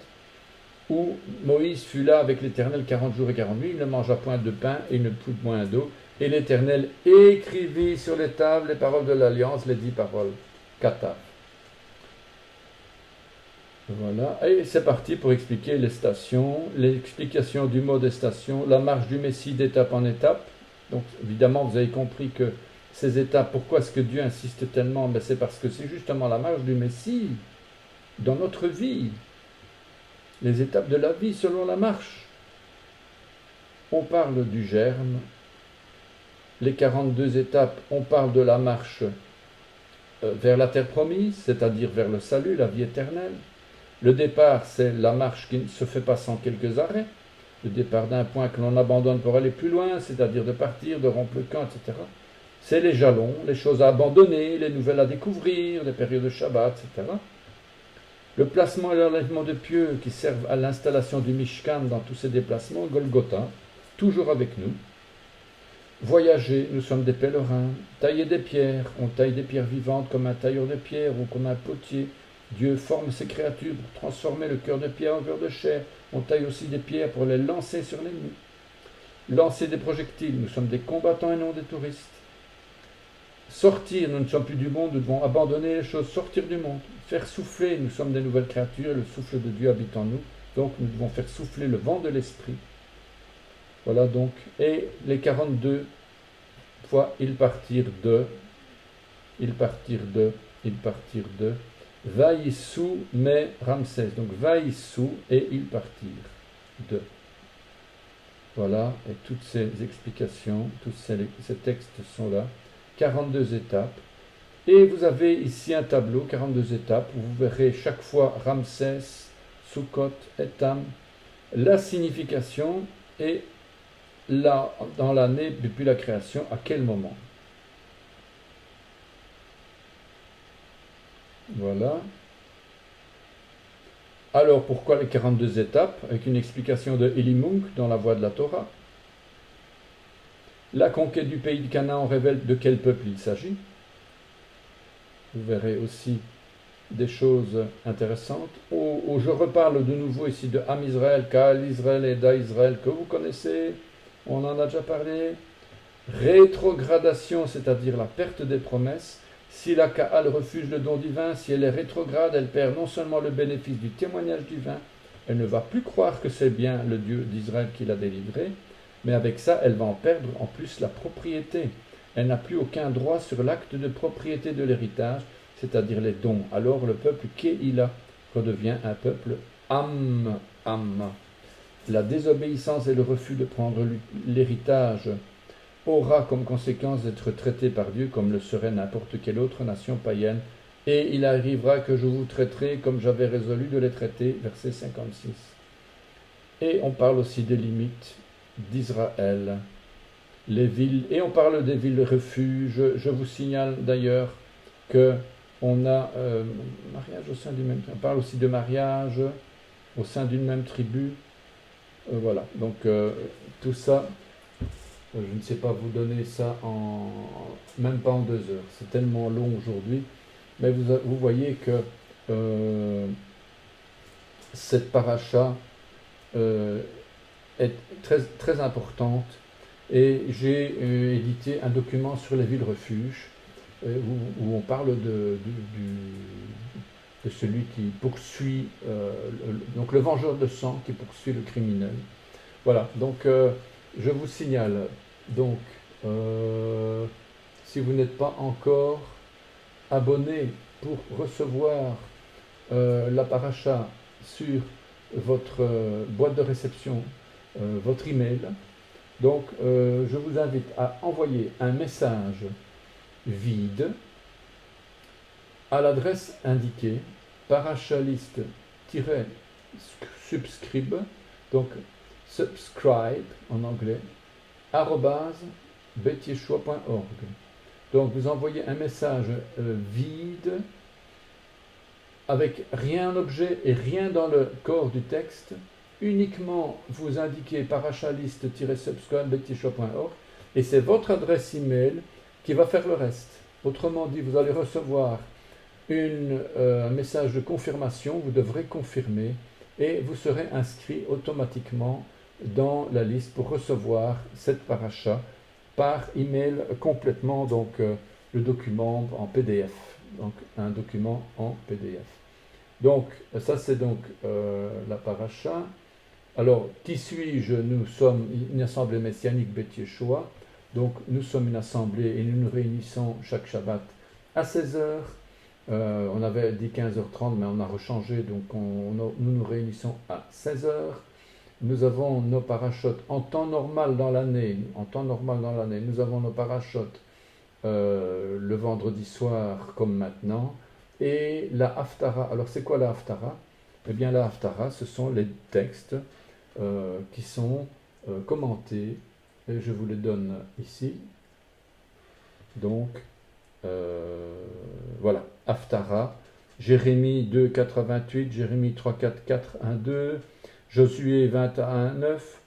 où Moïse fut là avec l'Éternel 40 jours et 40 nuits, il ne mangea point de pain et il ne put point d'eau, et l'Éternel écrivit sur les tables les paroles de l'Alliance, les 10 paroles, kata. Voilà, et c'est parti pour expliquer les stations, l'explication du mot des stations, la marche du Messie d'étape en étape. Donc évidemment, vous avez compris que ces étapes, pourquoi est-ce que Dieu insiste tellement? Ben, c'est parce que c'est justement la marche du Messie dans notre vie. Les étapes de la vie selon la marche. On parle du germe. Les 42 étapes, on parle de la marche vers la terre promise, c'est-à-dire vers le salut, la vie éternelle. Le départ, c'est la marche qui ne se fait pas sans quelques arrêts. Le départ d'un point que l'on abandonne pour aller plus loin, c'est-à-dire de partir, de rompre le camp, etc. C'est les jalons, les choses à abandonner, les nouvelles à découvrir, les périodes de Shabbat, etc. Le placement et l'enlèvement de pieux qui servent à l'installation du Mishkan dans tous ces déplacements, Golgotha, toujours avec nous. Voyager, nous sommes des pèlerins. Tailler des pierres, on taille des pierres vivantes comme un tailleur de pierre ou comme un potier. Dieu forme ses créatures pour transformer le cœur de pierre en cœur de chair. On taille aussi des pierres pour les lancer sur l'ennemi. Lancer des projectiles, nous sommes des combattants et non des touristes. Sortir, nous ne sommes plus du monde, nous devons abandonner les choses, sortir du monde. Faire souffler, nous sommes des nouvelles créatures, le souffle de Dieu habite en nous, donc nous devons faire souffler le vent de l'esprit. Voilà donc, et les 42 fois, ils partirent de, Vaïssou, mais Ramsès, donc Vaïssou, et ils partirent de. Voilà, et toutes ces explications, tous ces textes sont là. 42 étapes. Et vous avez ici un tableau, 42 étapes, où vous verrez chaque fois Ramsès, Sukkot, Etam, la signification et là, dans l'année depuis la création, à quel moment. Voilà. Alors, pourquoi les 42 étapes? Avec une explication de Eli Munk dans la Voix de la Torah. La conquête du pays de Canaan révèle de quel peuple il s'agit. Vous verrez aussi des choses intéressantes. Je reparle de nouveau ici de Am Israël, Kal Israël et Da Israël que vous connaissez. On en a déjà parlé. Rétrogradation, c'est-à-dire la perte des promesses. Si la Kaal refuse le don divin, si elle est rétrograde, elle perd non seulement le bénéfice du témoignage divin, elle ne va plus croire que c'est bien le Dieu d'Israël qui l'a délivré, mais avec ça, elle va en perdre en plus la propriété. Elle n'a plus aucun droit sur l'acte de propriété de l'héritage, c'est-à-dire les dons. Alors le peuple Kéhila redevient un peuple Am. La désobéissance et le refus de prendre l'héritage aura comme conséquence d'être traité par Dieu comme le serait n'importe quelle autre nation païenne. Et il arrivera que je vous traiterai comme j'avais résolu de les traiter, verset 56. Et on parle aussi des limites d'Israël, les villes, et on parle des villes refuges. Je vous signale d'ailleurs que on a mariage au sein du même, on parle aussi de mariage au sein d'une même tribu. Voilà, donc tout ça, je ne sais pas vous donner ça même pas en 2 heures. C'est tellement long aujourd'hui. Mais vous voyez que cette paracha est très, très importante. Et j'ai édité un document sur les villes refuges où on parle de celui qui poursuit, donc le vengeur de sang qui poursuit le criminel. Voilà, donc je vous signale, donc si vous n'êtes pas encore abonné pour recevoir la paracha sur votre boîte de réception, votre email, donc je vous invite à envoyer un message vide à l'adresse indiquée, parachaliste-subscribe, donc subscribe en anglais, @betheshua.org. Donc vous envoyez un message vide, avec rien en objet et rien dans le corps du texte, uniquement vous indiquez parachaliste-subscribe@betheshua.org, et c'est votre adresse email qui va faire le reste. Autrement dit, vous allez recevoir un message de confirmation, vous devrez confirmer, et vous serez inscrit automatiquement dans la liste pour recevoir cette paracha par email complètement, donc le document en PDF, donc un document en PDF. Donc ça c'est donc la paracha. Alors qui suis-je? Nous sommes une assemblée messianique Beth Yeshua, donc nous sommes une assemblée et nous nous réunissons chaque Shabbat à 16h. On avait dit 15h30, mais on a rechangé, donc nous nous réunissons à 16h. Nous avons nos parachutes en temps normal dans l'année. Nous avons nos parachutes le vendredi soir, comme maintenant. Et la Haftara. Alors, c'est quoi la Haftara? Eh bien, la Haftara, ce sont les textes qui sont commentés. Et je vous les donne ici. Donc, voilà. Haftara. Jérémie 2, 4 à 28, Jérémie 3, 4, 4, 1, 2, Josué 21, 9,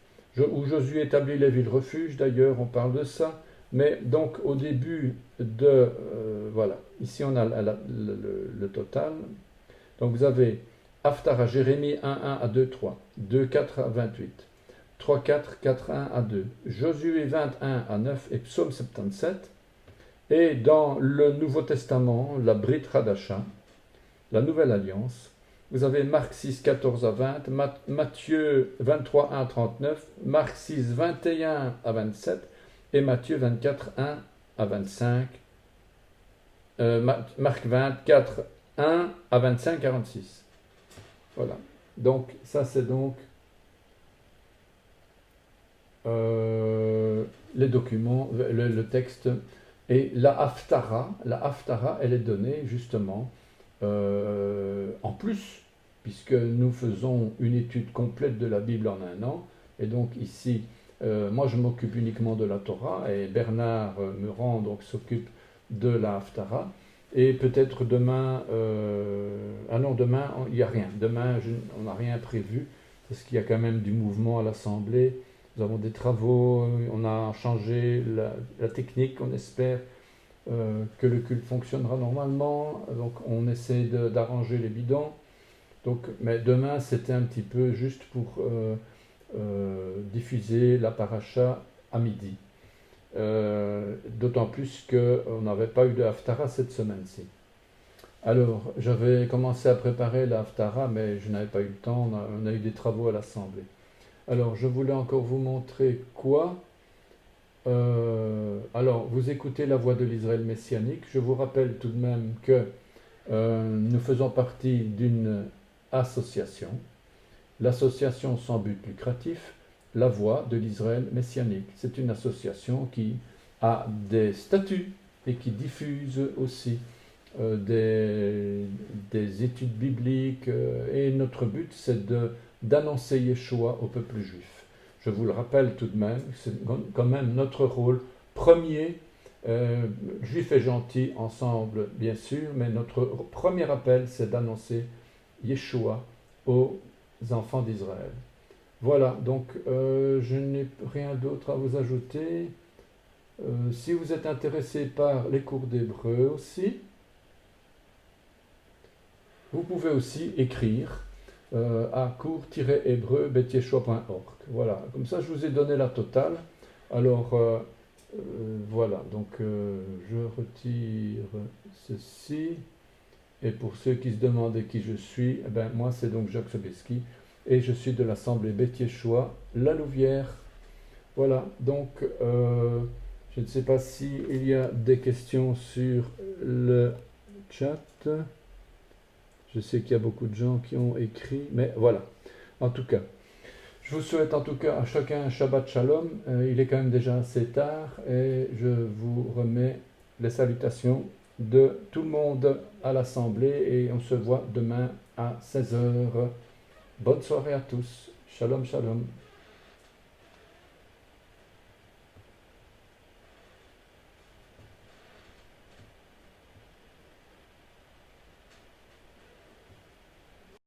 où Josué établit les villes refuges, d'ailleurs, on parle de ça. Mais donc, au début de... voilà, ici on a le total. Donc, vous avez Haftara, Jérémie 1, 1 à 2, 3, 2, 4 à 28, 3, 4, 4, 1 à 2, Josué 21 à 9 et Psaume 77. Et dans le Nouveau Testament, la Brit Hadasha, la Nouvelle Alliance, vous avez Marc 6, 14 à 20, Matthieu 23, 1 à 39, Marc 6, 21 à 27 et Matthieu 24, 1 à 25, Marc 24, 1 à 25, 46. Voilà. Donc, ça c'est donc les documents, le texte. Et la Haftara, elle est donnée justement en plus, puisque nous faisons une étude complète de la Bible en un an. Et donc ici, moi je m'occupe uniquement de la Torah, et Bernard Meurant donc s'occupe de la Haftara. Et peut-être demain, non, demain il n'y a rien. Demain on n'a rien prévu, parce qu'il y a quand même du mouvement à l'Assemblée. Nous avons des travaux, on a changé la technique, on espère que le culte fonctionnera normalement, donc on essaie d'arranger les bidons. Donc, mais demain c'était un petit peu juste pour diffuser la paracha à midi. d'autant plus qu'on n'avait pas eu de Haftara cette semaine-ci. Alors, j'avais commencé à préparer la Haftara, mais je n'avais pas eu le temps, on a eu des travaux à l'Assemblée. Alors, je voulais encore vous montrer quoi. Alors, vous écoutez la voix de l'Israël messianique. Je vous rappelle tout de même que nous faisons partie d'une association, l'association sans but lucratif, la voix de l'Israël messianique. C'est une association qui a des statuts et qui diffuse aussi des études bibliques. Et notre but, c'est d'annoncer Yeshua au peuple juif. Je vous le rappelle tout de même, c'est quand même notre rôle premier, juifs et gentils ensemble, bien sûr, mais notre premier appel, c'est d'annoncer Yeshua aux enfants d'Israël. Voilà, donc je n'ai rien d'autre à vous ajouter. Si vous êtes intéressé par les cours d'hébreu aussi, vous pouvez aussi écrire à cours-hébreu-betieshua.org. Voilà, comme ça je vous ai donné la totale. Alors voilà, donc je retire ceci. Et pour ceux qui se demandaient qui je suis, eh ben, moi c'est donc Jacques Sobeski et je suis de l'Assemblée Beth Yeshua, La Louvière. Voilà, donc je ne sais pas s'il y a des questions sur le chat. Je sais qu'il y a beaucoup de gens qui ont écrit, mais voilà. En tout cas, je vous souhaite en tout cas à chacun un Shabbat Shalom. Il est quand même déjà assez tard et je vous remets les salutations de tout le monde à l'Assemblée et on se voit demain à 16 h. Bonne soirée à tous. Shalom, shalom.